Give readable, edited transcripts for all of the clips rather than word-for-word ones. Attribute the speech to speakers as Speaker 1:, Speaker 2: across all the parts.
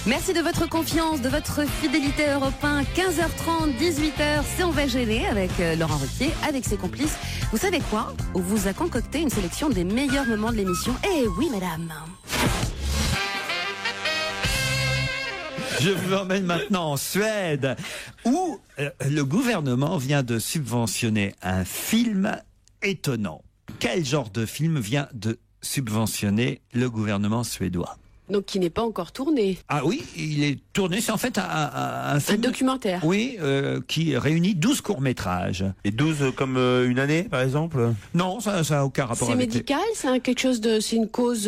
Speaker 1: Merci de votre confiance, de votre fidélité à Europe 1. 15h30, 18h, c'est On va gêner avec Laurent Ruquier, avec ses complices. Vous savez quoi? On vous a concocté une sélection des meilleurs moments de l'émission. Eh oui, mesdames.
Speaker 2: Je vous emmène maintenant en Suède, où le gouvernement vient de subventionner un film étonnant. Quel genre de film vient de subventionner le gouvernement suédois?
Speaker 3: Donc qui n'est pas encore tourné.
Speaker 2: Ah oui, il est tourné, c'est en fait un film...
Speaker 3: Un documentaire.
Speaker 2: Oui, qui réunit 12 courts-métrages.
Speaker 4: Et 12 comme une année, par exemple?
Speaker 2: Non, ça n'a aucun rapport
Speaker 3: C'est
Speaker 2: avec...
Speaker 3: médical, c'est quelque chose de... C'est une cause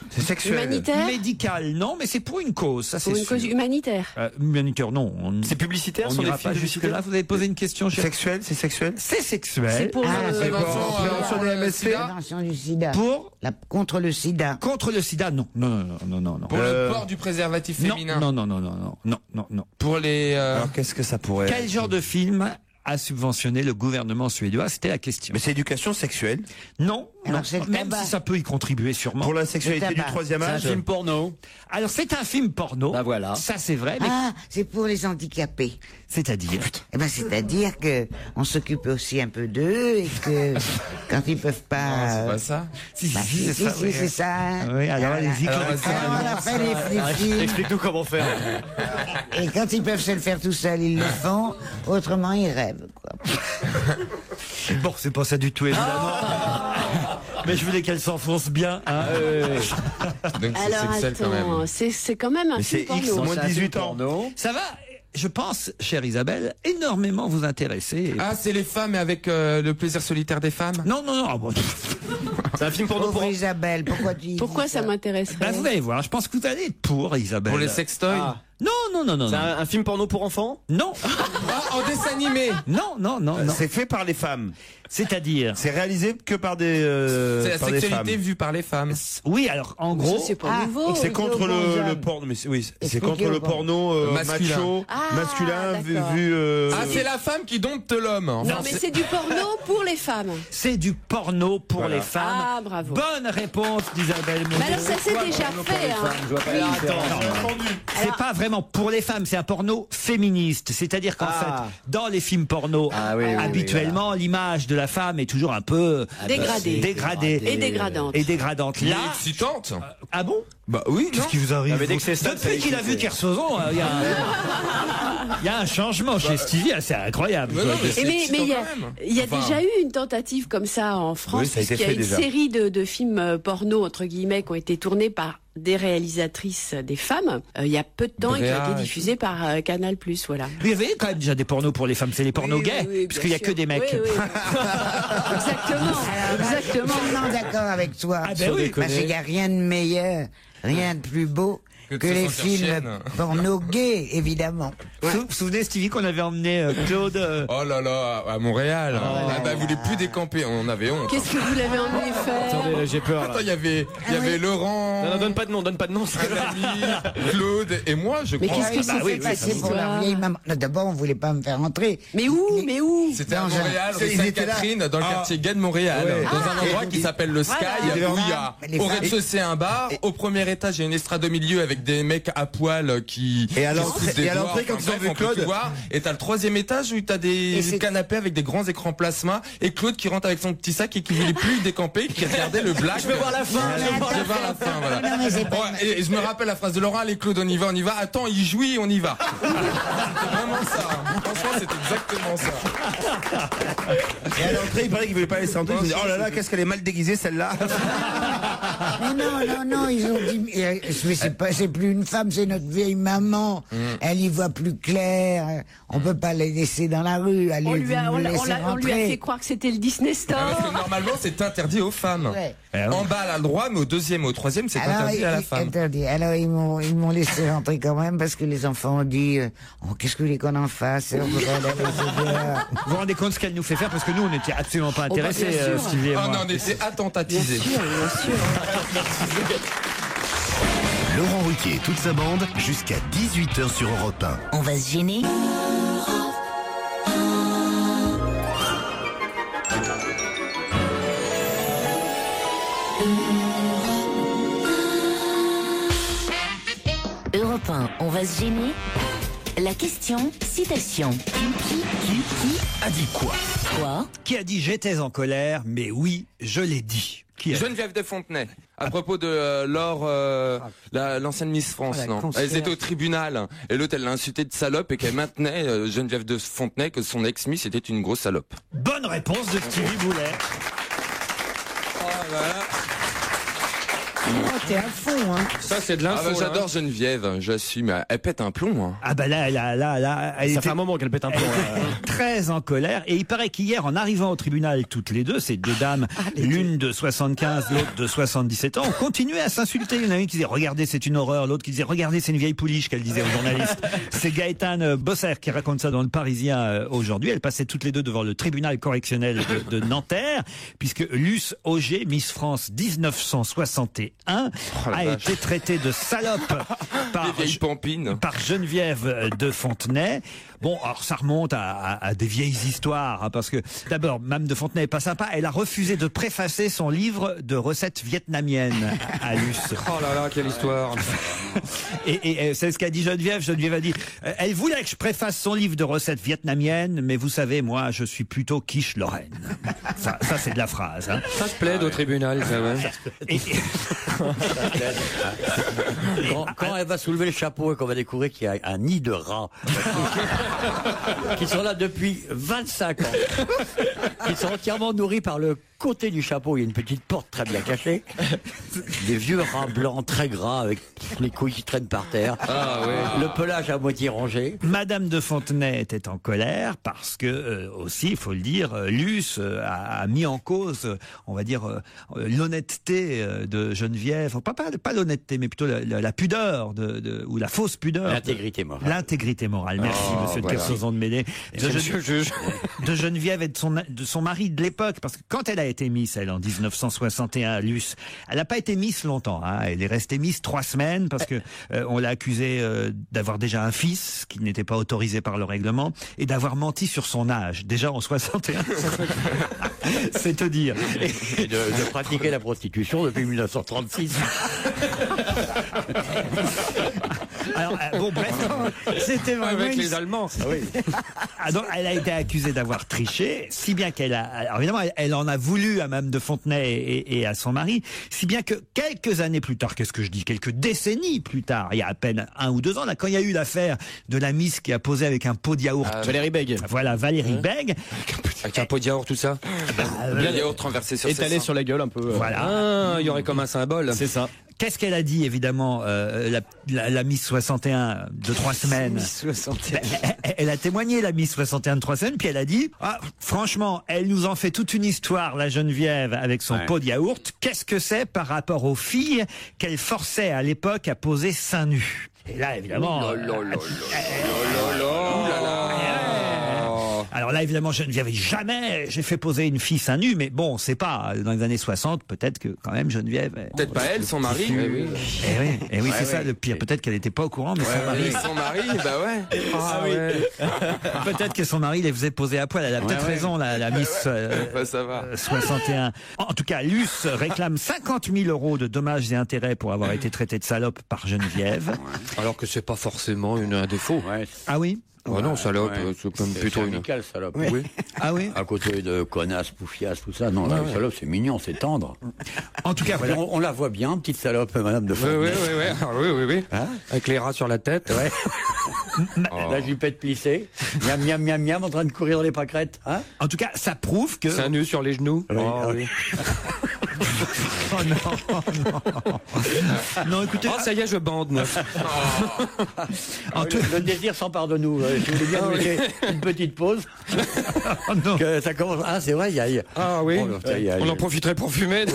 Speaker 4: C'est sexuel.
Speaker 3: humanitaire.
Speaker 2: Médical, non, mais c'est pour une cause, ça c'est
Speaker 3: Pour une cause
Speaker 2: sûr.
Speaker 3: humanitaire.
Speaker 2: Humanitaire, non.
Speaker 4: C'est publicitaire,
Speaker 2: On
Speaker 4: sont des
Speaker 2: n'ira
Speaker 4: films
Speaker 2: pas jusque-là. Vous avez posé une question, cher...
Speaker 4: Sexuel, c'est sexuel?
Speaker 2: C'est sexuel.
Speaker 3: C'est pour
Speaker 4: c'est prévention des MST.
Speaker 5: Prévention du sida.
Speaker 2: Pour
Speaker 5: Contre le sida.
Speaker 2: Contre le sida, non. Non.
Speaker 6: Pour le port du préservatif féminin.
Speaker 2: Non.
Speaker 6: Pour les...
Speaker 4: Alors qu'est-ce que ça pourrait
Speaker 2: Quel genre de film a subventionné le gouvernement suédois? C'était la question.
Speaker 4: Mais c'est éducation sexuelle.
Speaker 2: Non,
Speaker 5: Alors, c'est le
Speaker 2: même
Speaker 5: tabac.
Speaker 2: si ça peut y contribuer sûrement.
Speaker 4: Pour la sexualité
Speaker 5: Le
Speaker 4: du
Speaker 5: tabac.
Speaker 4: troisième
Speaker 7: C'est un
Speaker 4: âge.
Speaker 7: film porno.
Speaker 2: Alors c'est un film porno.
Speaker 7: Bah voilà.
Speaker 2: Ça c'est vrai, mais
Speaker 5: Ah, c'est pour les handicapés.
Speaker 2: c'est-à-dire.
Speaker 5: Eh ben, c'est-à-dire que on s'occupe aussi un peu d'eux et que quand ils peuvent
Speaker 6: Non,
Speaker 5: pas.
Speaker 6: c'est pas ça.
Speaker 2: Si,
Speaker 5: Bah, si,
Speaker 2: oui.
Speaker 5: c'est ça.
Speaker 2: Oui, alors allez-y.
Speaker 6: Alors,
Speaker 5: Alors, on a fait les films.
Speaker 7: Explique-nous comment faire.
Speaker 5: Et quand ils peuvent se le faire tout seuls, ils le font. Autrement, ils rêvent, quoi.
Speaker 2: Bon, c'est pas ça du tout évidemment. Mais je voulais qu'elle s'enfonce bien. Hein.
Speaker 6: Donc c'est
Speaker 3: Alors
Speaker 6: sexuel quand même.
Speaker 3: attends, c'est quand même un
Speaker 4: Mais
Speaker 3: film
Speaker 4: c'est X,
Speaker 3: porno.
Speaker 4: moins de 18 ans.
Speaker 7: Porno.
Speaker 2: Ça va, je pense, chère Isabelle, énormément vous intéresser.
Speaker 6: Ah, c'est les femmes et avec le plaisir solitaire des femmes.
Speaker 2: Non. Ah, bon.
Speaker 7: C'est un film porno
Speaker 5: Pauvre
Speaker 7: pour...
Speaker 5: Isabelle, pourquoi tu dis
Speaker 3: Pourquoi ça m'intéresserait?
Speaker 2: Bah, vous allez voir, je pense que vous allez être pour Isabelle.
Speaker 6: Pour les sextoys.
Speaker 7: Ah.
Speaker 2: Non.
Speaker 7: C'est un film porno pour enfants?
Speaker 2: Non.
Speaker 6: Ah, en dessin animé.
Speaker 2: Non.
Speaker 4: C'est fait par les femmes.
Speaker 2: C'est-à-dire.
Speaker 4: C'est réalisé que par des
Speaker 6: C'est la
Speaker 4: par des
Speaker 6: sexualité
Speaker 4: femmes.
Speaker 6: vue par les femmes.
Speaker 2: Oui, alors en gros.
Speaker 3: Ça, c'est pas nouveau.
Speaker 4: C'est contre
Speaker 5: aux bons
Speaker 4: le
Speaker 5: hommes.
Speaker 4: porno, mais oui, c'est
Speaker 5: Expliquez
Speaker 4: contre
Speaker 5: aux
Speaker 4: le
Speaker 5: bons.
Speaker 4: porno
Speaker 6: Masculin.
Speaker 4: macho,
Speaker 3: Ah,
Speaker 4: masculin vu.
Speaker 3: d'accord.
Speaker 6: Ah, c'est la femme qui dompte l'homme. Enfin,
Speaker 3: Non, mais c'est du porno pour les femmes.
Speaker 2: C'est du porno pour
Speaker 4: Voilà.
Speaker 2: les femmes.
Speaker 3: Ah, bravo.
Speaker 2: Bonne réponse d'Isabelle Mouzou.
Speaker 3: Mais alors ça c'est déjà fait. Hein.
Speaker 7: Je vois pas la différence.
Speaker 2: C'est pas vraiment pour les femmes, c'est un porno féministe. C'est-à-dire qu'en
Speaker 7: Ah.
Speaker 2: fait, dans les films porno,
Speaker 7: Ah oui, oui, oui,
Speaker 2: habituellement, l'image de la femme est toujours un peu
Speaker 3: Dégradée.
Speaker 2: dégradée.
Speaker 3: Et dégradante.
Speaker 2: Et dégradante.
Speaker 6: mais
Speaker 2: Là,
Speaker 6: excitante.
Speaker 2: ah bon?
Speaker 6: Bah oui, non.
Speaker 2: Qu'est-ce qui vous arrive?
Speaker 7: Ah, mais dès que c'est ça,
Speaker 2: Depuis qu'il a vu Kersozon, il y a un changement chez Stevie, c'est incroyable.
Speaker 6: Mais non, mais
Speaker 3: Et
Speaker 6: c'est
Speaker 3: mais
Speaker 6: excitant
Speaker 3: il y a,
Speaker 6: quand même.
Speaker 3: il y a
Speaker 6: Enfin,
Speaker 3: déjà eu une tentative comme ça en France,
Speaker 4: Oui, ça a été
Speaker 3: puisqu'il y a
Speaker 4: fait
Speaker 3: une
Speaker 4: déjà.
Speaker 3: série de films porno entre guillemets qui ont été tournés par des réalisatrices des femmes il y a peu de temps et qui
Speaker 6: Bréa,
Speaker 3: ont été
Speaker 6: et
Speaker 3: diffusés par Canal+. Voilà.
Speaker 2: Il y avait quand même déjà des pornos pour les femmes, c'est les pornos
Speaker 3: Oui,
Speaker 2: gays,
Speaker 3: oui, oui,
Speaker 2: puisqu'il y a
Speaker 3: bien
Speaker 2: que
Speaker 3: sûr.
Speaker 2: des mecs.
Speaker 3: Oui, oui. Exactement.
Speaker 5: Non, d'accord avec toi.
Speaker 2: Ah ben oui.
Speaker 5: Parce qu'il n'y a rien de meilleur, rien de plus beau
Speaker 6: Que de
Speaker 5: que
Speaker 6: se
Speaker 5: les
Speaker 6: sentir
Speaker 5: films
Speaker 6: chienne.
Speaker 5: porno gays, évidemment.
Speaker 2: Vous vous souvenez, Stevie, qu'on avait emmené Claude
Speaker 6: Oh là là, à Montréal. Ah bah, vous voulez plus décamper, on en avait honte.
Speaker 3: Qu'est-ce que vous l'avez emmené faire?
Speaker 7: Attendez, j'ai peur
Speaker 6: Attends,
Speaker 7: là.
Speaker 6: il y avait Laurent,
Speaker 7: Non, donne pas de nom.
Speaker 6: Anami, Claude et moi, je
Speaker 3: Mais
Speaker 6: crois.
Speaker 3: qu'est-ce que
Speaker 5: Ça
Speaker 3: c'est
Speaker 5: fait
Speaker 3: que
Speaker 5: passer
Speaker 3: cette
Speaker 5: pour la
Speaker 3: histoire?
Speaker 5: vieille maman. Non, d'abord, on voulait pas me faire entrer.
Speaker 3: Mais où?
Speaker 6: C'était à
Speaker 5: Dans un-
Speaker 6: Montréal, rue
Speaker 4: Ils étaient là.
Speaker 6: Sainte-Catherine, dans le
Speaker 4: Ah.
Speaker 6: quartier gay de Montréal,
Speaker 4: Ouais.
Speaker 6: dans un endroit qui s'appelle le Sky,
Speaker 3: Voilà.
Speaker 6: où il y a
Speaker 5: Les
Speaker 6: au
Speaker 5: femmes-
Speaker 6: rez-de-chaussée un bar, au premier étage il y a une estrade au milieu avec des mecs à poil qui
Speaker 4: Et à
Speaker 6: qui se
Speaker 4: l'entrée-
Speaker 6: foutent des
Speaker 4: et à
Speaker 6: doigts.
Speaker 4: l'entrée, quand
Speaker 6: Enfin,
Speaker 4: ils ont
Speaker 6: bref,
Speaker 4: vu
Speaker 6: on peut
Speaker 4: Claude-
Speaker 6: tout voir. Et t'as le troisième étage où t'as des
Speaker 5: Et c'est-
Speaker 6: canapés avec des grands écrans plasma et Claude qui rentre avec son petit sac et qui voulait plus décamper, qui regardait le black.
Speaker 7: Je veux voir la fin.
Speaker 6: Je veux voir la fin, voilà.
Speaker 5: Non, mais c'est pas-
Speaker 6: Ouais, et je me rappelle la phrase de Laurent, allez Claude, on y va. Attends, il jouit, on y va. C'est vraiment ça. Franchement, c'est exactement ça.
Speaker 4: Et à l'entrée, il paraît qu'il voulait pas laisser entrer. Il se dit, oh là là, qu'est-ce qu'elle est mal déguisée celle-là.
Speaker 5: Mais non, ils ont dit, mais c'est plus une femme, c'est notre vieille maman. Elle y voit plus clair. On peut pas la laisser dans la rue.
Speaker 3: On lui a
Speaker 5: laisser
Speaker 3: on lui a
Speaker 5: rentrer.
Speaker 3: fait croire que c'était le Disney Store.
Speaker 6: Parce que normalement, c'est interdit aux femmes.
Speaker 5: Ouais.
Speaker 6: En bas, elle a le droit, mais au deuxième et au troisième, c'est interdit à la femme.
Speaker 5: Interdit. Alors ils m'ont laissé rentrer quand même parce que les enfants ont dit, oh, qu'est-ce que vous voulez qu'on en fasse? On voudrait la laisser dehors.
Speaker 2: Vous vous rendez compte ce qu'elle nous fait faire? Parce que nous, on n'était absolument pas
Speaker 3: bah,
Speaker 2: intéressés,
Speaker 3: bien sûr.
Speaker 2: Stevie et
Speaker 6: Oh
Speaker 2: moi.
Speaker 6: non, on était attentatisés.
Speaker 3: Bien sûr.
Speaker 8: Laurent Ruquier et toute sa bande jusqu'à 18h sur Europe 1.
Speaker 9: On va se gêner. Europe Europe 1, on va se gêner. La question, citation.
Speaker 8: Qui a dit quoi?
Speaker 9: Quoi?
Speaker 2: Qui a dit j'étais en colère, mais oui, je l'ai dit. Qui a dit?
Speaker 6: Geneviève de Fontenay, à propos de Laure, l'ancienne Miss France, non? Elles étaient au tribunal, et l'autre elle l'a insultée de salope et qu'elle maintenait, Geneviève de Fontenay, que son ex-Miss était une grosse salope.
Speaker 2: Bonne réponse de Stevie Boulet.
Speaker 5: Oh, t'es à fond, hein.
Speaker 7: Ça, c'est de
Speaker 6: Ah
Speaker 7: l'info.
Speaker 6: bah, j'adore Geneviève, j'assume, elle pète un plomb, hein.
Speaker 2: Ah bah là, elle
Speaker 7: Ça
Speaker 2: était
Speaker 7: fait un moment qu'elle pète un plomb.
Speaker 2: très en colère. Et il paraît qu'hier, en arrivant au tribunal, toutes les deux, ces deux dames, l'une de 75, l'autre de 77 ans, ont continué à s'insulter. Il y en a une qui disait, regardez, c'est une horreur. L'autre qui disait, regardez, c'est une vieille pouliche, qu'elle disait aux journalistes. C'est Gaëtane Bosser qui raconte ça dans le Parisien aujourd'hui. Elles passaient toutes les deux devant le tribunal correctionnel de Nanterre, puisque Luce Auger, Miss France 1961, a été traitée de salope
Speaker 6: Les vieilles pampines.
Speaker 2: par Geneviève de Fontenay. Bon, alors ça remonte à des vieilles histoires, hein, parce que d'abord, Mme de Fontenay est pas sympa. Elle a refusé de préfacer son livre de recettes vietnamiennes à Luce.
Speaker 7: Oh là là, quelle histoire.
Speaker 2: Et c'est ce qu'a dit Geneviève. Geneviève a dit, elle voulait que je préface son livre de recettes vietnamiennes, mais vous savez, moi, je suis plutôt quiche Lorraine. Ça c'est de la phrase. Hein.
Speaker 7: Ça se plaide au tribunal, ça va.
Speaker 2: Et-
Speaker 10: Quand elle va soulever le chapeau et qu'on va découvrir qu'il y a un nid de rats qui sont là depuis 25 ans, qui sont entièrement nourris par le côté du chapeau. Il y a une petite porte très bien cachée. Des vieux rats blancs très gras avec les couilles qui traînent par terre. Le pelage à moitié rongé.
Speaker 2: Madame de Fontenay était en colère parce que aussi, il faut le dire, Luce a mis en cause, on va dire, l'honnêteté de Geneviève. Enfin, pas l'honnêteté, mais plutôt la pudeur ou la fausse pudeur.
Speaker 10: L'intégrité morale.
Speaker 2: L'intégrité morale. Merci, monsieur de Kersauzon de Médée. De Geneviève et de son mari de l'époque, parce que quand elle a été Miss, elle, en 1961, Luce, elle n'a pas été Miss longtemps, hein. Elle est restée Miss 3 semaines parce que on l'a accusée d'avoir déjà un fils qui n'était pas autorisé par le règlement et d'avoir menti sur son âge, déjà en 61. C'est te dire.
Speaker 10: Et de pratiquer la prostitution depuis 1936.
Speaker 2: Alors, bon, bref, c'était vraiment
Speaker 7: Avec les Allemands.
Speaker 2: Ah, donc, elle a été accusée d'avoir triché, si bien qu'elle a, alors évidemment, elle en a voulu à Mme de Fontenay et à son mari, si bien que quelques années plus tard, qu'est-ce que je dis, quelques décennies plus tard, il y a à peine 1 ou 2 ans, là, quand il y a eu l'affaire de la Miss qui a posé avec un pot de yaourt.
Speaker 7: Valérie Bègue.
Speaker 2: Voilà, Valérie Bègue.
Speaker 7: Avec un pot de yaourt, tout ça.
Speaker 6: Bien les yaourt renversé sur ses
Speaker 7: Étalé
Speaker 6: seins.
Speaker 7: sur la gueule un peu.
Speaker 2: Voilà.
Speaker 7: Ah, il y aurait comme un symbole. C'est ça.
Speaker 2: Qu'est-ce qu'elle a dit, évidemment, la Miss 61 de 3 semaines? Elle a témoigné, la Miss 61 de 3 semaines, puis elle a dit, ah, franchement, elle nous en fait toute une histoire, la Geneviève, avec son pot de yaourt. Qu'est-ce que c'est par rapport aux filles qu'elle forçait à l'époque à poser seins nus? Et là, évidemment... Alors là, évidemment, Geneviève, jamais j'ai fait poser une fille seins nus, mais bon, on sait pas. Dans les années 60, peut-être que quand même Geneviève...
Speaker 6: Peut-être pas elle, son mari.
Speaker 2: Eh oui, c'est ça le pire. Peut-être qu'elle n'était pas au courant, mais son mari...
Speaker 6: Son mari, bah ouais.
Speaker 2: Ah oui. Peut-être que son mari les faisait poser à poil. Elle a peut-être raison, la Miss
Speaker 6: Ça va.
Speaker 2: 61. En tout cas, Luce réclame 50 000 € de dommages et intérêts pour avoir été traitée de salope par Geneviève.
Speaker 7: Alors que c'est pas forcément un défaut.
Speaker 2: Ah oui?
Speaker 7: Oh non, salope, c'est comme plutôt une.
Speaker 10: amical, salope.
Speaker 7: Oui.
Speaker 2: Ah oui?
Speaker 10: À côté de connasse, poufiasse, tout ça. Non, la salope, c'est mignon, c'est tendre.
Speaker 2: En tout cas, voilà.
Speaker 10: On la voit bien, petite salope, Madame de Fontenay.
Speaker 7: Oui.
Speaker 10: Hein
Speaker 7: Avec les rats sur la tête.
Speaker 10: Ouais. La jupette plissée, miam, miam, miam, miam, en train de courir dans les pâquerettes. Hein
Speaker 2: En tout cas, ça prouve que...
Speaker 7: C'est un nœud sur les genoux.
Speaker 10: Oui.
Speaker 7: Oh, oui.
Speaker 2: Oh non. Non, écoutez...
Speaker 7: Oh, ça y est, je bande, moi.
Speaker 10: Le désir s'empare de nous. Si vous voulez bien nous laisser une petite pause.
Speaker 2: Oh non.
Speaker 10: Que ça commence. Ah, c'est vrai, il y a.
Speaker 7: Ah oui.
Speaker 10: Oh, ça y est,
Speaker 7: On en profiterait pour fumer.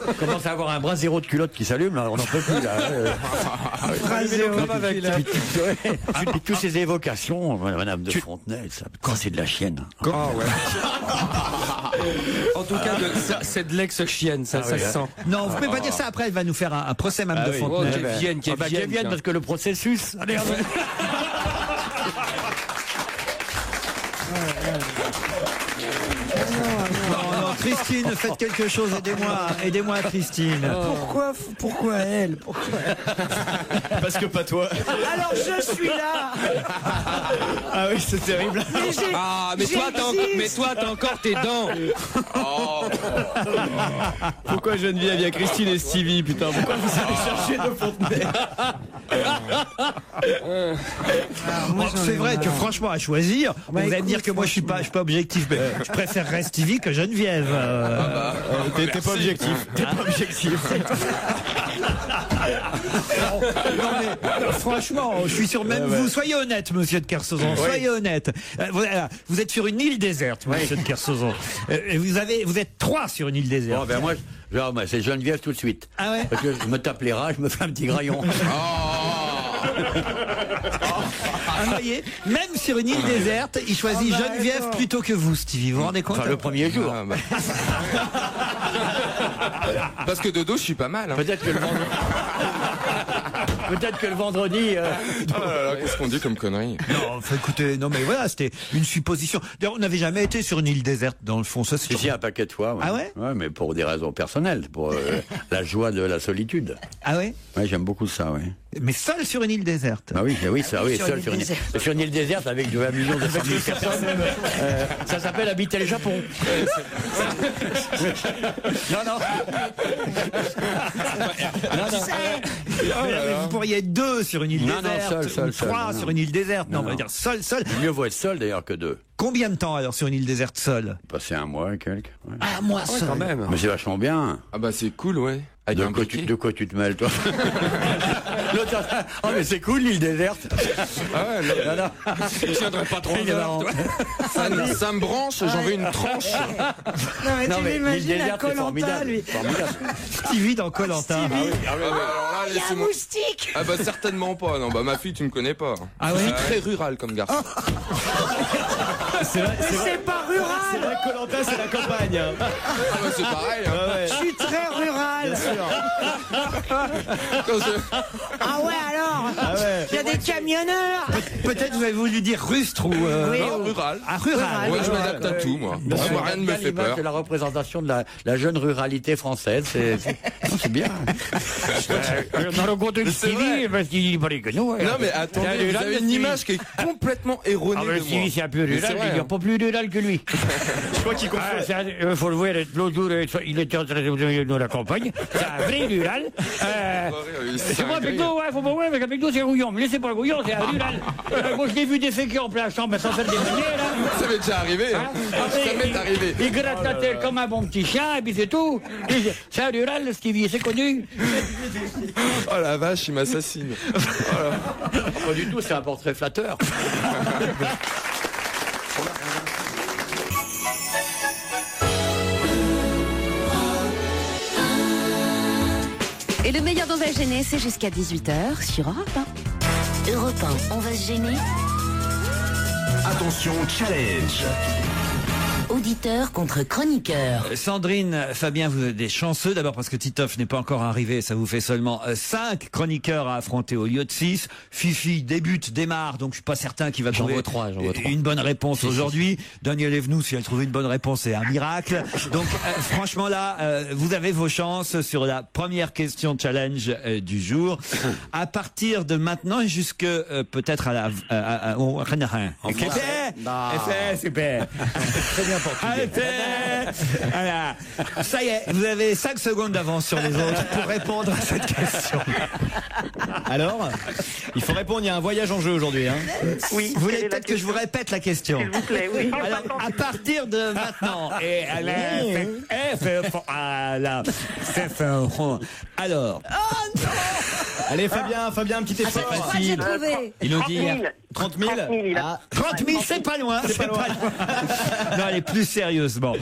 Speaker 10: on commence à avoir un bras zéro de culotte qui s'allume, là. On n'en peut plus, là.
Speaker 2: Bras zéro.
Speaker 10: Puis tous ces évocations, Madame de Fontenay, ça, quand c'est de la chienne.
Speaker 7: Ah ouais. En tout cas, c'est de l'ex-chienne, ça se sent.
Speaker 2: Non, vous pouvez pas dire ça. Après, elle va nous faire un procès, Mme de Fontenay.
Speaker 7: Qu'elle vienne,
Speaker 10: parce que le processus. Allez,
Speaker 2: Non, Christine, faites quelque chose, aidez-moi, Christine.
Speaker 5: Pourquoi elle?
Speaker 11: Parce que pas toi.
Speaker 5: Alors je suis là.
Speaker 11: Ah oui, c'est terrible.
Speaker 6: Mais toi, t'as encore tes dents.
Speaker 11: Pourquoi Geneviève, il y a Christine et Stevie, putain, pourquoi vous allez chercher de Fontenay?
Speaker 2: C'est vrai que franchement, à choisir, vous allez me dire que moi je suis pas objectif, mais je préférerais Stevie que Geneviève.
Speaker 11: T'es pas objectif. T'es pas objectif.
Speaker 2: Non, mais, franchement, je suis sûr, même vous, soyez honnête, monsieur de Kersauzon, soyez honnête. Vous êtes sur une île déserte, monsieur de Kersauzon. Vous êtes 3 sur une île déserte.
Speaker 10: Bon, ben moi, c'est Geneviève tout de suite.
Speaker 2: Ah ouais?
Speaker 10: Parce que je me tape les rats, je me fais un petit graillon.
Speaker 2: Vous voyez, même sur une île déserte, il choisit Geneviève plutôt que vous, Stevie. Vous vous rendez compte?
Speaker 10: Enfin, le premier jour.
Speaker 6: Parce que de dos, je suis pas mal. Hein.
Speaker 10: Peut-être que le vendredi.
Speaker 6: Qu'est-ce qu'on dit comme connerie?
Speaker 2: Non, enfin, écoutez, non mais voilà, c'était une supposition. D'ailleurs, on n'avait jamais été sur une île déserte, dans le fond. Ça, c'est
Speaker 10: Si, un paquet de fois. Ouais.
Speaker 2: Ah ouais?
Speaker 10: Ouais, mais pour des raisons personnelles, pour la joie de la solitude.
Speaker 2: Ah ouais?
Speaker 10: Ouais, j'aime beaucoup ça, oui.
Speaker 2: Mais seul sur une île déserte?
Speaker 10: Ah oui, seul sur une île déserte avec 20 millions de personnes. Ça s'appelle habiter le Japon. Non.
Speaker 2: Vous pourriez être 2 sur une île déserte.
Speaker 10: Non, seul.
Speaker 2: 3 sur une île déserte. Non, on va dire seul.
Speaker 10: Mieux vaut être seul d'ailleurs que 2.
Speaker 2: Combien de temps alors sur une île déserte seul?
Speaker 10: Passer un mois et quelques. Ouais.
Speaker 2: Un mois seul.
Speaker 6: Quand même.
Speaker 10: Mais c'est vachement bien.
Speaker 6: Ah bah c'est cool, ouais.
Speaker 10: De quoi tu te mêles, toi? Oh, mais c'est cool l'île déserte.
Speaker 6: Ah ouais,
Speaker 10: non.
Speaker 6: Je tiendrai pas trop l'heure. Ça me branche, j'en veux une tranche.
Speaker 5: Non, mais tu m'imagines à Koh-Lanta, lui.
Speaker 2: Stevie dans Koh-Lanta.
Speaker 6: Alors là,
Speaker 5: Il y a un moustique.
Speaker 6: Ah bah certainement pas. Non, bah ma fille, tu me connais pas.
Speaker 2: Ah ouais?
Speaker 6: Je suis très rural comme garçon.
Speaker 11: C'est
Speaker 5: pas rural.
Speaker 11: C'est vrai que Koh-Lanta, c'est la campagne.
Speaker 6: Ah bah c'est pareil. Hein.
Speaker 5: Je suis très rural. Ah ouais, alors? Il y a des camionneurs.
Speaker 2: Peut-être vous avez voulu dire rustre ou...
Speaker 6: Non, rural.
Speaker 2: Ah, rural.
Speaker 6: Ouais, je m'adapte à tout, moi. Bon, rien ne me fait peur.
Speaker 10: C'est la représentation de la jeune ruralité française. C'est bien.
Speaker 6: On a rencontré Stevie parce qu'il paraît que nous. Non, mais attendez, vous avez une image qui est complètement erronée de moi.
Speaker 10: Stevie, c'est un peu rural, il n'y a pas plus rural que lui.
Speaker 11: Je crois qu'il confond.
Speaker 10: Il faut le voir, l'autre jour, il était en train de la campagne. C'est un vrai rural. C'est moi, avec nous, faut pas voir, avec nous, c'est rouillon. Mais laissez pas le rouillon, c'est un rural. Moi, je l'ai vu déféquer en plein champ, sans faire des manières, là.
Speaker 6: Ça m'est déjà arrivé. Ça m'est arrivé.
Speaker 10: Il gratte la tête comme un bon petit chien, et puis c'est tout. C'est un rural, Stevie, c'est connu.
Speaker 6: Oh la vache, il m'assassine.
Speaker 10: Pas du tout, c'est un portrait flatteur.
Speaker 1: Et le meilleur d'On va se gêner, c'est jusqu'à 18h sur Europe 1.
Speaker 9: Europe 1, on va se gêner.
Speaker 8: Attention, challenge.
Speaker 9: Auditeur contre chroniqueur.
Speaker 2: Sandrine, Fabien, vous êtes des chanceux. D'abord parce que Titoff n'est pas encore arrivé. Ça vous fait seulement 5 chroniqueurs à affronter au lieu de 6. Fifi démarre. Donc je suis pas certain qu'il va trouver une bonne réponse aujourd'hui. Daniel Evenou, si elle trouve une bonne réponse, c'est un miracle. Donc franchement là, vous avez vos chances sur la première question challenge du jour. À partir de maintenant jusque peut-être à la... Super. Très bien. Voilà. Ça y est, vous avez 5 secondes d'avance sur les autres pour répondre à cette question.
Speaker 11: Alors, il faut répondre, il y a un voyage en jeu aujourd'hui. Hein.
Speaker 2: Oui. Vous voulez peut-être que je vous répète la question?
Speaker 12: S'il vous plaît, oui.
Speaker 2: Alors, à partir de maintenant, alors.
Speaker 5: Oh non!
Speaker 11: Allez Fabien, un petit effort.
Speaker 5: Facile.
Speaker 11: Il nous dit 30 000.
Speaker 2: 30 000, c'est pas loin. C'est pas loin. Non, allez, plus sérieusement.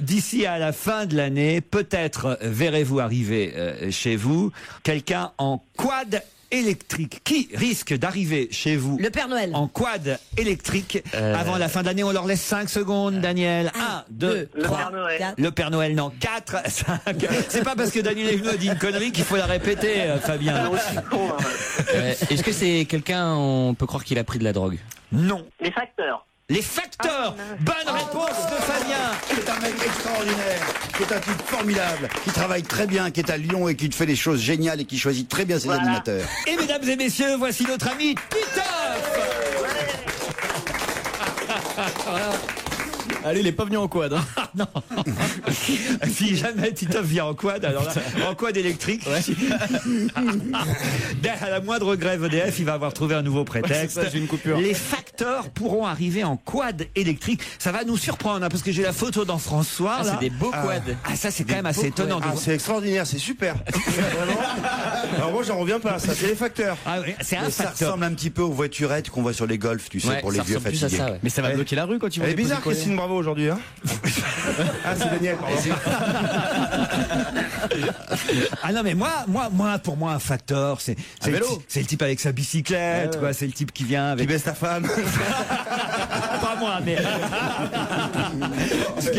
Speaker 2: D'ici à la fin de l'année, peut-être verrez-vous arriver chez vous quelqu'un en quad électrique. Qui risque d'arriver chez vous?
Speaker 5: Le Père Noël.
Speaker 2: En quad électrique avant la fin de l'année. On leur laisse 5 secondes, Daniel. 1, 2, 3.
Speaker 12: Père Noël.
Speaker 2: Le Père Noël, non. 4, 5. C'est pas parce que Daniel Evenou a dit une connerie qu'il faut la répéter, Fabien.
Speaker 13: Est-ce que c'est quelqu'un, on peut croire qu'il a pris de la drogue?
Speaker 2: Non.
Speaker 12: Les facteurs.
Speaker 2: Les facteurs. Bonne réponse de Fabien.
Speaker 12: C'est un mec extraordinaire, qui est un type formidable, qui travaille très bien, qui est à Lyon et qui fait des choses géniales et qui choisit très bien ses animateurs.
Speaker 2: Et mesdames et messieurs, voici notre ami Titoff.
Speaker 11: Allez, il est pas venu en quad. Hein.
Speaker 2: Non. Si jamais Titoff vient en quad, alors là, en quad électrique. Ouais. À la moindre grève EDF, il va avoir trouvé un nouveau prétexte.
Speaker 11: Ouais, ça, j'ai une coupure.
Speaker 2: Les facteurs pourront arriver en quad électrique. Ça va nous surprendre, hein, parce que j'ai la photo dans François.
Speaker 11: Ah, c'est des beaux quads.
Speaker 2: Ah, ça, c'est quand même assez étonnant.
Speaker 4: C'est extraordinaire, c'est super. Vraiment. Alors moi, j'en reviens pas. Ça, c'est les facteurs.
Speaker 2: Ah oui, c'est un
Speaker 12: Ça
Speaker 2: facteur.
Speaker 12: ressemble un petit peu aux voiturettes qu'on voit sur les golfs, tu sais,
Speaker 11: Ouais,
Speaker 12: pour les
Speaker 11: ça
Speaker 12: vieux
Speaker 11: ressemble plus à
Speaker 12: fatigués.
Speaker 11: ça, ouais. Mais ça va bloquer la rue quand tu vas.
Speaker 4: Elle est bizarre,
Speaker 11: déposer
Speaker 4: Christine Bravo aujourd'hui, hein. Ah, c'est Daniel, pardon.
Speaker 2: Ah non, mais pour moi, un facteur, c'est le type avec sa bicyclette, quoi. C'est le type qui vient avec.
Speaker 4: Qui baisse ta femme.
Speaker 2: Pas moi, mais.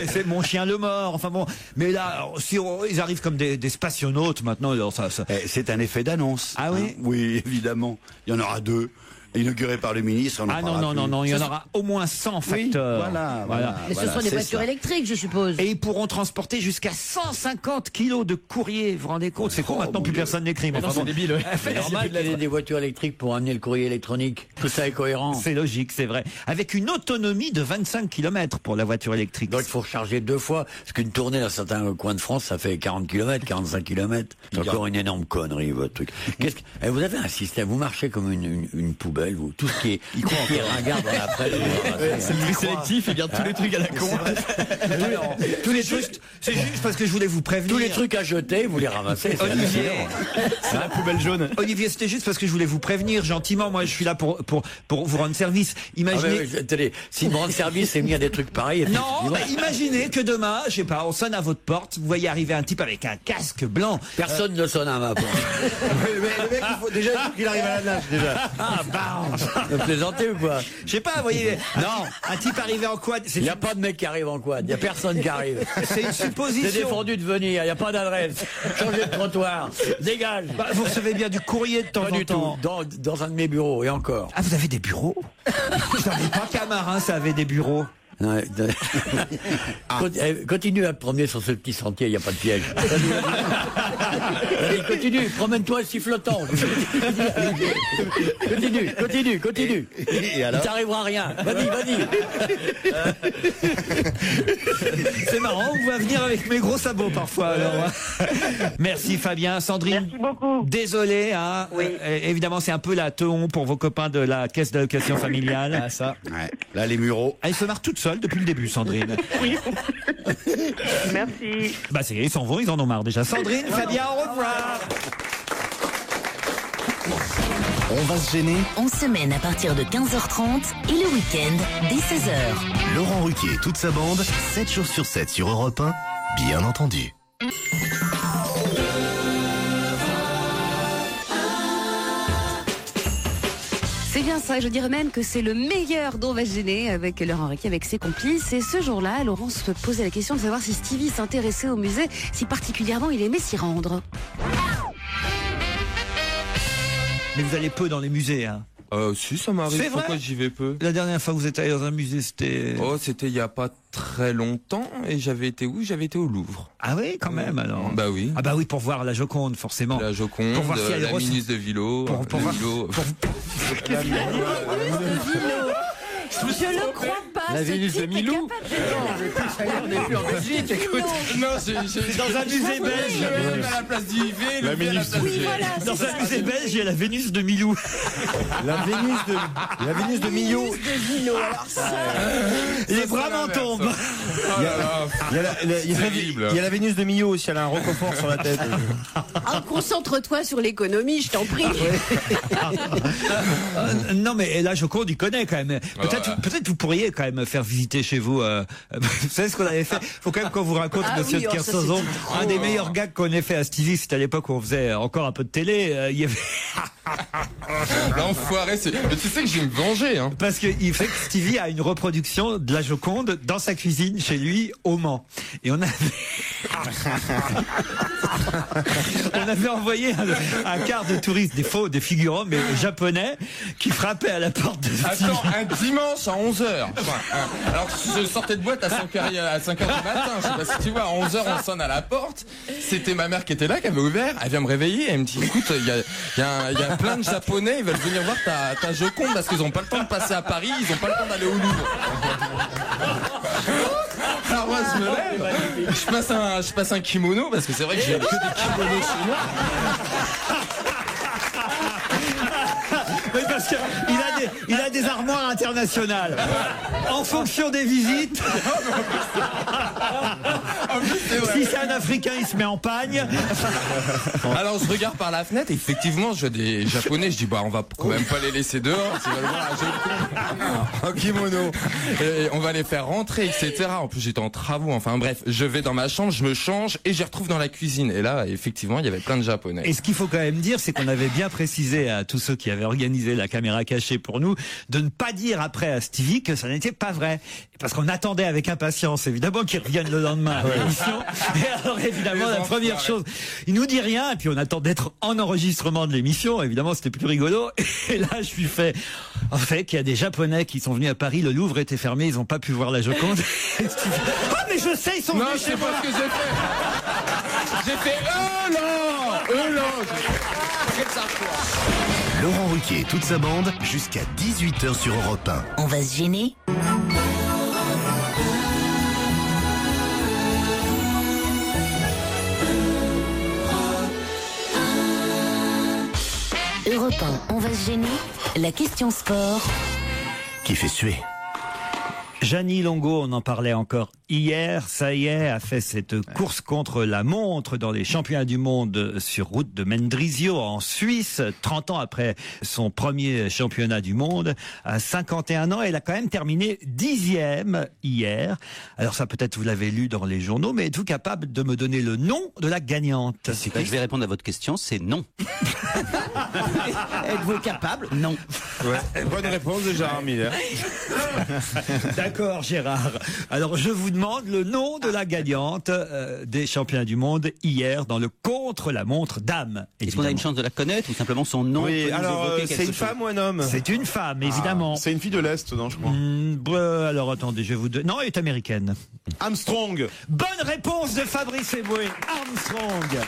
Speaker 2: C'est mon chien le mort. Enfin bon. Mais là, si ils arrivent comme des spationautes maintenant, alors ça.
Speaker 12: C'est un effet d'annonce.
Speaker 2: Ah oui?
Speaker 12: Oui, évidemment. Il y en aura 2. Inauguré par le ministre.
Speaker 2: Ah non, il y en aura au moins 100 facteurs.
Speaker 12: Oui, voilà.
Speaker 13: Mais ce sont des voitures électriques, je suppose.
Speaker 2: Et ils pourront transporter jusqu'à 150 kilos de courrier. Vous vous rendez compte? C'est con, maintenant plus personne n'écrit.
Speaker 11: Non, c'est débile. Ouais.
Speaker 10: C'est normal qu'il y ait des voitures électriques pour amener le courrier électronique. Tout ça est cohérent.
Speaker 2: C'est logique, c'est vrai. Avec une autonomie de 25 km pour la voiture électrique.
Speaker 10: Donc il faut recharger 2 fois. Parce qu'une tournée dans certains coins de France, ça fait 40 km, 45 km. C'est encore une énorme connerie, votre truc. Vous avez un système, vous marchez comme une poubelle, vous. Tout ce qui est ringard dans la presse.
Speaker 11: C'est le tri sélectif, il garde tous les trucs à la con.
Speaker 2: Tous les trucs, c'est juste parce que je voulais vous prévenir.
Speaker 10: Tous les trucs à jeter, vous les ramassez.
Speaker 2: Olivier,
Speaker 11: c'est la poubelle jaune.
Speaker 2: Olivier, c'était juste parce que je voulais vous prévenir gentiment. Moi, je suis là pour vous rendre service. Imaginez.
Speaker 10: Si me rendre service, c'est mis à des trucs pareils.
Speaker 2: Non, imaginez que demain, je sais pas, on sonne à votre porte, vous voyez arriver un type avec un casque blanc.
Speaker 10: Personne ne sonne à ma porte.
Speaker 4: Le mec, déjà, il faut qu'il arrive à la nage, déjà.
Speaker 2: Ah, bah.
Speaker 10: Vous plaisantez ou quoi?
Speaker 2: Je sais pas, vous voyez. Non, un type arrivé en quad.
Speaker 10: Il n'y a pas de mec qui arrive en quad. Il n'y a personne qui arrive.
Speaker 2: C'est une supposition.
Speaker 10: C'est défendu de venir. Il n'y a pas d'adresse. Changez de trottoir. Dégage.
Speaker 2: Bah, vous recevez bien du courrier de temps en temps.
Speaker 10: Dans un de mes bureaux et encore.
Speaker 2: Ah, vous avez des bureaux? Je n'avais pas qu'un marin, ça avait des bureaux.
Speaker 10: Non, continue à te promener sur ce petit sentier, il n'y a pas de piège. Allez, continue, promène-toi sifflotant. Continue. Il t'arrivera rien. Vas-y.
Speaker 2: C'est marrant, on va venir avec mes gros sabots parfois. Alors. Merci Fabien, Sandrine.
Speaker 14: Merci beaucoup.
Speaker 2: Désolé, hein.
Speaker 14: Oui.
Speaker 2: Évidemment, c'est un peu la teon pour vos copains de la caisse d'allocation familiale.
Speaker 12: Ah, ça. Ouais. Là, les Mureaux.
Speaker 2: Elle se marre toute seule depuis le début, Sandrine.
Speaker 14: Oui. Merci.
Speaker 2: Bah, c'est, ils s'en vont, ils en ont marre déjà. Sandrine, Fabien, au revoir.
Speaker 8: On va se gêner.
Speaker 9: En semaine à partir de 15h30 et le week-end dès 16h.
Speaker 8: Laurent Ruquier et toute sa bande, 7 jours sur 7 sur Europe 1, bien entendu.
Speaker 1: C'est bien ça, je dirais même que c'est le meilleur d'On va se gêner avec Laurent Ruquier, avec ses complices. Et ce jour-là, Laurent se posait la question de savoir si Stevie s'intéressait au musée, si particulièrement il aimait s'y rendre.
Speaker 2: Mais vous allez peu dans les musées, hein?
Speaker 6: Si, ça m'arrive.
Speaker 2: C'est vrai.
Speaker 6: Pourquoi j'y vais peu?
Speaker 2: La dernière fois que vous êtes allé dans un musée, c'était...
Speaker 6: Oh, c'était il y a pas très longtemps. Et j'avais été où? J'avais été au Louvre.
Speaker 2: Ah oui, quand même, alors.
Speaker 6: Bah oui.
Speaker 2: Ah bah oui, pour voir la Joconde, forcément.
Speaker 6: La Joconde,
Speaker 2: pour voir si elle
Speaker 6: la ministre de Vilo.
Speaker 2: Pour voir...
Speaker 13: Je le crois pas.
Speaker 7: La Vénus de Milou.
Speaker 6: On n'est plus en Belgique, écoute. Non, c'est
Speaker 2: dans un musée belge.
Speaker 6: À la place d'Yvé,
Speaker 11: la Vénus de
Speaker 13: Oui, voilà.
Speaker 2: Dans un musée belge, il y a la Vénus de Milou.
Speaker 4: La Vénus de Millau.
Speaker 2: Les bras m'en tombent.
Speaker 4: Il y a la Vénus de Millau aussi, elle a un roquefort sur la tête.
Speaker 3: Concentre-toi sur l'économie, je t'en prie.
Speaker 2: Non, mais la Joconde, il connaît quand même. Peut-être vous pourriez quand même faire visiter chez vous. Vous savez ce qu'on avait fait? Faut quand même qu'on vous raconte, monsieur de Kersauzon, un des meilleurs gags qu'on ait fait à Stevie, c'était à l'époque où on faisait encore un peu de télé. Il y avait
Speaker 6: L'enfoiré, mais tu sais que je vais me venger, hein.
Speaker 2: Parce qu'il fait que Stevie a une reproduction de la Joconde dans sa cuisine chez lui au Mans. Et on avait envoyé un quart de touristes, des figurants, mais japonais, qui frappaient à la porte de Stevie.
Speaker 6: Attends, un dimanche à 11h. Alors je sortais de boîte à 5h du matin, je sais pas si tu vois, à 11h on sonne à la porte. C'était ma mère qui était là, qui avait ouvert. Elle vient me réveiller et elle me dit, écoute, il y a plein de Japonais, ils veulent venir voir ta Joconde parce qu'ils ont pas le temps de passer à Paris, ils ont pas le temps d'aller au Louvre. Alors moi je me lève, je passe un kimono parce que c'est vrai que j'ai que des kimonos chez moi.
Speaker 2: Oui, parce qu'il a des armoires internationales. En fonction des visites. Si c'est un Africain, il se met en pagne.
Speaker 6: Alors je regarde par la fenêtre et effectivement je vois des Japonais, je dis bah on va quand même pas les laisser dehors, en kimono. Et on va les faire rentrer, etc. En plus j'étais en travaux, enfin bref, je vais dans ma chambre, je me change et je les retrouve dans la cuisine. Et là effectivement il y avait plein de Japonais.
Speaker 2: Et ce qu'il faut quand même dire, c'est qu'on avait bien précisé à tous ceux qui avaient organisé la caméra cachée pour nous de ne pas dire après à Stevie que ça n'était pas vrai. Parce qu'on attendait avec impatience évidemment qu'il revienne le lendemain à l'émission. Et alors évidemment la première chose, il nous dit rien et puis on attend d'être en enregistrement de l'émission. Évidemment c'était plus rigolo. Et là je lui fais en fait qu'il y a des Japonais qui sont venus à Paris, le Louvre était fermé, ils n'ont pas pu voir la Joconde. Ah mais je sais, ils sont venus chez moi.
Speaker 6: Non, je sais pas ce que j'ai fait. J'ai fait
Speaker 8: Laurent Ruquier et toute sa bande jusqu'à 18h sur Europe 1.
Speaker 9: On va se gêner. Europe 1, on va se gêner. La question sport.
Speaker 8: Qui fait suer.
Speaker 2: Gianni Longo, on en parlait encore hier, ça y est, a fait cette course contre la montre dans les championnats du monde sur route de Mendrisio en Suisse, 30 ans après son premier championnat du monde, à 51 ans. Elle a quand même terminé 10e hier. Alors ça peut-être vous l'avez lu dans les journaux, mais êtes-vous capable de me donner le nom de la gagnante?
Speaker 14: Je vais répondre à votre question, c'est non.
Speaker 12: Êtes-vous capable? Non.
Speaker 4: Ouais. Bonne réponse de Gérard Miller.
Speaker 2: D'accord Gérard. Alors je vous demande le nom de la gagnante des championnats du monde hier dans le contre-la-montre dame.
Speaker 14: Est-ce qu'on a une chance de la connaître ou simplement son nom?
Speaker 4: Oui, alors c'est une femme ou un homme?
Speaker 2: C'est une femme, évidemment.
Speaker 4: C'est une fille de l'Est, non, je crois.
Speaker 2: Alors attendez, je vais vous donner... Non, elle est américaine.
Speaker 4: Armstrong.
Speaker 2: Bonne réponse de Fabrice Eboué. Armstrong.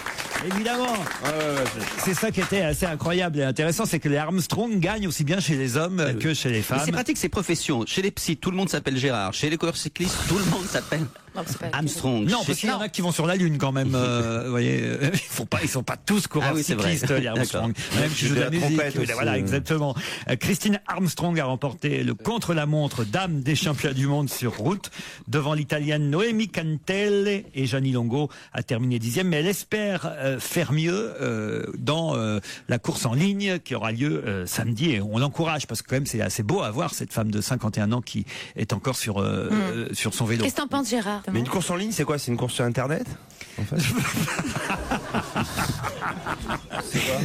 Speaker 2: Évidemment. C'est ça qui était assez incroyable et intéressant, c'est que les Armstrong gagnent aussi bien chez les hommes que chez les femmes.
Speaker 14: C'est pratique ces professions. Chez les psys, tout le monde s'appelle Gérard. Chez les coureurs cyclistes, tout le monde s'appelle Armstrong.
Speaker 2: Non, parce qu'il y en a qui vont sur la Lune quand même. Vous voyez, ils sont pas tous coureurs cyclistes, les Armstrong. Même qui jouent de la musique. Voilà, exactement. Christine Armstrong a remporté le contre-la-montre dame des championnats du monde sur route devant l'italienne Noemi Cantelle, et Gianni Longo a terminé 10e, mais elle espère faire mieux dans la course en ligne qui aura lieu samedi, et on l'encourage parce que quand même c'est assez beau à voir cette femme de 51 ans qui est encore sur son vélo.
Speaker 1: Qu'est-ce que t'en penses Gérard?
Speaker 4: Mais une course en ligne, c'est quoi? C'est une course sur Internet en fait?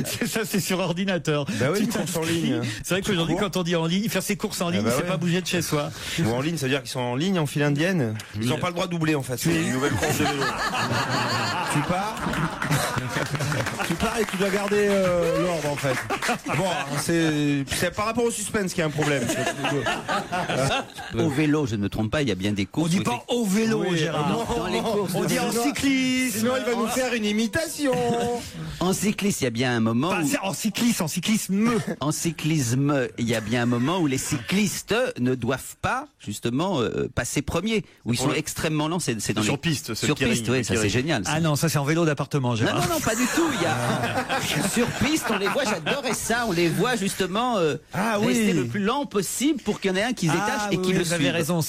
Speaker 2: C'est ça, c'est sur ordinateur.
Speaker 4: Bah oui, une course en ligne.
Speaker 2: C'est vrai qu'aujourd'hui, quand on dit en ligne, faire ses courses en ligne, c'est pas bouger de chez soi.
Speaker 4: Ou en ligne, ça veut dire qu'ils sont en ligne en file indienne. Ils n'ont pas le droit de doubler en fait. C'est une nouvelle course de vélo. Tu pars. Tu pars et tu dois garder l'ordre en fait. Bon, c'est par rapport au suspense qu'il y a un problème.
Speaker 14: Au vélo, je ne me trompe pas, il y a bien des courses.
Speaker 2: On dit pas au vélo, Gérard.
Speaker 14: Dans les courses,
Speaker 2: on dit en cyclisme.
Speaker 4: Sinon, il va nous faire une imitation.
Speaker 14: En cyclisme, il y a bien un moment.
Speaker 2: En cyclisme.
Speaker 14: En cyclisme, il y a bien un moment où les cyclistes ne doivent pas, justement, passer premier. Où ils sont extrêmement lents. C'est dans
Speaker 4: sur
Speaker 14: les...
Speaker 4: piste.
Speaker 14: Sur piste, oui, ça c'est génial.
Speaker 2: Ah non, ça c'est en vélo d'appartement, Gérard.
Speaker 14: Non, pas du tout. Il y a sur piste, on les voit. J'adorais ça. On les voit justement rester le plus lent possible pour qu'il y en ait un qui se détache et qui le suive.
Speaker 2: Vous avez raison.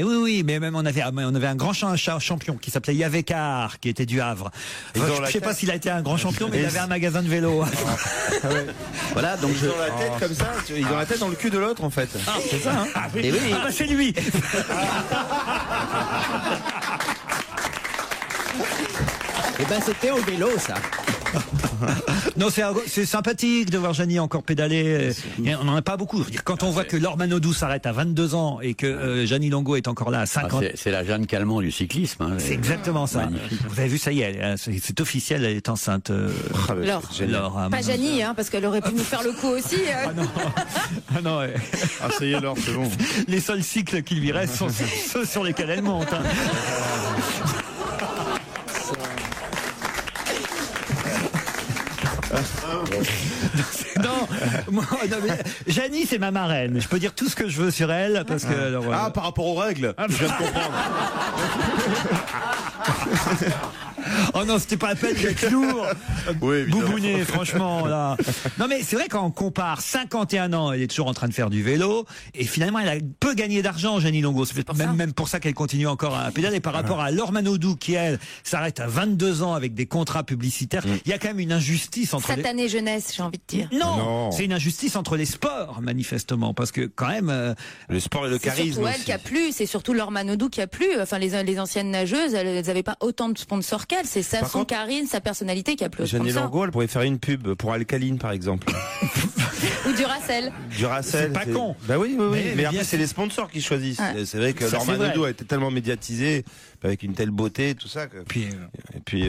Speaker 2: Oui, mais même on avait un grand champion qui s'appelait Yavécar, qui était du Havre. Je sais pas s'il a été un grand champion, mais il avait un magasin de vélo.
Speaker 14: Voilà, donc
Speaker 4: ils ont la tête comme ça. Ils ont la tête dans le cul de l'autre en fait.
Speaker 2: C'est ça. Hein.
Speaker 14: Et oui.
Speaker 2: C'est lui.
Speaker 14: Eh ben c'était au vélo ça.
Speaker 2: Non, c'est sympathique de voir Jeannie encore pédaler. Et on n'en a pas beaucoup. Je veux dire, quand on voit que Laure Manodou s'arrête à 22 ans et que Jeannie Longo est encore là à 50 ans.
Speaker 10: C'est la Jeanne Calment du cyclisme. Hein,
Speaker 2: c'est exactement ça.
Speaker 10: Magnifique.
Speaker 2: Vous avez vu, ça y est, c'est officiel, elle est enceinte.
Speaker 13: Laure. Pas Jeannie, hein, parce qu'elle aurait pu nous faire le coup aussi.
Speaker 2: Ah non, ouais.
Speaker 4: Ah, ça y est, Laure, c'est bon.
Speaker 2: Les seuls cycles qui lui restent sont ceux sur lesquels elle monte. Hein. Non, mais Jeannie, c'est ma marraine. Je peux dire tout ce que je veux sur elle parce que. Alors,
Speaker 4: par rapport aux règles. Je viens de comprendre.
Speaker 2: Oh non, c'était pas la peine d'être lourd.
Speaker 4: Oui,
Speaker 2: Boubounet, franchement, là. Non, mais c'est vrai, quand on compare 51 ans, elle est toujours en train de faire du vélo, et finalement, elle a peu gagné d'argent, Jeannie Longo. C'est même pour ça qu'elle continue encore à pédaler. Par rapport à Laure Manodou, qui, elle, s'arrête à 22 ans avec des contrats publicitaires, il y a quand même une injustice entre
Speaker 13: Satanée jeunesse, j'ai envie de dire.
Speaker 2: Non, c'est une injustice entre les sports, manifestement, parce que quand même...
Speaker 4: le sport et le charisme.
Speaker 13: C'est surtout elle qui a plu, c'est surtout Laure Manodou qui a plu. Enfin, les anciennes nageuses, elles n'avaient pas autant de sponsors qu'elle. C'est son charisme, sa personnalité qui a plu au sponsor.
Speaker 4: Jeannie Longo, elle pourrait faire une pub pour Alcaline, par exemple.
Speaker 13: Ou Duracell.
Speaker 2: C'est pas con.
Speaker 4: Bah oui. Mais après, c'est les sponsors qui choisissent. Ouais. C'est vrai que Laure Manodou a été tellement médiatisée, avec une telle beauté, tout ça. Et puis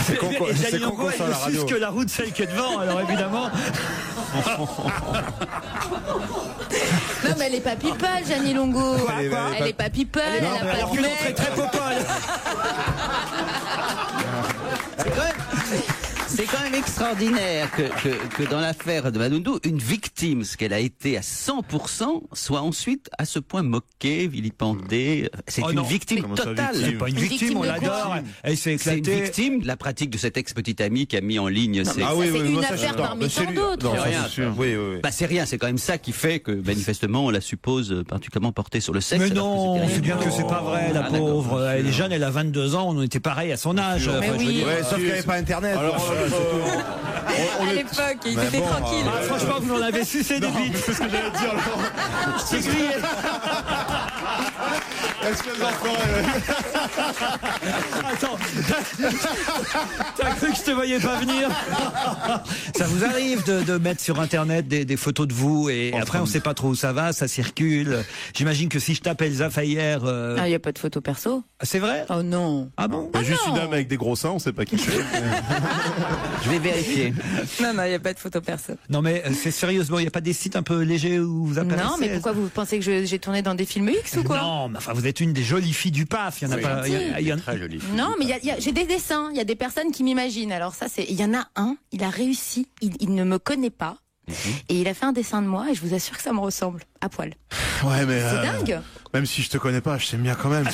Speaker 2: c'est con qu'on soit à la radio. Que la route, celle qui est devant, alors évidemment.
Speaker 13: Non, mais elle est pas people, Jeannie Longo. Elle est pas people, elle a pas de mec.
Speaker 2: Elle est très popole.
Speaker 14: C'est quand même extraordinaire que dans l'affaire de Manodou, une victime, ce qu'elle a été à 100%, soit ensuite à ce point moquée, vilipendée. C'est une victime totale.
Speaker 2: C'est pas une victime, on l'adore. Elle s'est éclatée.
Speaker 14: C'est une victime de la pratique de cet ex-petit ami qui a mis en ligne.
Speaker 13: C'est une affaire parmi tant d'autres.
Speaker 14: C'est rien, c'est quand même ça qui fait que manifestement on la suppose particulièrement portée sur le sexe.
Speaker 2: Mais non, on sait bien que c'est pas vrai, la pauvre. Elle est jeune, elle a 22 ans, on était pareil à son âge.
Speaker 13: Mais oui.
Speaker 4: Sauf qu'il n'y avait pas Internet.
Speaker 13: À l'époque, il était tranquille.
Speaker 2: Franchement, vous en avez sucé des bites.
Speaker 4: C'est ce que j'allais dire, Laurent.
Speaker 2: C'est grillé.
Speaker 4: Espèce d'enfoiré.
Speaker 2: Attends, t'as cru que je te voyais pas venir? Ça vous arrive de mettre sur Internet des photos de vous et après on sait pas trop où ça va, ça circule. J'imagine que si je tape Elsa Fayer...
Speaker 13: il n'y a pas de photo perso.
Speaker 2: C'est vrai?
Speaker 13: Oh non.
Speaker 2: Ah bon?
Speaker 4: Il y a juste une dame avec des gros seins, on sait pas qui c'est.
Speaker 14: Je vais vérifier.
Speaker 13: Non, il n'y a pas de photo perso.
Speaker 2: Non mais c'est sérieusement, il n'y a pas des sites un peu légers où vous apparaissez?
Speaker 13: Non, mais pourquoi vous pensez que j'ai tourné dans des films X ou quoi?
Speaker 2: Non, mais enfin vous êtes une des jolies filles du PAF. Il y en a pas. Il y en a
Speaker 14: très jolies.
Speaker 13: Non, mais j'ai des dessins. Il y a des personnes qui m'imaginent. Alors ça, il y en a un. Il a réussi. Il ne me connaît pas. Et il a fait un dessin de moi. Et je vous assure que ça me ressemble à poil.
Speaker 4: Ouais, mais
Speaker 13: c'est dingue.
Speaker 4: Même si je te connais pas, je t'aime bien quand même.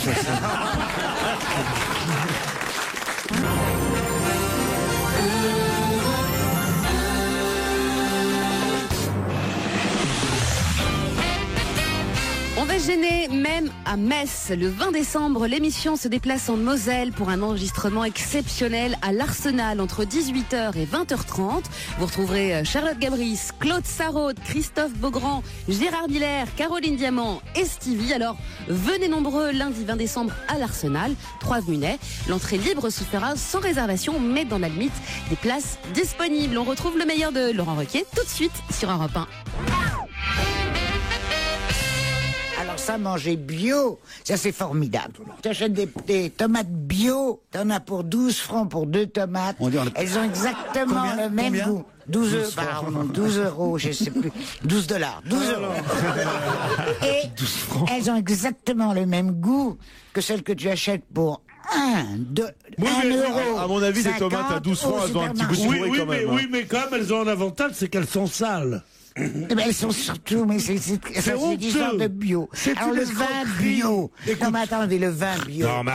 Speaker 1: Gêné, même à Metz. Le 20 décembre, l'émission se déplace en Moselle pour un enregistrement exceptionnel à l'Arsenal entre 18h et 20h30. Vous retrouverez Charlotte Gabris, Claude Sarraute, Christophe Beaugrand, Gérard Miller, Caroline Diamant et Stevie. Alors, venez nombreux lundi 20 décembre à l'Arsenal, 3 avenue Ney. L'entrée libre se fera sans réservation, mais dans la limite des places disponibles. On retrouve le meilleur de Laurent Ruquier tout de suite sur Europe 1.
Speaker 5: Alors ça, manger bio, ça c'est formidable. Tu achètes des tomates bio, t'en as pour 12 francs pour 2 tomates. Elles ont exactement le même goût. 12 euros, je sais plus. 12 dollars. 12 euros. Et elles ont exactement le même goût que celles que tu achètes pour 1 euro.
Speaker 4: À mon avis, des tomates à 12 francs, elles ont un petit goût de pourri quand même.
Speaker 15: Oui, mais quand même, elles ont un avantage, c'est qu'elles sont sales.
Speaker 5: Mais elles sont surtout, mais c'est une histoire de bio. Alors le vin bio. Non mais attendez, le vin bio.
Speaker 4: Non mais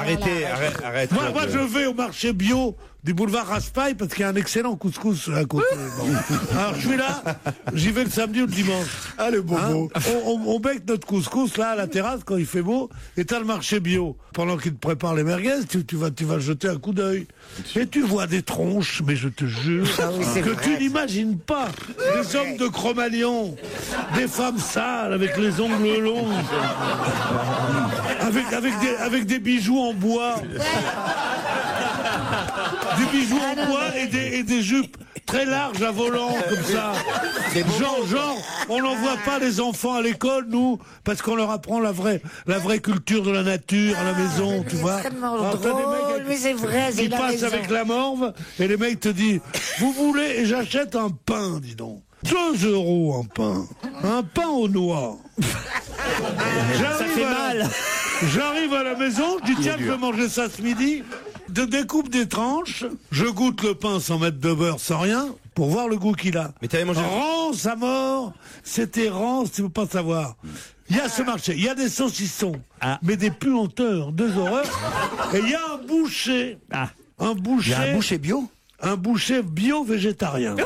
Speaker 4: arrête.
Speaker 15: Moi je vais au marché bio du boulevard Raspail parce qu'il y a un excellent couscous à côté. Bon. Alors je suis là, j'y vais le samedi ou le dimanche.
Speaker 4: Ah le bobo.
Speaker 15: On bec notre couscous là à la terrasse quand il fait beau et t'as le marché bio. Pendant qu'il te prépare les merguez, tu vas jeter un coup d'œil. Et tu vois des tronches, mais je te jure que tu n'imagines pas. Des hommes de Cro-Magnon, des femmes sales avec les ongles longs, avec des bijoux en bois. des bijoux en bois et des jupes très larges à volant, comme ça. Genre, on n'envoie pas les enfants à l'école, nous, parce qu'on leur apprend la vraie culture de la nature à la maison, tu vois.
Speaker 5: Alors, t'as des mecs
Speaker 15: mais c'est vrai, ils passent avec la morve, et les mecs te disent, vous voulez, et j'achète un pain, dis donc. 2 € un pain. Un pain aux noix.
Speaker 2: Ça fait mal.
Speaker 15: J'arrive à la maison, je dis tiens, je vais manger ça ce midi. Je découpe des tranches, je goûte le pain sans mettre de beurre, sans rien, pour voir le goût qu'il a.
Speaker 4: Mais t'avais mangé
Speaker 15: rance à mort, c'était rance, tu veux pas savoir. Il y a ce marché, il y a des saucissons, mais des puanteurs, des horreurs. Et il y a un boucher. Un boucher.
Speaker 12: Il y a un boucher bio.
Speaker 15: Un boucher bio-végétarien.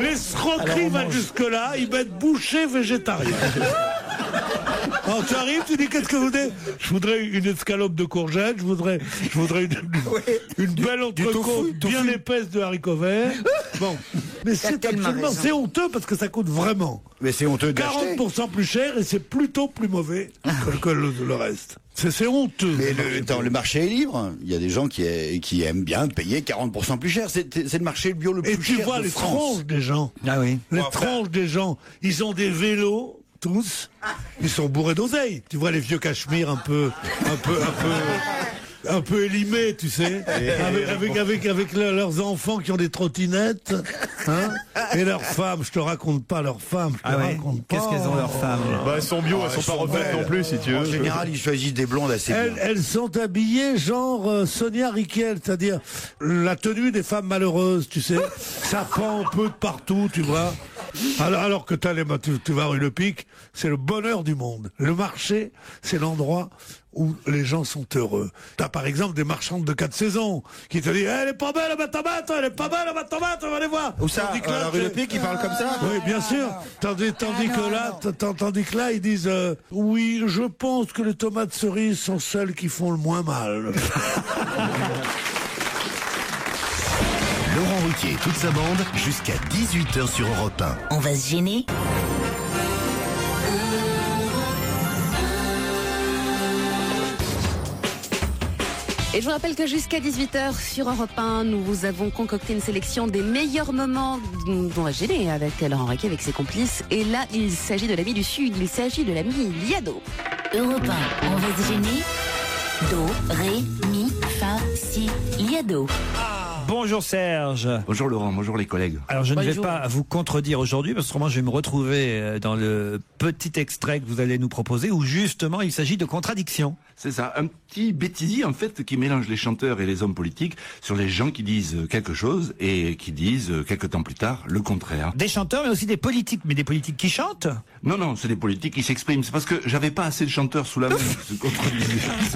Speaker 15: L'escroquerie va jusque-là, ils mettent boucher végétarien. Alors tu arrives, tu dis qu'est-ce que vous voulez? Je voudrais une escalope de courgettes, je voudrais une belle entrecôte bien épaisse de haricots verts. Bon, mais c'est absolument, c'est honteux parce que ça coûte vraiment.
Speaker 12: Mais c'est honteux d'acheter.
Speaker 15: 40% plus cher et c'est plutôt plus mauvais que le reste. C'est honteux.
Speaker 12: Mais le marché est libre. Il y a des gens qui aiment bien payer 40% plus cher. C'est le marché bio le plus cher de France.
Speaker 15: Et tu vois les tronches des gens.
Speaker 12: Ah oui.
Speaker 15: Les tronches des gens. Ils ont des vélos. Tous, ils sont bourrés d'oseille. Tu vois les vieux cachemires un peu élimés, tu sais, avec leurs enfants qui ont des trottinettes, hein, et leurs femmes. Je te raconte pas leurs femmes.
Speaker 2: Qu'est-ce qu'elles ont leurs femmes?
Speaker 11: Elles sont bio, elles sont pas refaites non plus, si tu veux.
Speaker 12: En général, ils choisissent des blondes assez bien.
Speaker 15: Elles sont habillées genre Sonia Rykiel, c'est-à-dire la tenue des femmes malheureuses, tu sais. Ça pend un peu de partout, tu vois. Alors que tu vas rue Le Pic, c'est le bonheur du monde. Le marché, c'est l'endroit où les gens sont heureux. T'as par exemple des marchandes de 4 saisons qui te disent elle est pas belle ma tomate, elle est pas belle ma tomate, on va aller voir.
Speaker 4: Où ça, la rue Le Pic, ils parlent comme ça?
Speaker 15: Oui, bien sûr. Tandis que là, ils disent oui, je pense que les tomates cerises sont celles qui font le moins mal.
Speaker 8: Laurent Ruquier et toute sa bande jusqu'à 18h sur Europe 1.
Speaker 9: On va se gêner?
Speaker 1: Et je vous rappelle que jusqu'à 18h sur Europe 1, nous vous avons concocté une sélection des meilleurs moments dont on va gêner avec Laurent Ruquier, avec ses complices. Et là, il s'agit de l'ami du Sud, il s'agit de l'ami Liado.
Speaker 9: Europe 1, on va se gêner? Do, ré, mi, fa, si, Liado.
Speaker 2: Bonjour Serge.
Speaker 16: Bonjour Laurent, bonjour les collègues.
Speaker 2: Alors je ne vais pas vous contredire aujourd'hui parce que autrement je vais me retrouver dans le petit extrait que vous allez nous proposer où justement il s'agit de contradictions.
Speaker 16: C'est ça, un petit bêtisier en fait qui mélange les chanteurs et les hommes politiques sur les gens qui disent quelque chose et qui disent quelques temps plus tard le contraire.
Speaker 2: Des chanteurs mais aussi des politiques, mais des politiques qui chantent?
Speaker 16: Non, c'est des politiques qui s'expriment. C'est parce que j'avais pas assez de chanteurs sous la main qui se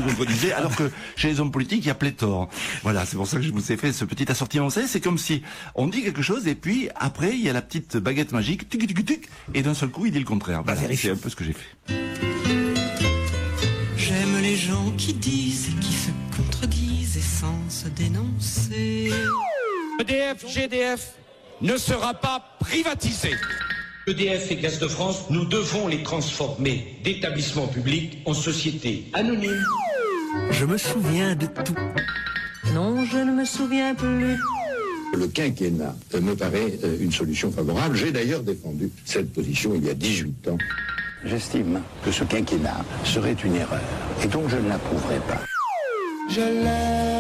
Speaker 16: contredisaient, alors que chez les hommes politiques il y a pléthore. Voilà, c'est pour ça que je vous ai fait ce petit assortiment. C'est comme si on dit quelque chose et puis après il y a la petite baguette magique, tic, tic, tic, et d'un seul coup il dit le contraire. Voilà, c'est un peu ce que j'ai fait.
Speaker 17: J'aime les gens qui disent, qui se contredisent et sans se dénoncer.
Speaker 18: EDF, GDF ne sera pas privatisé.
Speaker 19: EDF et Gaz de France, nous devons les transformer d'établissements publics en sociétés anonymes.
Speaker 17: Je me souviens de tout. Non, je ne me souviens plus.
Speaker 20: Le quinquennat me paraît une solution favorable. J'ai d'ailleurs défendu cette position il y a 18 ans. J'estime que ce quinquennat serait une erreur et donc je ne l'approuverai pas.
Speaker 17: Je l'aime.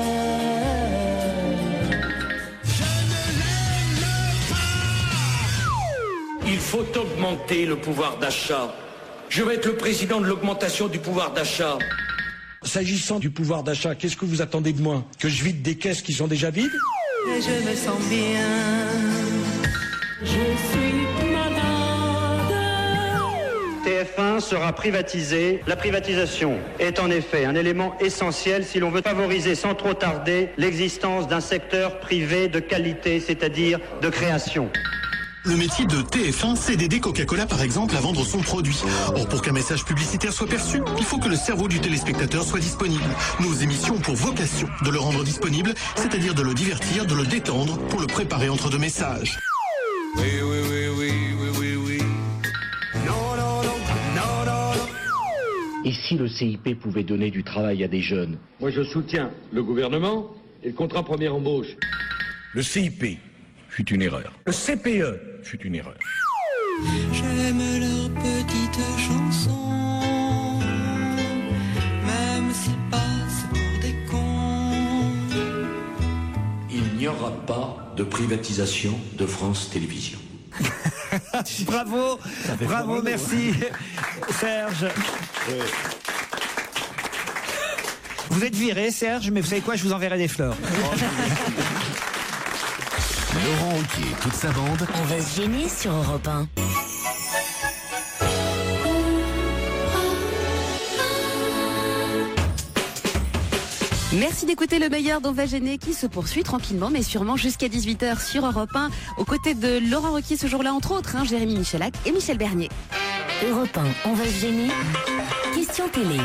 Speaker 19: Il faut augmenter le pouvoir d'achat. Je vais être le président de l'augmentation du pouvoir d'achat.
Speaker 18: S'agissant du pouvoir d'achat, qu'est-ce que vous attendez de moi? Que je vide des caisses qui sont déjà vides?
Speaker 17: Et je me sens bien. Je suis malade.
Speaker 21: TF1 sera privatisé. La privatisation est en effet un élément essentiel si l'on veut favoriser sans trop tarder l'existence d'un secteur privé de qualité, c'est-à-dire de création.
Speaker 22: Le métier de TF1, c'est d'aider Coca-Cola par exemple à vendre son produit. Or, pour qu'un message publicitaire soit perçu, il faut que le cerveau du téléspectateur soit disponible. Nos émissions ont pour vocation de le rendre disponible, c'est-à-dire de le divertir, de le détendre, pour le préparer entre deux messages.
Speaker 18: Oui. Non.
Speaker 20: Et
Speaker 18: si le CIP pouvait donner du travail à des jeunes.
Speaker 19: Moi, je soutiens le gouvernement et le contrat première embauche.
Speaker 18: Le CIP fut une erreur. Le CPE fut une erreur.
Speaker 17: J'aime leurs petites chansons, même s'ils passent pour des cons.
Speaker 18: Il n'y aura pas de privatisation de France Télévisions.
Speaker 2: Bravo, bravo, merci Serge. Vous êtes viré, Serge, mais vous savez quoi, je vous enverrai des fleurs.
Speaker 8: Laurent Ruquier et toute sa bande.
Speaker 9: On va se gêner sur Europe 1.
Speaker 1: Merci d'écouter le meilleur d'On va gêner qui se poursuit tranquillement mais sûrement jusqu'à 18h sur Europe 1 aux côtés de Laurent Ruquier ce jour-là entre autres, Jérémy Michalak et Michel Bernier.
Speaker 9: Europe 1, on va se gêner. Question télé.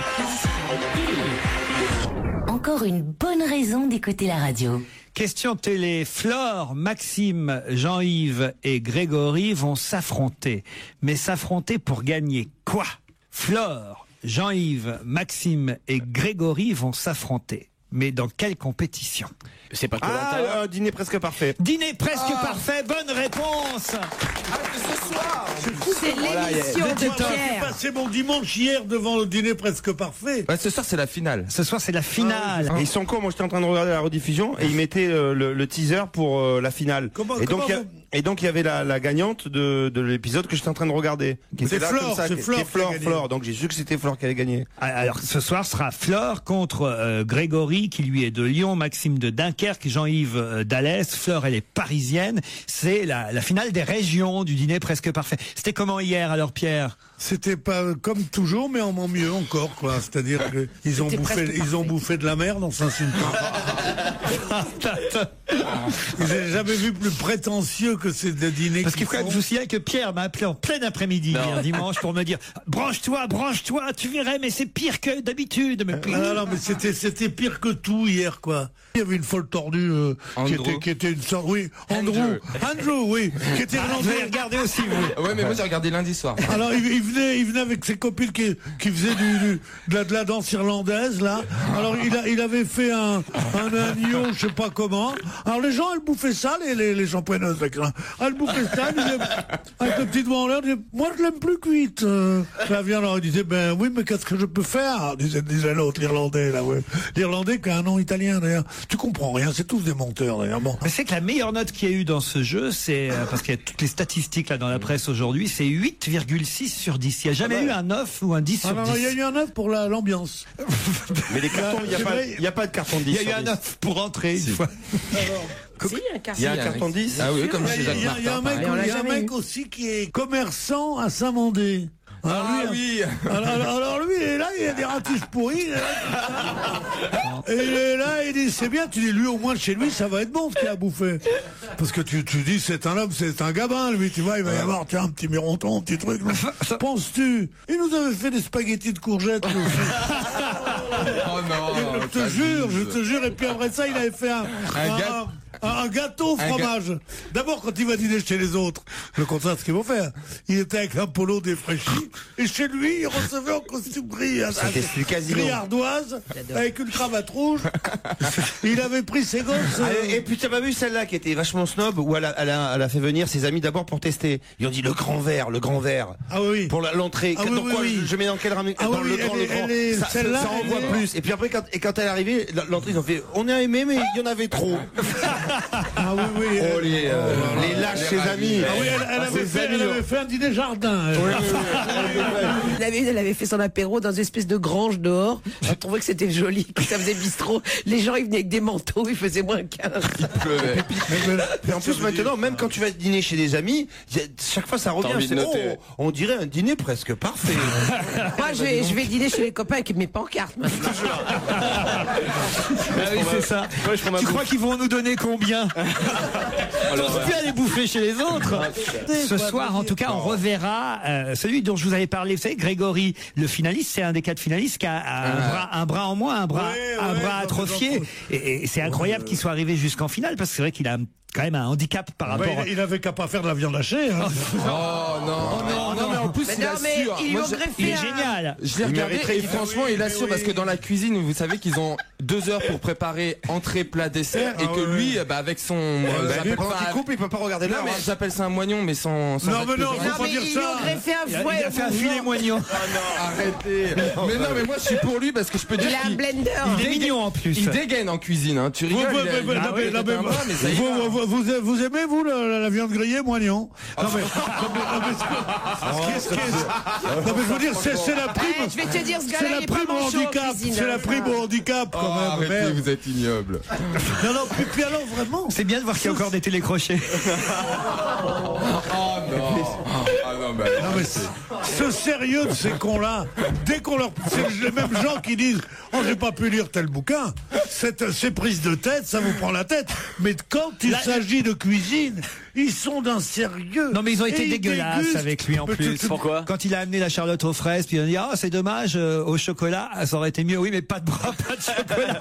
Speaker 9: Encore une bonne raison d'écouter la radio.
Speaker 2: Question télé, Flore, Maxime, Jean-Yves et Grégory vont s'affronter. Mais s'affronter pour gagner quoi? Flore, Jean-Yves, Maxime et Grégory vont s'affronter. Mais dans quelle compétition?
Speaker 4: C'est pas un dîner presque parfait.
Speaker 2: Dîner presque parfait, bonne réponse.
Speaker 4: Ce soir.
Speaker 5: C'est l'émission de
Speaker 15: J'ai
Speaker 5: Pierre.
Speaker 15: passé mon dimanche hier devant le dîner presque parfait.
Speaker 6: Ce soir, c'est la finale.
Speaker 2: Ce soir, c'est la finale.
Speaker 4: Et ils sont cons, moi j'étais en train de regarder la rediffusion et ils mettaient le teaser pour la finale. Et donc il y avait la gagnante de l'épisode que j'étais en train de regarder.
Speaker 15: C'est Flore, c'est
Speaker 4: Flore. Donc j'ai su que c'était Flore qui allait gagner.
Speaker 2: Alors ce soir sera Flore contre Grégory qui lui est de Lyon, Maxime de Dunkerque, Jean-Yves d'Alès. Flore elle est parisienne. C'est la finale des régions du dîner presque parfait. C'était comment hier alors Pierre?
Speaker 15: C'était pas comme toujours, mais en mieux encore, quoi. C'est-à-dire qu'ils ont bouffé de la merde, on s'insulte pas. J'ai jamais vu plus prétentieux que ces deux dîners.
Speaker 2: Parce qu'il faut que je vous signale que Pierre m'a appelé en plein après-midi hier dimanche pour me dire branche-toi, tu verrais, mais c'est pire que d'habitude.
Speaker 15: Non, mais c'était pire que tout hier, quoi. Il y avait une folle tordue qui était une sorte, oui, Andrew, oui, qui était
Speaker 2: vous avez regardé aussi, vous.
Speaker 6: Ouais, mais moi j'ai regardé lundi soir.
Speaker 15: Alors il venait avec ses copines qui faisaient de la danse irlandaise là. Alors il avait fait un agneau, je sais pas comment. Alors les gens, elles bouffaient ça, les champouineuses là. Elles bouffaient ça, elles disaient, avec le petit doigt en l'air, elles disaient, moi je l'aime plus cuite. La viande, alors il disait, ben oui, mais qu'est-ce que je peux faire, disait l'autre, l'Irlandais là, ouais. L'Irlandais qui a un nom italien d'ailleurs. Tu comprends rien, c'est tous des menteurs d'ailleurs. Bon.
Speaker 2: Mais c'est que la meilleure note qu'il y a eu dans ce jeu, c'est parce qu'il y a toutes les statistiques là dans la presse aujourd'hui, c'est 8,6 sur 10. Il n'y a jamais eu un 9 ou un 10 sur 10.
Speaker 15: Il y a eu un 9 pour l'ambiance.
Speaker 4: Mais les cartons, il n'y a pas de carton 10.
Speaker 2: Il y a eu un 9 pour rentrer une fois.
Speaker 4: Il y a un carton 10.
Speaker 6: Ah oui, comme chez Jacques Martin.
Speaker 15: Il y a un mec aussi qui est commerçant à Saint-Mandé. Alors lui, alors lui, il est là, il a des ratiches pourries. Et il est là, il dit, c'est bien, tu dis, lui, au moins, chez lui, ça va être bon ce qu'il a bouffé. Parce que tu dis, c'est un homme, c'est un gabin, lui, tu vois, il va y avoir, tiens, un petit mironton, un petit truc. Penses-tu? Il nous avait fait des spaghettis de courgettes, lui aussi.
Speaker 6: Oh non.
Speaker 15: Je te jure, et puis après ça, il avait fait un gâteau au fromage. D'abord, quand il va dîner chez les autres, le contraire de ce qu'il faut faire, il était avec un polo défraîchi, et chez lui, il recevait en costume gris, gris ardoise, avec une cravate rouge. Il avait pris ses gosses.
Speaker 4: Et puis tu n'as pas vu celle-là qui était vachement snob, où elle a fait venir ses amis d'abord pour tester. Ils ont dit le grand verre.
Speaker 15: Ah oui.
Speaker 4: Pour l'entrée.
Speaker 15: Ah,
Speaker 4: dans
Speaker 15: oui,
Speaker 4: quoi
Speaker 15: oui.
Speaker 4: Je mets dans quel ramen?
Speaker 15: Ah
Speaker 4: dans
Speaker 15: oui,
Speaker 4: le grand. Ça envoie plus. Et puis après, quand elle est arrivée, l'entrée, ils ont fait, on a aimé, mais il y en avait trop.
Speaker 15: Ah oui.
Speaker 4: Oh, les lâches, ses amis.
Speaker 15: Ah oui, elle avait fait un dîner jardin.
Speaker 5: Elle avait fait son apéro dans une espèce de grange dehors. Je trouvais que c'était joli, que ça faisait bistrot. Les gens, ils venaient avec des manteaux, il faisait moins 15.
Speaker 6: Il pleuvait.
Speaker 4: Mais en plus, maintenant, même quand tu vas dîner chez des amis, chaque fois ça revient. On dirait un dîner presque parfait.
Speaker 5: Moi, je vais dîner chez les copains avec mes pancartes maintenant.
Speaker 2: Ah oui, c'est ça. Tu crois qu'ils vont nous donner combien? bien. T'oses plus aller bouffer chez les autres. Ce soir, en tout cas, on reverra celui dont je vous avais parlé. Vous savez, Grégory, le finaliste, c'est un des 4 finalistes qui a un bras en moins, un bras atrophié. Et c'est incroyable qu'il soit arrivé jusqu'en finale, parce que c'est vrai qu'il a quand même un handicap par rapport.
Speaker 15: Il avait qu'à pas faire de la viande hachée. Hein.
Speaker 6: Oh non, mais en plus il assure.
Speaker 2: Il est génial.
Speaker 6: Je l'ai regardé et franchement il assure parce que dans la cuisine vous savez qu'ils ont 2 heures pour préparer entrée, plat, dessert et que lui avec son
Speaker 4: pendant qu'il coupe il peut pas regarder l'heure.
Speaker 6: Non mais j'appelle ça un moignon mais sans
Speaker 15: non mais non, faut pas dire ça.
Speaker 5: Ils lui ont greffé un fouet.
Speaker 2: Il a fait un filet moignon.
Speaker 6: Arrêtez. Mais non mais moi je suis pour lui parce que je peux dire
Speaker 5: il a un blender.
Speaker 2: Il est mignon en plus.
Speaker 6: Il dégaine en cuisine hein. Tu rigoles.
Speaker 15: Vous aimez, vous, la viande grillée, moignon? Non, mais je veux dire, c'est la prime.
Speaker 5: Je vais te dire, ce gars-là, il est pas
Speaker 15: au handicap. C'est la prime au handicap, quand même.
Speaker 6: Arrêtez, vous êtes ignoble.
Speaker 15: Non, puis alors, vraiment.
Speaker 2: C'est bien de voir qu'il y a encore des télécrochets.
Speaker 6: Oh non.
Speaker 15: Non, mais ce sérieux de ces cons-là, dès qu'on leur. C'est les mêmes gens qui disent oh, j'ai pas pu lire tel bouquin. Ces prises de tête, ça vous prend la tête. Mais quand il s'agit de cuisine, ils sont d'un sérieux.
Speaker 2: Non, mais ils ont été dégueulasses avec lui en plus.
Speaker 10: Pourquoi?
Speaker 2: Quand il a amené la Charlotte aux fraises, puis il a dit c'est dommage, au chocolat, ça aurait été mieux. Oui, mais pas de bras, pas de chocolat.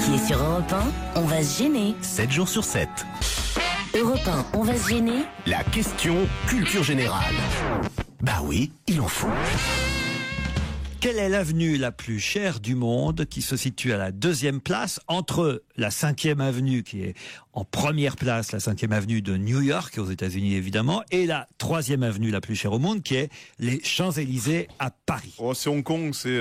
Speaker 9: Qui est sur Europe 1, on va se gêner.
Speaker 8: 7 jours sur 7.
Speaker 9: Europe 1, on va se gêner.
Speaker 8: La question culture générale. Bah oui, il en faut.
Speaker 2: Quelle est l'avenue la plus chère du monde qui se situe à la 2e place entre la 5e avenue qui est en première place, la 5e avenue de New York aux États-Unis évidemment, et la 3e avenue la plus chère au monde qui est les Champs-Élysées à Paris.
Speaker 3: Oh, c'est Hong Kong, c'est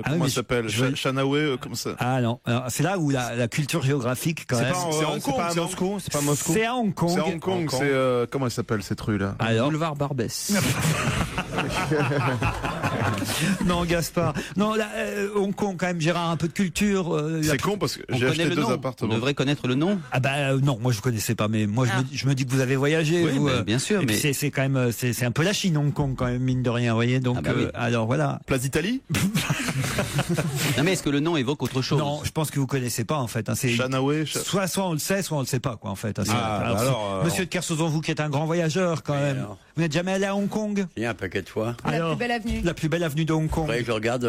Speaker 3: comment ça s'appelle Shanaway, comme ça.
Speaker 2: Ah non, c'est là où la culture géographique quand même.
Speaker 4: C'est Hong Kong, c'est à Moscou, c'est pas Moscou.
Speaker 2: C'est à Hong Kong.
Speaker 3: C'est Hong Kong, c'est comment elle s'appelle cette rue là?
Speaker 6: Boulevard Barbès.
Speaker 2: Non, Gaspard. Non, là, Hong Kong, quand même, Gérard, un peu de culture.
Speaker 3: C'est con parce que j'ai acheté 2 appartements.
Speaker 14: On devrait connaître le nom.
Speaker 2: Ah bah non, moi je connaissais pas, mais moi je me dis que vous avez voyagé.
Speaker 14: Oui,
Speaker 2: vous,
Speaker 14: bien sûr, mais
Speaker 2: c'est quand même c'est un peu la Chine, Hong Kong quand même, mine de rien, vous voyez. Donc
Speaker 14: oui.
Speaker 2: alors voilà.
Speaker 3: Place d'Italie.
Speaker 14: Non mais est-ce que le nom évoque autre chose?
Speaker 2: Non, je pense que vous connaissez pas en fait. Hein, c'est
Speaker 3: Shanaway.
Speaker 2: Soit on le sait, soit on le sait pas quoi en fait. Hein, Monsieur de Kersauzon, vous qui êtes un grand voyageur quand même. Alors. Vous n'êtes jamais allé à Hong Kong?
Speaker 10: Il y a un paquet de fois.
Speaker 13: La plus belle avenue.
Speaker 2: La plus belle avenue de Hong Kong.
Speaker 10: Après, je regarde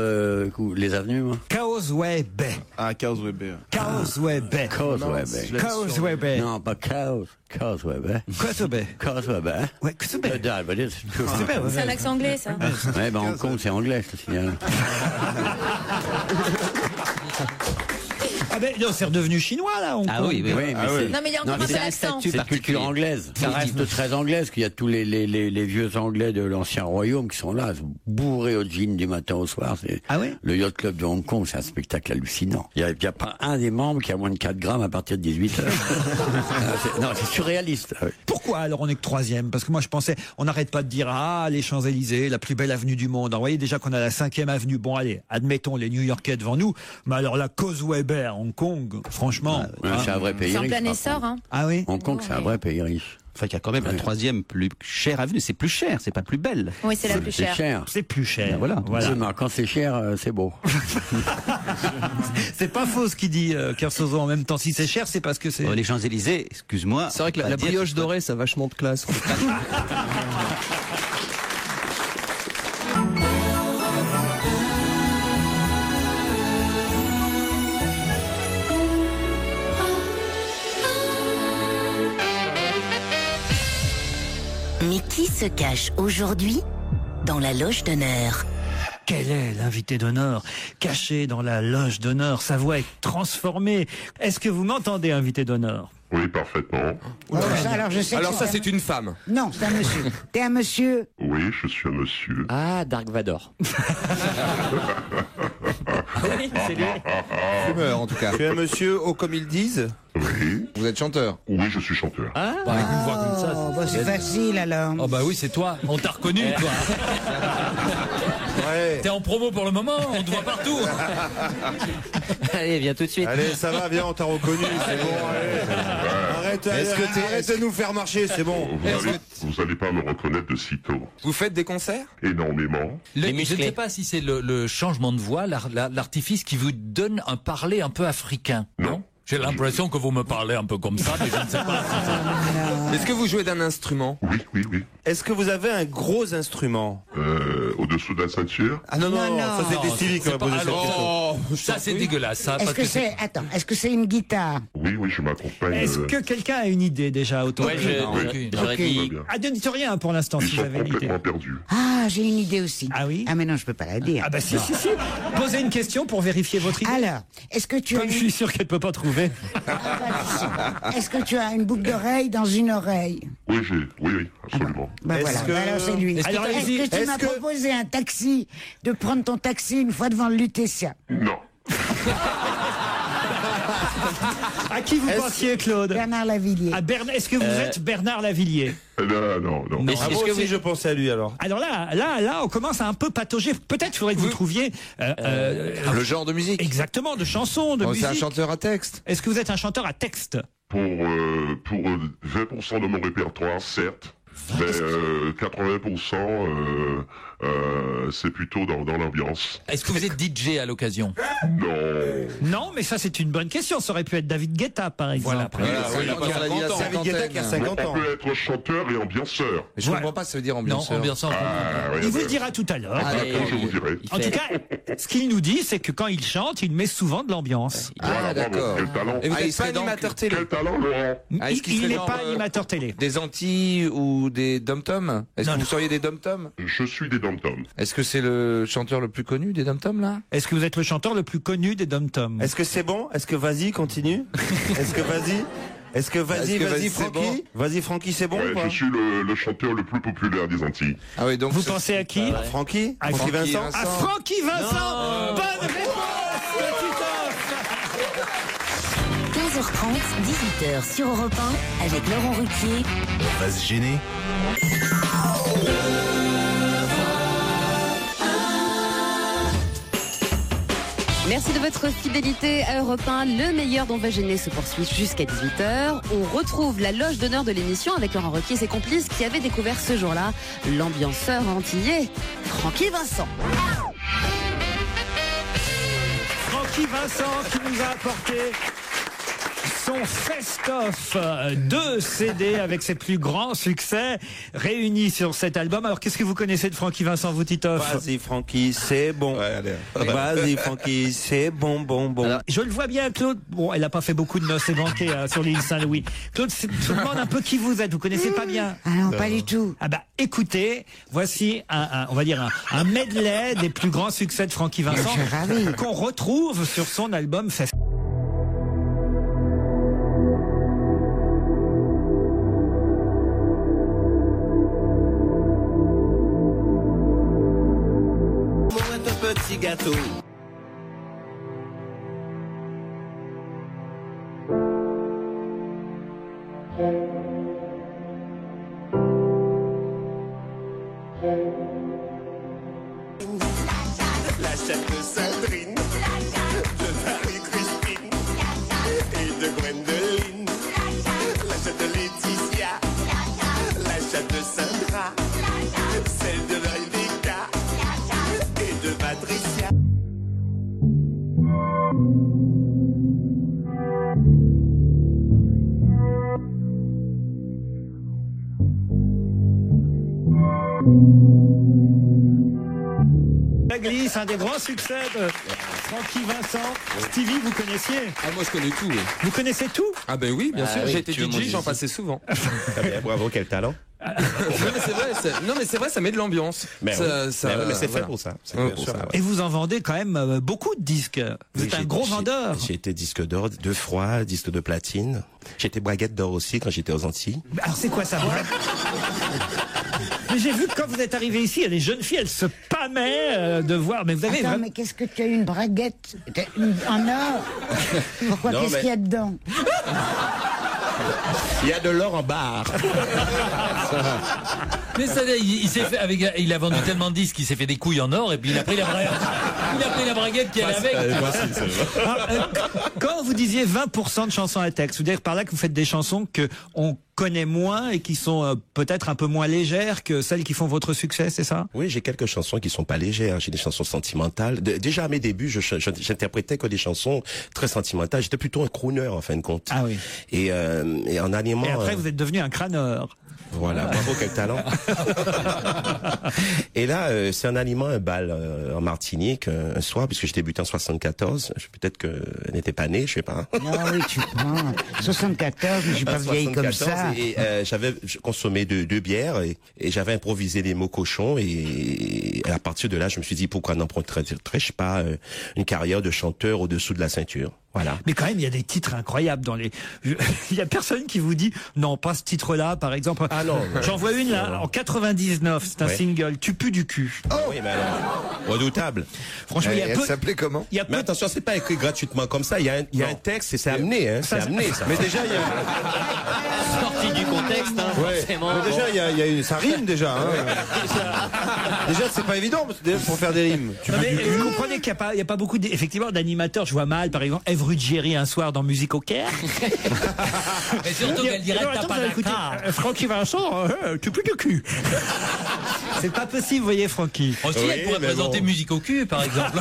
Speaker 10: les avenues, moi.
Speaker 2: Causeway Bay.
Speaker 3: Ah, Causeway Bay.
Speaker 2: Causeway Bay.
Speaker 10: Causeway Bay.
Speaker 2: Causeway Bay.
Speaker 10: Non, pas Causeway Bay.
Speaker 2: Causeway Bay.
Speaker 10: Causeway Bay.
Speaker 2: Ouais, Causeway Bay.
Speaker 13: C'est un accent anglais, ça.
Speaker 10: Ouais, ben Hong Kong, c'est anglais, je te signale.
Speaker 2: Ah ben non, c'est redevenu chinois là. Hong Kong.
Speaker 14: Ah oui, oui.
Speaker 10: Oui, mais c'est...
Speaker 13: Non, mais il y a encore un peu d'accent.
Speaker 10: C'est la culture anglaise. Ça reste très anglaise, qu'il y a tous les vieux anglais de l'ancien royaume qui sont là, bourrés au gin du matin au soir.
Speaker 2: Ah oui?
Speaker 10: Le Yacht Club de Hong Kong, c'est un spectacle hallucinant. Il y a pas un des membres qui a moins de 4 grammes à partir de 18 heures. Non, c'est surréaliste.
Speaker 2: Pourquoi alors on est que 3e? Parce que moi je pensais, on n'arrête pas de dire les Champs-Élysées, la plus belle avenue du monde. Alors, vous voyez déjà qu'on a la 5e avenue. Bon allez, admettons les New-Yorkais devant nous, mais alors la Causeway Bay à Hong Kong, franchement.
Speaker 10: C'est un vrai pays riche.
Speaker 13: C'est en plein essor, hein.
Speaker 2: Ah oui?
Speaker 10: Hong Kong, c'est un vrai pays riche.
Speaker 14: Enfin, il y a quand même la 3e plus chère avenue. C'est plus cher, c'est pas plus belle.
Speaker 13: Oui, c'est la plus chère.
Speaker 10: C'est cher.
Speaker 2: C'est plus cher.
Speaker 14: Voilà.
Speaker 10: Quand c'est cher, c'est beau.
Speaker 2: C'est pas faux ce qu'il dit, Kersauzon. En même temps, si c'est cher, c'est parce que c'est.
Speaker 14: Les Champs-Élysées, excuse-moi.
Speaker 11: C'est vrai que la brioche dorée, ça a vachement de classe.
Speaker 9: Mais qui se cache aujourd'hui dans la loge d'honneur?
Speaker 2: Quel est l'invité d'honneur caché dans la loge d'honneur? Sa voix est transformée. Est-ce que vous m'entendez, invité d'honneur?
Speaker 7: Oui, parfaitement.
Speaker 10: Alors ça, c'est une femme.
Speaker 5: Non, c'est un monsieur. T'es un monsieur?
Speaker 7: Oui, je suis un monsieur.
Speaker 10: Ah, Dark Vador.
Speaker 4: Oui, c'est lui. Fumeur, en tout cas. Tu es un monsieur haut comme ils disent?
Speaker 7: Oui.
Speaker 4: Vous êtes chanteur?
Speaker 7: Oui, je suis chanteur.
Speaker 5: Ah, c'est facile alors.
Speaker 23: Oh bah oui, c'est toi. On t'a reconnu, toi.
Speaker 4: Ouais.
Speaker 23: T'es en promo pour le moment, on te voit partout.
Speaker 10: Allez, viens tout de suite.
Speaker 4: Allez, ça va, viens, on t'a reconnu, c'est bon, allez. arrête de nous faire marcher, c'est bon.
Speaker 7: Vous allez pas me reconnaître de sitôt.
Speaker 6: Vous faites des concerts?
Speaker 7: Énormément.
Speaker 23: Je ne sais pas si c'est le changement de voix, l'artifice qui vous donne un parler un peu africain, non? J'ai l'impression que vous me parlez un peu comme ça, mais je ne sais pas.
Speaker 6: Est-ce que vous jouez d'un instrument?
Speaker 7: Oui.
Speaker 4: Est-ce que vous avez un gros instrument?
Speaker 7: Au-dessous de la ceinture?
Speaker 4: Ah non, ça c'était Stevie qui m'a posé cette question.
Speaker 23: Ça c'est dégueulasse. Ça,
Speaker 5: Est-ce que c'est une guitare?
Speaker 7: Oui, je m'accompagne.
Speaker 2: Est-ce que quelqu'un a une idée déjà autour de
Speaker 14: J'aurais dit.
Speaker 2: Ah, dites rien pour l'instant si vous avez une idée.
Speaker 7: Complètement perdus.
Speaker 5: Ah, j'ai une idée aussi.
Speaker 2: Ah oui?
Speaker 5: Ah mais non, je peux pas la dire.
Speaker 2: Ah bah si. Posez une question pour vérifier votre idée.
Speaker 5: Alors, est-ce que tu as
Speaker 2: Comme je suis sûr qu'elle peut pas trouver.
Speaker 5: Est-ce que tu as une boucle d'oreille dans une oreille?
Speaker 7: Oui, absolument.
Speaker 5: Bah voilà, alors c'est lui. Est-ce que tu m'as proposé un taxi, de prendre ton taxi une fois devant le Lutetia?
Speaker 7: Non.
Speaker 2: À qui vous pensiez, Claude?
Speaker 5: Bernard Lavillier.
Speaker 2: Est-ce que vous êtes Bernard Lavillier?
Speaker 7: Non.
Speaker 4: Est-ce que je pensais à lui alors?
Speaker 2: Alors là, on commence à un peu patauger. Peut-être faudrait que vous trouviez
Speaker 6: le genre de musique.
Speaker 2: Exactement, de chansons, de musique.
Speaker 6: C'est un chanteur à texte.
Speaker 2: Est-ce que vous êtes un chanteur à texte?
Speaker 7: Pour 20% de mon répertoire, certes. Mais 80%, c'est plutôt dans l'ambiance.
Speaker 23: Est-ce que vous êtes DJ à l'occasion?
Speaker 2: Non, mais ça c'est une bonne question. Ça aurait pu être David Guetta, par exemple.
Speaker 4: David Guetta qui a 50 ans.
Speaker 7: On peut être chanteur et ambianceur.
Speaker 6: Mais je comprends pas, ça veut dire ambianceur.
Speaker 23: Non, ambianceur.
Speaker 2: Il vous le dira tout à l'heure.
Speaker 7: D'accord, je vous dirai.
Speaker 2: En tout cas, ce qu'il nous dit, c'est que quand il chante, il met souvent de l'ambiance.
Speaker 6: Ah, d'accord.
Speaker 7: Quel talent.
Speaker 6: Et vous n'êtes pas animateur télé?
Speaker 7: Quel talent, Laurent.
Speaker 2: Il n'est pas animateur télé.
Speaker 6: Des Antilles ou des dom-toms? Est-ce que vous seriez des dom-toms?
Speaker 7: Je suis des dom-toms.
Speaker 6: Est-ce que c'est le chanteur le plus connu des dom-toms, là?
Speaker 2: Est-ce que vous êtes le chanteur le plus connu des dom-toms?
Speaker 4: Est-ce que c'est bon? Est-ce que vas-y, continue? Est-ce que vas-y, Francky? Vas-y, Francky, c'est bon?
Speaker 7: Je suis le chanteur le plus populaire des Antilles.
Speaker 6: Ah oui, donc
Speaker 2: vous pensez à qui?
Speaker 4: Francky?
Speaker 2: Francky
Speaker 4: Vincent?
Speaker 2: À Francky Vincent! Bonne réponse, le Titoff!
Speaker 9: 15h30, 18h sur Europe 1 avec Laurent Ruquier.
Speaker 8: On va se gêner.
Speaker 1: Merci de votre fidélité à Europe 1. Le meilleur d'On va gêner se poursuit jusqu'à 18h. On retrouve la loge d'honneur de l'émission avec Laurent Ruquier et ses complices qui avaient découvert ce jour-là l'ambianceur antillais, Francky Vincent.
Speaker 2: Francky Vincent qui nous a apporté son Fest-of, 2 CD avec ses plus grands succès réunis sur cet album. Alors qu'est-ce que vous connaissez de Francky Vincent, vous, Titoff?
Speaker 4: Vas-y Francky, c'est bon. Vas-y Francky, c'est bon.
Speaker 2: Alors, je le vois bien, Claude. Bon, elle n'a pas fait beaucoup de noces et banquets sur l'île Saint-Louis. Claude, je me demande un peu qui vous êtes. Vous connaissez pas bien?
Speaker 5: Ah non, pas du tout.
Speaker 2: Ah bah écoutez, voici on va dire un medley des plus grands succès de Francky Vincent qu'on retrouve sur son album Fest.
Speaker 4: Petit gâteau.
Speaker 12: La chatte de Sandrine, de Marie-Christine et de Gwendoline, la chatte de Laetitia, la chatte de Sandra, celle de Rebecca et de Patricia.
Speaker 2: La glisse, un des grands succès de Francky Vincent. Stevie, vous connaissiez?
Speaker 6: Ah, moi je connais tout. Oui.
Speaker 2: Vous connaissez tout?
Speaker 6: Ah ben oui, bien sûr.
Speaker 14: oui,
Speaker 6: J'ai été DJ, j'en passais souvent.
Speaker 4: Bravo, quel talent.
Speaker 6: Non mais c'est vrai, ça met de l'ambiance.
Speaker 4: Mais c'est fait pour ça.
Speaker 2: Et vous en vendez quand même beaucoup de disques. Vous êtes un gros vendeur.
Speaker 16: J'ai été disque d'or 2 fois, disque de platine. J'ai été braguette d'or aussi quand j'étais aux Antilles.
Speaker 2: Alors c'est quoi ça? Mais j'ai vu que quand vous êtes arrivé ici, les jeunes filles, elles se pâmaient de voir. Mais vous avez.
Speaker 5: Attends, mais qu'est-ce que tu as une braguette en or? Pourquoi? Qu'est-ce qu'il y a dedans?
Speaker 16: Il y a de l'or en barre.
Speaker 23: Mais ça, il s'est fait il a vendu tellement de disques qu'il s'est fait des couilles en or et puis il a pris la braguette qui allait avec.
Speaker 2: Quand vous disiez 20% de chansons à texte, vous dire par là que vous faites des chansons que on connaît moins et qui sont peut-être un peu moins légères que celles qui font votre succès, c'est ça?
Speaker 16: Oui, j'ai quelques chansons qui sont pas légères. J'ai des chansons sentimentales. Déjà à mes débuts, j'interprétais que des chansons très sentimentales. J'étais plutôt un crooner en fin de compte.
Speaker 2: Ah oui.
Speaker 16: Et en animant.
Speaker 2: Et après, vous êtes devenu un crâneur.
Speaker 16: Voilà, bravo, quel talent. Et là, c'est en animant un bal en Martinique un soir, puisque j'ai débuté en 74. Peut-être que elle n'était pas née, je sais pas.
Speaker 5: Non, oui, tu prends 74, mais je suis pas vieille comme ça.
Speaker 16: Et j'avais consommé deux bières et j'avais improvisé les mots cochons et à partir de là, je me suis dit pourquoi n'emprunterais-je pas une carrière de chanteur au-dessous de la ceinture. Voilà.
Speaker 2: Mais quand même, il y a des titres incroyables dans les. Il y a personne qui vous dit non, pas ce titre-là, par exemple.
Speaker 16: Ah non.
Speaker 2: J'en vois une là en 99. C'est un single. Tu pues du cul.
Speaker 16: Oh oui, mais alors, redoutable.
Speaker 2: Franchement, il y a
Speaker 4: elle s'appait comment?
Speaker 16: Mais attention, c'est pas écrit gratuitement comme ça. Il y a un texte et c'est amené, hein. C'est amené, ça.
Speaker 4: Mais déjà, il y a
Speaker 10: sorti du contexte, hein, forcément.
Speaker 4: Mais déjà, il y a une, ça rime déjà. Hein. Déjà, c'est pas évident pour faire des rimes.
Speaker 2: Non, mais vous comprenez qu'il n'y a pas beaucoup effectivement d'animateurs. Je vois mal, par exemple, Ève Ruggieri un soir dans Musique au Caire.
Speaker 23: Mais surtout qu'elle dirait t'as pas d'accord.
Speaker 2: Francky Vincent, tu pues du cul. C'est pas possible, vous voyez, Francky.
Speaker 23: Aussi, elle pourrait présenter Musique au cul, par exemple.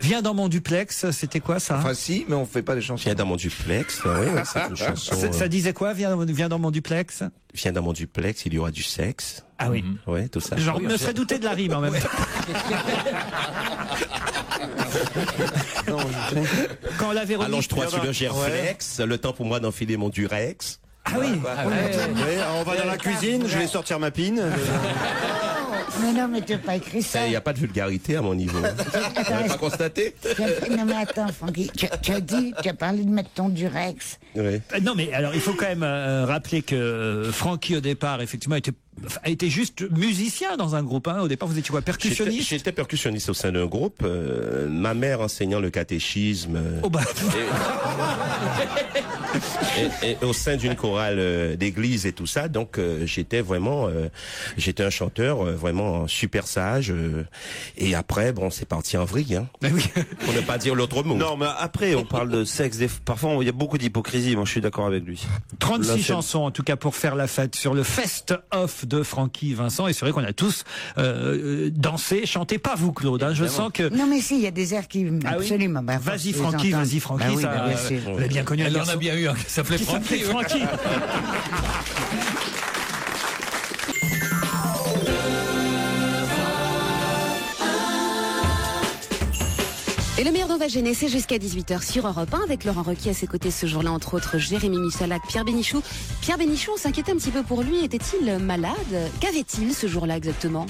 Speaker 2: Viens dans mon duplex, c'était quoi ça?
Speaker 4: Enfin si, mais on fait pas des chansons.
Speaker 16: Viens dans mon duplex, oui, c'est une chanson.
Speaker 2: Ça disait quoi? Viens dans mon duplex.
Speaker 16: Viens dans mon duplex, il y aura du sexe.
Speaker 2: Ah oui.
Speaker 16: Ouais, tout ça.
Speaker 2: Genre, me serais douté de la rime en même temps. Quand on l'avait remis.
Speaker 16: Allonge-toi sur le Gerflex, le temps pour moi d'enfiler mon Durex.
Speaker 2: Ah oui.
Speaker 4: On va dans la cuisine, je vais sortir ma pine.
Speaker 5: Mais non, mais tu n'as pas écrit ça.
Speaker 16: Il n'y a pas de vulgarité à mon niveau. Tu n'avez pas constaté?
Speaker 5: Non, mais attends, Francky, tu as parlé de mettre ton Durex.
Speaker 16: Oui.
Speaker 2: Non, mais alors, il faut quand même rappeler que Francky, au départ, effectivement, était juste musicien dans un groupe. Hein. Au départ, vous étiez quoi, percussionniste?
Speaker 16: J'étais percussionniste au sein d'un groupe. Ma mère enseignant le catéchisme.
Speaker 2: Oh bah.
Speaker 16: Et au sein d'une chorale d'église et tout ça. Donc, j'étais un chanteur vraiment super sage. Et après, bon, c'est parti en vrille. Hein, pour ne pas dire l'autre mot.
Speaker 4: Non, mais après, on parle de sexe. Parfois, il y a beaucoup d'hypocrisie. Moi, je suis d'accord avec lui.
Speaker 2: 36 chansons, en tout cas, pour faire la fête sur le Fest-Off de Francky Vincent. Et c'est vrai qu'on a tous dansé, chanté. Pas vous, Claude. Hein, je sens que.
Speaker 5: Non, mais si, il y a des airs qui.
Speaker 2: Ah
Speaker 5: absolument.
Speaker 2: Oui. Vas-y, Francky, vas-y, Francky.
Speaker 5: Ah oui,
Speaker 2: ça, vous l'avez bien connu.
Speaker 23: Elle en a bien eu un qui s'appelait Francky.
Speaker 1: Et le meilleur d'en va gêner, c'est jusqu'à 18h sur Europe 1 avec Laurent Ruquier à ses côtés ce jour-là, entre autres Jérémy Michalak, Pierre Bénichou. Pierre Bénichou, on s'inquiétait un petit peu pour lui. Était-il malade? Qu'avait-il ce jour-là exactement?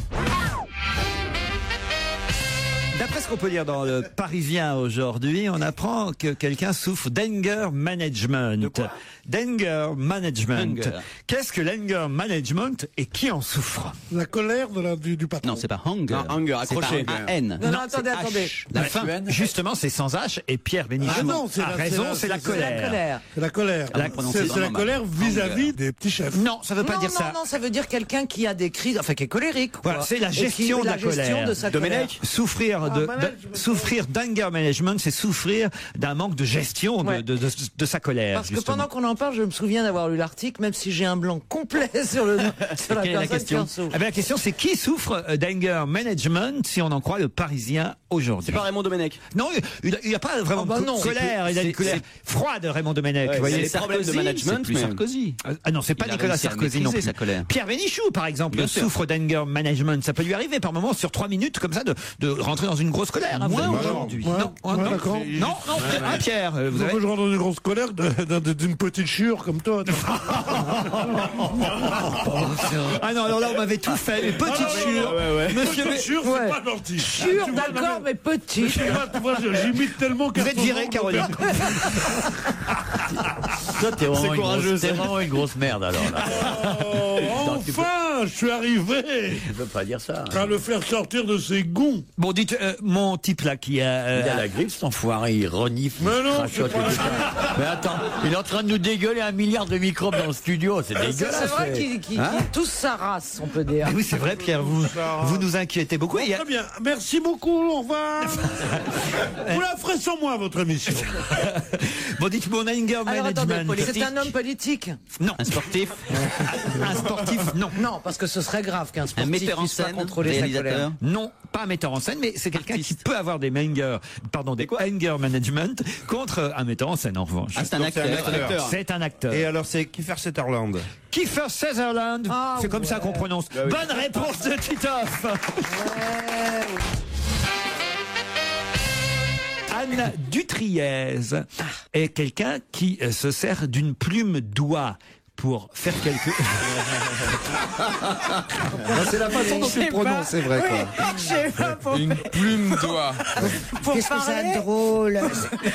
Speaker 2: D'après ce qu'on peut lire dans le Parisien aujourd'hui, on apprend que quelqu'un souffre d'anger management.
Speaker 10: De quoi?
Speaker 2: D'anger management. Qu'est-ce que l'anger management et qui en souffre?
Speaker 15: La colère du patron.
Speaker 14: Non, c'est pas hunger.
Speaker 10: Non, hunger, accroché.
Speaker 14: C'est N.
Speaker 5: Non, attendez.
Speaker 2: La fin, justement, c'est sans H et Pierre Bénichou a raison, c'est la colère.
Speaker 15: C'est la colère. C'est la colère vis-à-vis des petits chefs.
Speaker 2: Non, ça veut pas dire ça.
Speaker 20: Non, ça veut dire quelqu'un qui a des crises, enfin qui est colérique.
Speaker 2: Voilà, c'est la gestion de la colère.
Speaker 20: Domenech.
Speaker 2: Souffrir d'anger management, c'est souffrir d'un manque de gestion de sa colère.
Speaker 20: Parce que pendant qu'on en parle, je me souviens d'avoir lu l'article, même si j'ai un blanc complet sur la personne qui en souffre.
Speaker 2: La question, c'est qui souffre d'anger management, si on en croit le Parisien aujourd'hui?
Speaker 10: C'est pas Raymond Domenech.
Speaker 2: Non, il n'y a pas vraiment de colère. Il a une colère froide, Raymond Domenech. Vous voyez,
Speaker 14: c'est problèmes de management, c'est plus Sarkozy.
Speaker 2: Ah non, c'est pas Nicolas Sarkozy non plus.
Speaker 14: Sa colère.
Speaker 2: Pierre Bénichou, par exemple, souffre d'anger management. Ça peut lui arriver par moment, sur 3 minutes, comme ça, de rentrer dans une grosse colère.
Speaker 15: Moi aujourd'hui. Non,
Speaker 2: Pierre, vous avez...
Speaker 15: je rentre dans une grosse colère d'une petite chure comme toi.
Speaker 2: Ah non, alors là, on m'avait tout fait. Les petites chures.
Speaker 15: Monsieur Chure, c'est pas gentil.
Speaker 20: Chure, d'accord, mais petit.
Speaker 15: J'imite tellement.
Speaker 2: Vous êtes viré, Caroline.
Speaker 10: Toi, t'es vraiment, t'es vraiment une grosse merde alors là.
Speaker 15: Enfin, je suis arrivé.
Speaker 10: Tu peux pas dire ça.
Speaker 15: À le faire sortir de ses gonds.
Speaker 2: Bon, dites, mon type là qui a...
Speaker 10: Il a la grippe, cet enfoiré, il renifle,
Speaker 15: Mais
Speaker 10: il
Speaker 15: non,
Speaker 10: crachote
Speaker 15: c'est pas
Speaker 10: et tout ça. Mais attends, il est en train de nous dégueuler 1 milliard de microbes dans le studio, c'est dégueulasse.
Speaker 20: C'est vrai qu'il
Speaker 10: Hein
Speaker 20: tous sa race, on peut dire.
Speaker 2: Ah oui, c'est vrai, Pierre, vous nous inquiétez beaucoup.
Speaker 15: Bon, très bien, merci beaucoup, au revoir. Vous la ferez sans moi, votre émission.
Speaker 2: Bon, dites mon anger
Speaker 20: Alors attendez,
Speaker 2: management.
Speaker 20: c'est un homme politique?
Speaker 2: Non.
Speaker 14: Un sportif,
Speaker 2: Un sportif, non.
Speaker 20: Non, parce que ce serait grave qu'un
Speaker 14: un
Speaker 20: sportif
Speaker 14: metteur en
Speaker 20: puisse pas
Speaker 14: scène,
Speaker 20: contrôler sa colère.
Speaker 14: réalisateur.
Speaker 2: Non, pas un metteur en scène, mais c'est quelqu'un qui peut avoir des anger management contre un metteur en scène en revanche.
Speaker 14: Ah, c'est un acteur.
Speaker 2: C'est un acteur.
Speaker 4: Et alors, c'est Kiefer Sutherland.
Speaker 2: Kiefer Sutherland,
Speaker 20: Ah,
Speaker 2: c'est comme ça qu'on prononce. Bonne réponse de Titoff. Anne Dutriez est quelqu'un qui se sert d'une plume d'oie pour faire quelque...
Speaker 4: C'est la façon dont tu le prononces, c'est vrai, quoi.
Speaker 20: Je sais pas pour,
Speaker 6: Une plume d'oie.
Speaker 20: pour
Speaker 5: Qu'est-ce que
Speaker 20: parler.
Speaker 5: c'est drôle.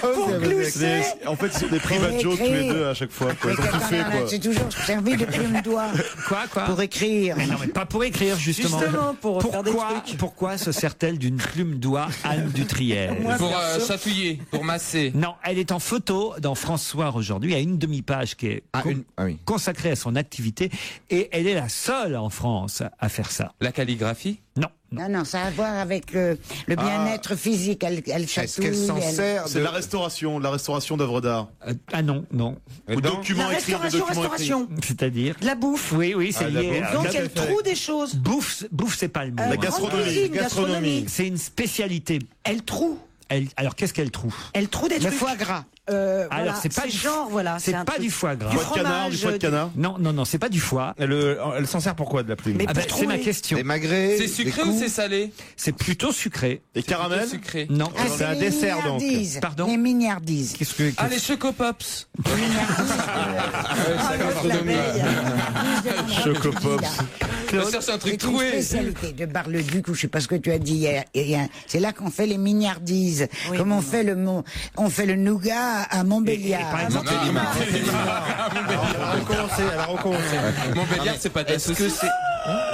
Speaker 20: Pour glousser.
Speaker 3: En fait, c'est des private jokes tous les deux à chaque fois. Quoi. Ils ont tout fait, quoi.
Speaker 5: C'est toujours servi de plume d'oie.
Speaker 2: Quoi
Speaker 5: Pour écrire.
Speaker 2: Mais non, mais pas pour écrire, justement.
Speaker 20: Justement, pour faire des trucs.
Speaker 2: Pourquoi se sert-elle d'une plume d'oie, Anne Dutriez?
Speaker 6: Pour chatouiller, pour masser.
Speaker 2: Non, elle est en photo dans François aujourd'hui. Il y a une demi-page qui est consacrée à son activité et elle est la seule en France à faire ça.
Speaker 6: La calligraphie?
Speaker 2: Non.
Speaker 5: Non, ça a à voir avec le bien-être physique. Elle chatouille.
Speaker 3: Est-ce qu'elle s'en sert C'est de la restauration d'œuvres d'art.
Speaker 2: Ah non.
Speaker 3: Ou documents écrits, des documents écrits.
Speaker 2: C'est-à-dire
Speaker 20: La bouffe.
Speaker 2: Oui, c'est lié.
Speaker 20: Donc elle trouve des choses.
Speaker 2: Bouffe, c'est pas le mot.
Speaker 3: La gastronomie.
Speaker 2: C'est une spécialité.
Speaker 20: Elle trouve.
Speaker 2: Alors qu'est-ce qu'elle trouve?
Speaker 20: Elle trouve des
Speaker 5: Le
Speaker 20: trucs.
Speaker 5: foie gras.
Speaker 2: Alors c'est pas
Speaker 20: genre, voilà.
Speaker 2: C'est
Speaker 20: un
Speaker 2: pas
Speaker 20: truc.
Speaker 2: du foie gras.
Speaker 20: Du
Speaker 3: Foie de canard, du foie de canard.
Speaker 2: Non, c'est pas du foie.
Speaker 4: Elle s'en sert pourquoi de la plume?
Speaker 20: Mais pour
Speaker 2: c'est
Speaker 20: trouver.
Speaker 2: ma question.
Speaker 4: Des magrets.
Speaker 6: C'est sucré ou c'est salé?
Speaker 2: C'est plutôt sucré.
Speaker 3: Des caramels.
Speaker 6: Sucré.
Speaker 2: Non.
Speaker 5: Ah,
Speaker 4: C'est un dessert, donc.
Speaker 2: Pardon.
Speaker 5: Les mignardises.
Speaker 2: Qu'est-ce que
Speaker 6: Ah, les chocopops.
Speaker 3: Chocopops.
Speaker 6: Je cherche un truc
Speaker 5: C'est une
Speaker 6: troué.
Speaker 5: spécialité de Bar-le-Duc, ou je sais pas ce que tu as dit hier. C'est là qu'on fait les mignardises.
Speaker 20: Oui.
Speaker 5: Comme on fait le nougat à Montbéliard.
Speaker 2: par exemple,
Speaker 6: Non,
Speaker 4: Elle a recommencé.
Speaker 6: Montbéliard, c'est pas de la saucisse.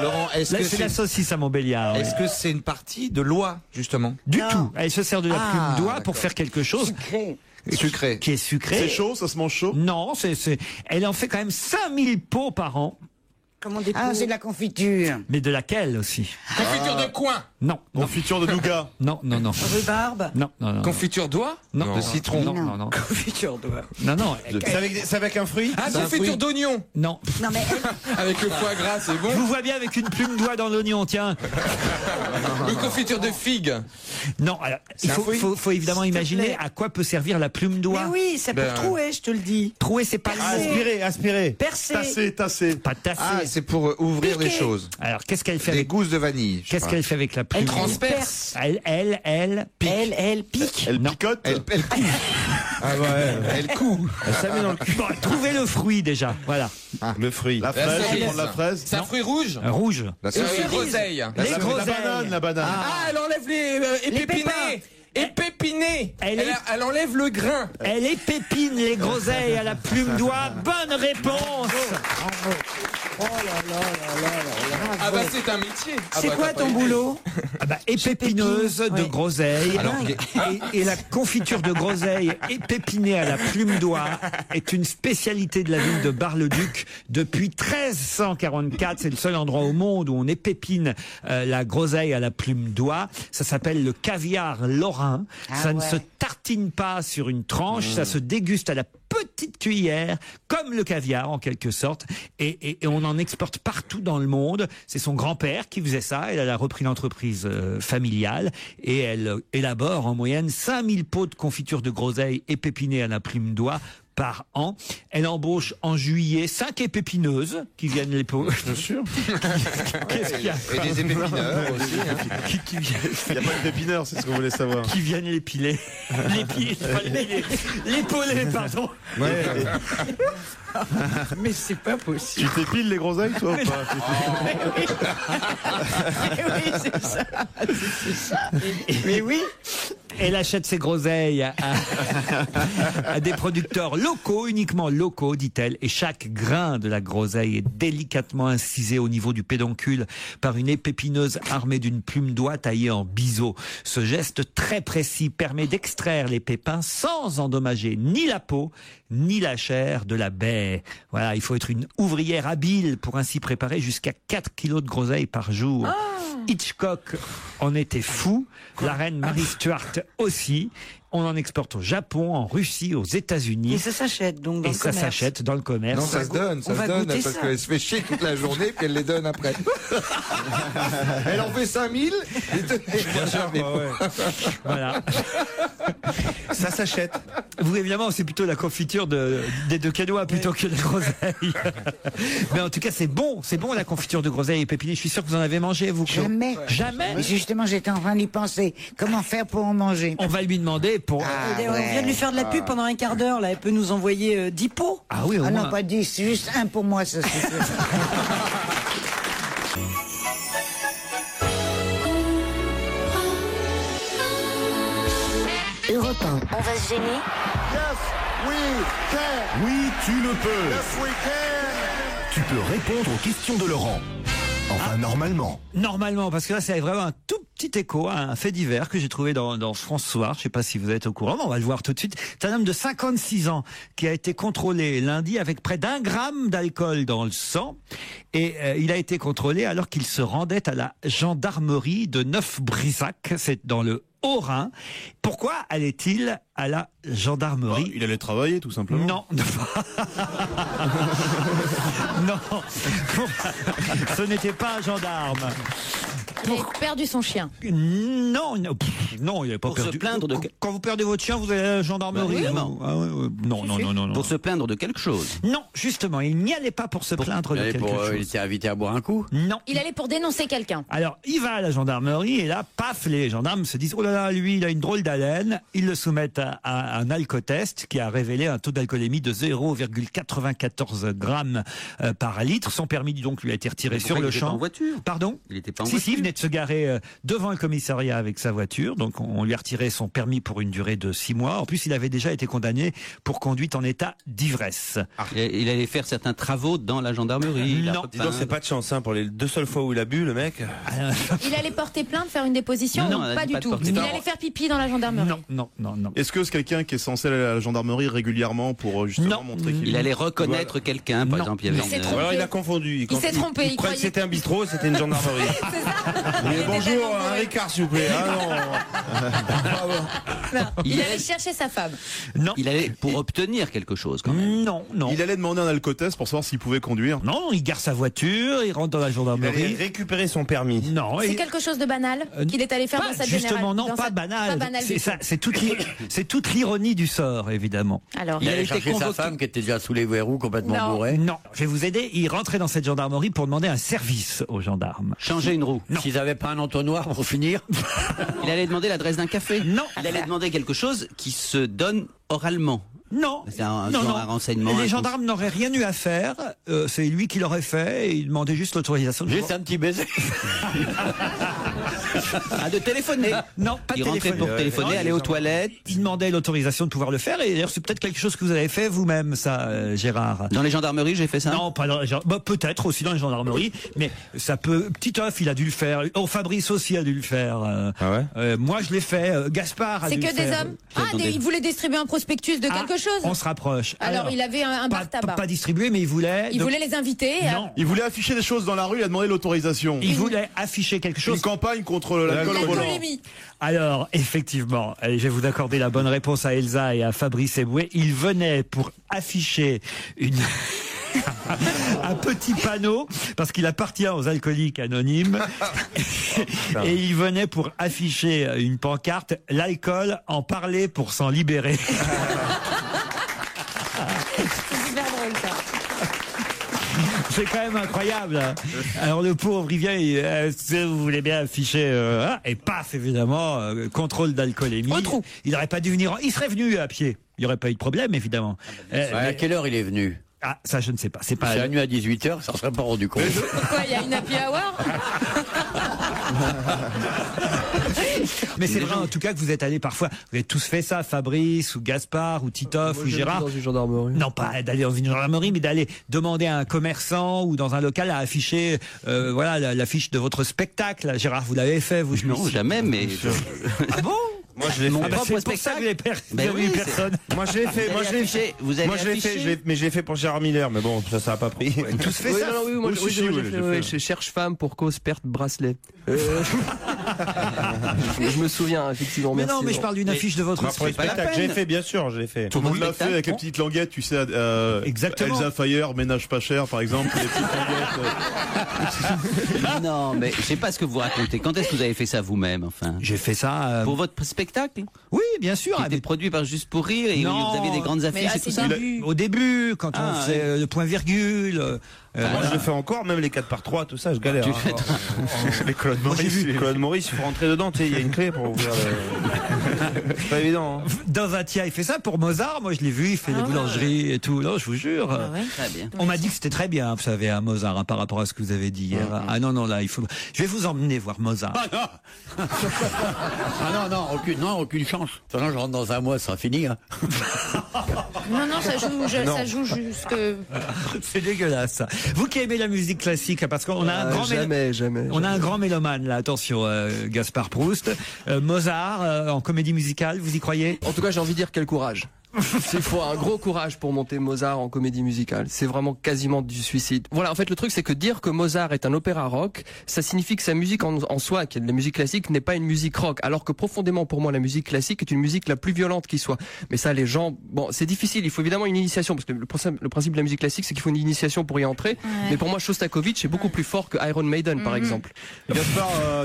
Speaker 14: Laurent, est-ce
Speaker 2: là,
Speaker 14: que
Speaker 2: c'est la
Speaker 14: c'est
Speaker 2: saucisse à Montbéliard. oui.
Speaker 14: est-ce que c'est une partie de l'oie, justement?
Speaker 2: Du tout. Elle se sert de la plume d'oie pour
Speaker 14: d'accord.
Speaker 2: faire quelque chose
Speaker 5: Sucré.
Speaker 14: Sucré.
Speaker 2: qui est sucré.
Speaker 3: C'est chaud, ça se mange chaud.
Speaker 2: Non, elle en fait quand même 5000 pots par an.
Speaker 20: Comment des
Speaker 5: Ah, c'est de la confiture.
Speaker 2: Mais de laquelle aussi?
Speaker 6: Confiture de coin.
Speaker 2: Non.
Speaker 3: Confiture de nougat.
Speaker 2: Non.
Speaker 20: rhubarbe.
Speaker 2: Non.
Speaker 6: Confiture d'oie?
Speaker 2: Non.
Speaker 14: De citron.
Speaker 2: Non.
Speaker 20: Confiture d'oie.
Speaker 2: Non.
Speaker 4: C'est avec un fruit?
Speaker 6: Ah, confiture d'oignon.
Speaker 2: Non.
Speaker 20: Non mais
Speaker 6: Avec le foie gras, c'est bon.
Speaker 2: Je vous vois bien avec une plume d'oie dans l'oignon, tiens.
Speaker 6: Une confiture de figue.
Speaker 2: Non, alors, il faut évidemment imaginer à quoi peut servir la plume d'oie.
Speaker 20: Mais oui, c'est pour trouer, je te le dis.
Speaker 2: Trouer, c'est pas le mot.
Speaker 4: Aspirer.
Speaker 20: Percer.
Speaker 3: Tasser.
Speaker 2: Pas tasser.
Speaker 14: Ah, c'est pour ouvrir
Speaker 20: Piquer.
Speaker 14: les choses.
Speaker 2: Alors, qu'est-ce qu'elle fait
Speaker 14: Des
Speaker 2: avec...
Speaker 14: gousses de vanille.
Speaker 2: Qu'est-ce qu'elle fait avec la plume?
Speaker 6: Elle transperce.
Speaker 2: Elle pique.
Speaker 20: Elle pique.
Speaker 3: Elle picote.
Speaker 14: Elle coud.
Speaker 4: Ah ouais.
Speaker 14: Elle coud.
Speaker 4: Ça met dans le cul.
Speaker 2: Bon, trouvez le fruit déjà, voilà.
Speaker 4: Le fruit.
Speaker 3: La fraise, je vais prendre la fraise.
Speaker 6: C'est un fruit rouge.
Speaker 2: Rouge.
Speaker 14: La
Speaker 6: C'est
Speaker 14: cerise.
Speaker 6: une groseille.
Speaker 2: Les
Speaker 3: La
Speaker 2: groseilles.
Speaker 3: banane.
Speaker 6: Ah, elle enlève les épépinés. Épépinés.
Speaker 2: Elle
Speaker 6: Elle enlève le grain.
Speaker 2: Elle épépine les groseilles à la plume d'oie. Bonne réponse.
Speaker 6: Ah bah c'est un métier.
Speaker 20: C'est quoi ton boulot?
Speaker 2: Épineuse de
Speaker 20: Ouais.
Speaker 2: groseille.
Speaker 14: Alors,
Speaker 2: Et la confiture de groseille épépinée à la plume d'oie est une spécialité de la ville de Bar-le-Duc depuis 1344. C'est le seul endroit au monde où on épépine la groseille à la plume d'oie. Ça s'appelle le caviar lorrain. Ça ne se tartine pas sur une tranche, ça se déguste à la petite cuillère, comme le caviar en quelque sorte, et on en exporte partout dans le monde. C'est son grand-père qui faisait ça, elle a repris l'entreprise familiale, et elle élabore en moyenne 5000 pots de confiture de groseille épépinée à la plume d'oie par an. Elle embauche en juillet 5 épépineuses qui viennent les pots.
Speaker 3: Bien sûr.
Speaker 2: Qu'est-ce qu'il y a?
Speaker 14: Et des épépineurs aussi.
Speaker 2: Qui viennent,
Speaker 3: Il n'y a pas de pépineurs, c'est ce qu'on voulait savoir.
Speaker 2: qui viennent l'épiler. L'épauler, pardon.
Speaker 4: Ouais.
Speaker 20: Mais c'est pas possible.
Speaker 3: Tu t'épiles les groseilles, toi, ou pas?
Speaker 20: Oui, c'est ça. C'est ça. Mais oui.
Speaker 2: Elle achète ses groseilles à des producteurs locaux, uniquement locaux, dit-elle. Et chaque grain de la groseille est délicatement incisé au niveau du pédoncule par une épée épineuse armée d'une plume d'oie taillée en biseau. Ce geste très précis permet d'extraire les pépins sans endommager ni la peau ni la chair de la baie. Voilà, il faut être une ouvrière habile pour ainsi préparer jusqu'à 4 kilos de groseilles par jour. Hitchcock en était fou, la reine Marie Stuart aussi. On en exporte au Japon, en Russie, aux États-Unis.
Speaker 20: Et ça s'achète donc dans le commerce.
Speaker 2: Et ça s'achète dans le commerce.
Speaker 19: Non, ça se donne parce qu'elle se fait chier toute la journée puis elle les donne après. Elle en fait 5000
Speaker 4: Bien sûr,
Speaker 2: Voilà.
Speaker 4: Ça s'achète.
Speaker 2: Vous, évidemment, c'est plutôt la confiture des deux quinoa plutôt que les groseilles. Mais en tout cas, c'est bon la confiture de groseilles et pépinés. Je suis sûr que vous en avez mangé, vous, Claude.
Speaker 5: Jamais.
Speaker 2: Jamais.
Speaker 5: Mais justement, j'étais en train d'y penser. Comment faire pour en manger?
Speaker 2: On va lui demander pour...
Speaker 20: On vient de lui faire de la pub pendant un quart d'heure, là. Elle peut nous envoyer 10 pots.
Speaker 2: Ah oui, au moins.
Speaker 5: Non, pas 10, juste un pour moi, ça suffit.
Speaker 9: Europe 1. On va se gêner.
Speaker 8: Oui, tu le peux. Tu peux répondre aux questions de Laurent. Enfin, normalement.
Speaker 2: Normalement, parce que là, c'est vraiment un tout petit écho à un fait divers que j'ai trouvé dans France Soir. Je sais pas si vous êtes au courant, mais on va le voir tout de suite. C'est un homme de 56 ans qui a été contrôlé lundi avec près d'1 gramme d'alcool dans le sang. Et il a été contrôlé alors qu'il se rendait à la gendarmerie de Neuf-Brissac. C'est dans le Haut-Rhin. Pourquoi allait-il à la gendarmerie?
Speaker 3: Il allait travailler, tout simplement.
Speaker 2: Non. Non. Ce n'était pas un gendarme.
Speaker 13: Il a perdu son chien.
Speaker 2: Non, il n'avait pas perdu.
Speaker 14: Se plaindre de...
Speaker 2: Quand vous perdez votre chien, vous allez à la gendarmerie.
Speaker 14: Non.
Speaker 2: Non.
Speaker 14: Pour se plaindre de quelque chose.
Speaker 2: Non, justement, il n'y allait pas pour se plaindre de quelque chose.
Speaker 10: Il était invité à boire un coup.
Speaker 2: Non.
Speaker 13: Il allait pour dénoncer quelqu'un.
Speaker 2: Alors, il va à la gendarmerie et là, paf, les gendarmes se disent, oh là là, lui, il a une drôle d'haleine. Ils le soumettent à un alcotest qui a révélé un taux d'alcoolémie de 0,94 grammes par litre. Son permis, donc, lui a été retiré sur le champ. Il était
Speaker 14: pas en voiture.
Speaker 2: Pardon?
Speaker 14: Il était pas en voiture.
Speaker 2: Si, il venait de se garer devant le commissariat avec sa voiture. Donc, on lui a retiré son permis pour une durée de 6 mois. En plus, il avait déjà été condamné pour conduite en état d'ivresse.
Speaker 14: Il allait faire certains travaux dans la gendarmerie.
Speaker 2: Non.
Speaker 4: Dis donc, c'est pas de chance, hein, pour les 2 seules fois où il a bu, le mec.
Speaker 13: Il allait porter plainte, faire une déposition
Speaker 14: Non,
Speaker 13: ou pas du tout? Il allait faire pipi dans la gendarmerie.
Speaker 2: Non.
Speaker 3: Est-ce que c'est quelqu'un qui est censé aller à la gendarmerie régulièrement pour justement montrer qu'il...
Speaker 14: Il allait reconnaître quelqu'un, par exemple. Il y avait
Speaker 4: Ou alors il a confondu.
Speaker 13: Il s'est trompé.
Speaker 4: Il croyait que c'était un bistrot, c'était une gendarmerie. Mais bonjour, un Ricard, s'il vous plaît.
Speaker 13: Il allait chercher sa femme.
Speaker 2: Non.
Speaker 14: Il allait pour obtenir quelque chose, quand même.
Speaker 2: Non.
Speaker 3: Il allait demander un alcotest pour savoir s'il pouvait conduire.
Speaker 2: Non, il gare sa voiture, il rentre dans la
Speaker 4: Il
Speaker 2: gendarmerie.
Speaker 4: allait récupérer son permis.
Speaker 2: Non.
Speaker 13: C'est quelque chose de banal qu'il est allé faire dans sa
Speaker 2: justement, non,
Speaker 13: dans
Speaker 2: pas
Speaker 13: sa-
Speaker 2: banal.
Speaker 13: Pas banal du tout.
Speaker 2: C'est toute l'ironie du sort, évidemment.
Speaker 13: Alors,
Speaker 10: Il allait
Speaker 2: été
Speaker 10: chercher sa
Speaker 2: convoqué.
Speaker 10: femme qui était déjà sous les verrous, complètement
Speaker 13: Non.
Speaker 10: bourrée.
Speaker 2: Non, je vais vous aider. Il rentrait dans cette gendarmerie pour demander un service aux gendarmes.
Speaker 14: Changer une roue.
Speaker 10: S'ils n'avaient pas un entonnoir pour finir.
Speaker 14: Il allait demander l'adresse d'un café.
Speaker 2: Non.
Speaker 14: Il allait demander quelque chose qui se donne oralement.
Speaker 2: Non.
Speaker 14: C'est un
Speaker 2: Non.
Speaker 14: renseignement.
Speaker 2: Les gendarmes n'auraient rien eu à faire. C'est lui qui l'aurait fait. Et il demandait juste l'autorisation.
Speaker 10: Juste un petit baiser.
Speaker 14: De téléphoner.
Speaker 2: Non, pas de
Speaker 14: Il rentrait
Speaker 2: téléphoner.
Speaker 14: pour téléphoner, aller aux toilettes.
Speaker 2: Il demandait l'autorisation de pouvoir le faire. Et d'ailleurs, c'est peut-être quelque chose que vous avez fait vous-même, ça, Gérard.
Speaker 14: Dans les gendarmeries, j'ai fait ça.
Speaker 2: Non, pas dans les peut-être aussi dans les gendarmeries, mais ça peut. Petit œuf, il a dû le faire. Oh, Fabrice aussi a dû le faire. Moi, je l'ai fait. Gaspard a
Speaker 13: c'est
Speaker 2: dû
Speaker 13: que
Speaker 2: le
Speaker 13: des
Speaker 2: faire.
Speaker 13: hommes. Il voulait distribuer un prospectus de quelque chose.
Speaker 2: On se rapproche.
Speaker 13: Alors, il avait un bar tabac.
Speaker 2: Pas distribué, mais il voulait.
Speaker 13: Il voulait les inviter.
Speaker 2: Non.
Speaker 3: Il voulait afficher des choses dans la rue, il a demandé l'autorisation.
Speaker 2: Il voulait afficher quelque chose.
Speaker 3: Une campagne contre l'alcool au volant.
Speaker 2: Alors, effectivement, allez, je vais vous accorder la bonne réponse à Elsa et à Fabrice Eboué. Il venait pour afficher un petit panneau, parce qu'il appartient aux alcooliques anonymes, et il venait pour afficher une pancarte, l'alcool, en parler pour s'en libérer.
Speaker 13: C'est super drôle, ça.
Speaker 2: C'est quand même incroyable. Alors le pauvre, il vient, si vous voulez bien afficher, et paf, évidemment, contrôle d'alcoolémie. Il n'aurait pas dû venir, il serait venu à pied. Il n'y aurait pas eu de problème, évidemment.
Speaker 10: À quelle heure il est venu?
Speaker 2: Ah, ça, je ne sais pas. C'est pas
Speaker 10: la nuit à 18h, ça ne serait pas rendu compte.
Speaker 13: Pourquoi il y a une happy hour?
Speaker 2: Mais c'est vrai en tout cas que vous êtes allé parfois, vous avez tous fait ça, Fabrice ou Gaspard ou Titoff ou Gérard.
Speaker 11: Dans une gendarmerie.
Speaker 2: Non, pas d'aller dans une gendarmerie, mais d'aller demander à un commerçant ou dans un local à afficher, voilà, l'affiche de votre spectacle. Gérard, vous l'avez fait, vous?
Speaker 14: Non, jamais, mais.
Speaker 2: Ah bon?
Speaker 14: Moi, je l'ai fait.
Speaker 2: C'est pour ça que vous n'avez eu personne.
Speaker 4: Moi, je l'ai fait. Moi, je l'ai fait.
Speaker 14: Vous avez
Speaker 4: mais je l'ai fait pour Gérard Miller. Mais bon, ça a pas pris.
Speaker 2: Tous fait ça.
Speaker 11: Oui, moi, je cherche femme pour cause perte bracelet. Je me souviens, effectivement.
Speaker 2: Mais
Speaker 11: merci,
Speaker 2: non, mais je parle d'une affiche de votre
Speaker 4: spectacle. J'ai fait, bien sûr, j'ai fait.
Speaker 3: Tout le monde l'a fait avec les petites languettes, tu sais.
Speaker 2: Exactement.
Speaker 3: Elsa Fire, ménage pas cher, par exemple. Les petites languettes.
Speaker 14: Non, mais je sais pas ce que vous racontez. Quand est-ce que vous avez fait ça vous-même, enfin?
Speaker 2: J'ai fait ça
Speaker 14: pour votre spectacle.
Speaker 2: Oui, bien sûr.
Speaker 14: Qui était produit par Juste pour rire et
Speaker 2: non,
Speaker 14: vous aviez des grandes affiches et tout ça.
Speaker 2: Au début, quand on faisait le point virgule.
Speaker 4: Moi, je le fais encore, même les 4x3, tout ça, je galère.
Speaker 14: Tu fais
Speaker 4: les Claude Maurice. Claude Maurice, il faut rentrer dedans, tu sais, il y a une clé pour ouvrir le. C'est pas évident. Hein.
Speaker 2: Dovatia, il fait ça pour Mozart. Moi, je l'ai vu, il fait les boulangeries et tout. Non, je vous jure.
Speaker 14: Très bien.
Speaker 2: On m'a dit que c'était très bien, vous savez, à Mozart, hein, par rapport à ce que vous avez dit hier. Ah non, là, il faut. Je vais vous emmener voir Mozart.
Speaker 10: Aucune chance. De toute façon, je rentre dans un mois, ça finit. Hein.
Speaker 13: Non, ça joue jusque.
Speaker 2: C'est dégueulasse, ça. Vous qui aimez la musique classique, parce qu'on a un grand
Speaker 11: jamais.
Speaker 2: On a un grand mélomane là, attention, Gaspard Proust. Mozart en comédie musicale, vous y croyez?
Speaker 11: En tout cas, j'ai envie de dire quel courage. Il faut un gros courage pour monter Mozart en comédie musicale. C'est vraiment quasiment du suicide. Voilà, en fait, le truc, c'est que dire que Mozart est un opéra rock, ça signifie que sa musique en soi, qui est de la musique classique, n'est pas une musique rock. Alors que profondément, pour moi, la musique classique est une musique la plus violente qui soit. Mais ça, les gens, bon, c'est difficile. Il faut évidemment une initiation, parce que le principe de la musique classique, c'est qu'il faut une initiation pour y entrer. Ouais. Mais pour moi, Shostakovich est beaucoup plus fort que Iron Maiden, par exemple.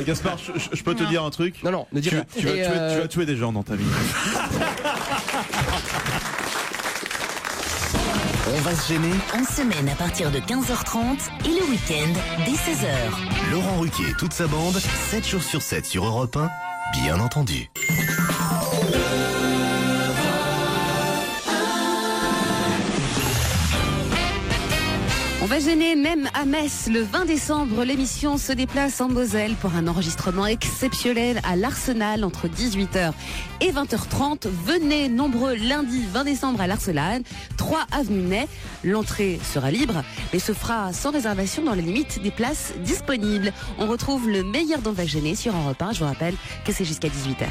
Speaker 3: Gaspard, je peux te dire un truc?
Speaker 11: Non, ne dis rien.
Speaker 3: Tu vas tuer des gens dans ta vie.
Speaker 8: On va se gêner.
Speaker 9: En semaine à partir de 15h30 et le week-end dès 16h.
Speaker 8: Laurent Ruquier et toute sa bande, 7 jours sur 7 sur Europe 1, bien entendu.
Speaker 1: On va gêner même à Metz. Le 20 décembre, l'émission se déplace en Moselle pour un enregistrement exceptionnel à l'Arsenal entre 18h et 20h30. Venez nombreux lundi 20 décembre à l'Arsenal, 3 avenue Ney. L'entrée sera libre, mais se fera sans réservation dans les limites des places disponibles. On retrouve le meilleur d'On va gêner sur Europe 1. Je vous rappelle que c'est jusqu'à 18h.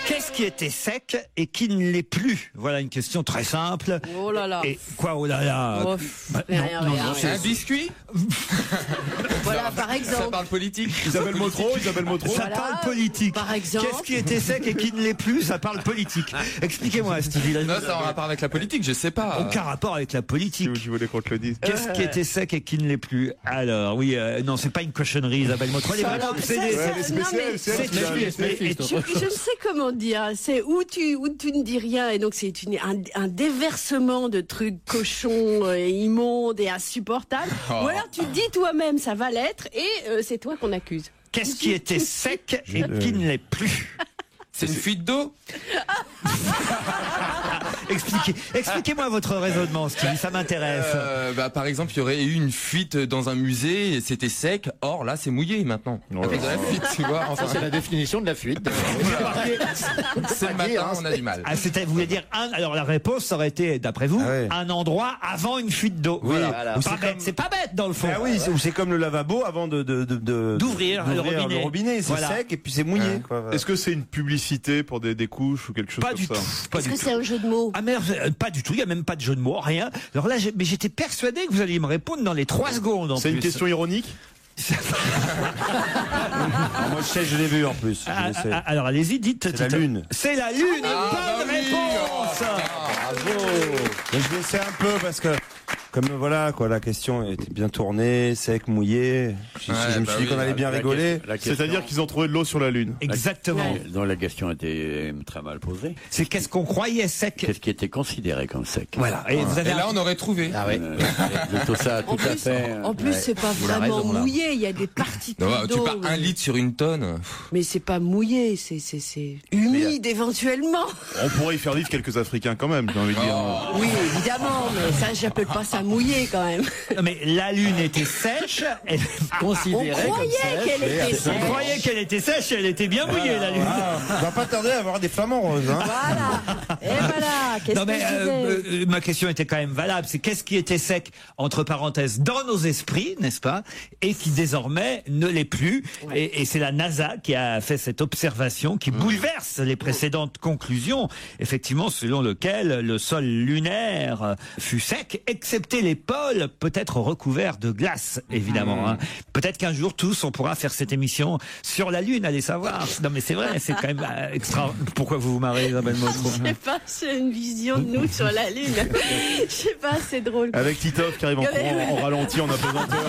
Speaker 2: Qu'est-ce qui était sec et qui ne l'est plus? Voilà une question très simple.
Speaker 20: Oh là là.
Speaker 2: Et quoi, oh là là?
Speaker 20: Oh, rien.
Speaker 6: C'est un biscuit.
Speaker 20: Voilà, par exemple.
Speaker 6: Ça parle politique.
Speaker 3: Isabelle Motro.
Speaker 2: Ça parle politique.
Speaker 20: Par exemple.
Speaker 2: Qu'est-ce qui était sec et qui ne l'est plus? Ça parle politique. Expliquez-moi, Stevie.
Speaker 6: Non, ça a un rapport avec la politique, je sais pas.
Speaker 2: Aucun rapport avec la politique.
Speaker 3: Je voulais qu'on te le dise.
Speaker 2: Qu'est-ce qui était sec et qui ne l'est plus? Alors, oui, non, c'est pas une cochonnerie, Isabelle Motro. Elle est vraiment obsédée.
Speaker 20: Je ne sais comment dire. C'est où tu ne dis rien et donc c'est un déversement de trucs cochons et immondes et insupportables. Ou alors tu dis toi-même ça va l'être et c'est toi qu'on accuse.
Speaker 2: Qu'est-ce qui était sec et qui ne l'est plus?
Speaker 6: C'est une fuite d'eau.
Speaker 2: Expliquez-moi votre raisonnement, Stevie, ça m'intéresse.
Speaker 6: Par exemple, il y aurait eu une fuite dans un musée, c'était sec. Or là, c'est mouillé maintenant. À cause de la fuite, tu vois. Enfin,
Speaker 10: c'est la définition de la fuite.
Speaker 6: C'est le matin, on a du mal.
Speaker 2: Vous voulez dire alors la réponse aurait été, d'après vous, un endroit avant une fuite d'eau.
Speaker 4: Oui.
Speaker 2: Voilà. C'est pas bête dans le fond.
Speaker 4: Ah oui, c'est comme le lavabo avant
Speaker 2: d'ouvrir le
Speaker 4: robinet. C'est sec et puis c'est mouillé.
Speaker 3: Est-ce que c'est une publicité pour des couches ou quelque chose comme ça?
Speaker 20: Est-ce que c'est un jeu de mots?
Speaker 2: Ah merde, pas du tout, il n'y a même pas de jeu de mots, rien. Alors là, mais j'étais persuadé que vous alliez me répondre dans les 3 secondes.
Speaker 3: C'est une question ironique?
Speaker 4: Moi je sais, je l'ai vu en plus.
Speaker 2: Alors allez-y, dites.
Speaker 4: C'est la Lune.
Speaker 2: C'est la Lune, bonne réponse.
Speaker 4: Bravo. Je vais essayer un peu parce que Comme voilà, quoi, la question était bien tournée, sec, mouillé. Je me suis dit qu'on allait bien rigoler.
Speaker 3: C'est-à-dire qu'ils ont trouvé de l'eau sur la Lune.
Speaker 2: Exactement.
Speaker 10: Donc la question était très mal posée.
Speaker 2: C'est qu'est-ce qu'on croyait sec?
Speaker 10: Qu'est-ce qui était considéré comme sec?
Speaker 2: Voilà. Et, vous avez
Speaker 6: là, on aurait trouvé.
Speaker 10: Ah oui. Tout ça, tout à fait.
Speaker 20: En plus, c'est pas vraiment mouillé. Il y a des particules
Speaker 6: Tu
Speaker 20: d'eau.
Speaker 6: pars 1 litre sur une tonne.
Speaker 20: Mais c'est pas mouillé, c'est humide éventuellement.
Speaker 3: On pourrait y faire vivre quelques Africains quand même, j'ai envie de dire.
Speaker 20: Oui, évidemment, mais ça, j'appelle pas ça mouillé quand même.
Speaker 2: Non, mais la Lune était sèche. Elle considérait
Speaker 20: On croyait qu'elle était sèche.
Speaker 2: On croyait qu'elle était sèche et elle était bien mouillée, la Lune.
Speaker 4: On va pas tarder à avoir des flamants roses. Hein.
Speaker 20: Voilà. Et voilà. Qu'est-ce
Speaker 2: Non, mais
Speaker 20: que je disais
Speaker 2: ma question était quand même valable. C'est qu'est-ce qui était sec, entre parenthèses, dans nos esprits, n'est-ce pas, et qui désormais ne l'est plus. Et c'est la NASA qui a fait cette observation qui bouleverse les précédentes conclusions, effectivement, selon lequel le sol lunaire fut sec, excepté les pôles, peut-être recouverts de glace, évidemment. Hein. Peut-être qu'un jour, tous, on pourra faire cette émission sur la Lune, allez savoir. Non, mais c'est vrai, c'est quand même extra. Pourquoi vous vous marrez, Isabelle Motro?
Speaker 20: Je sais pas, c'est une vision de nous sur la Lune. Je sais pas, c'est drôle.
Speaker 3: Avec Titoff qui arrive en ralenti, en apesanteur.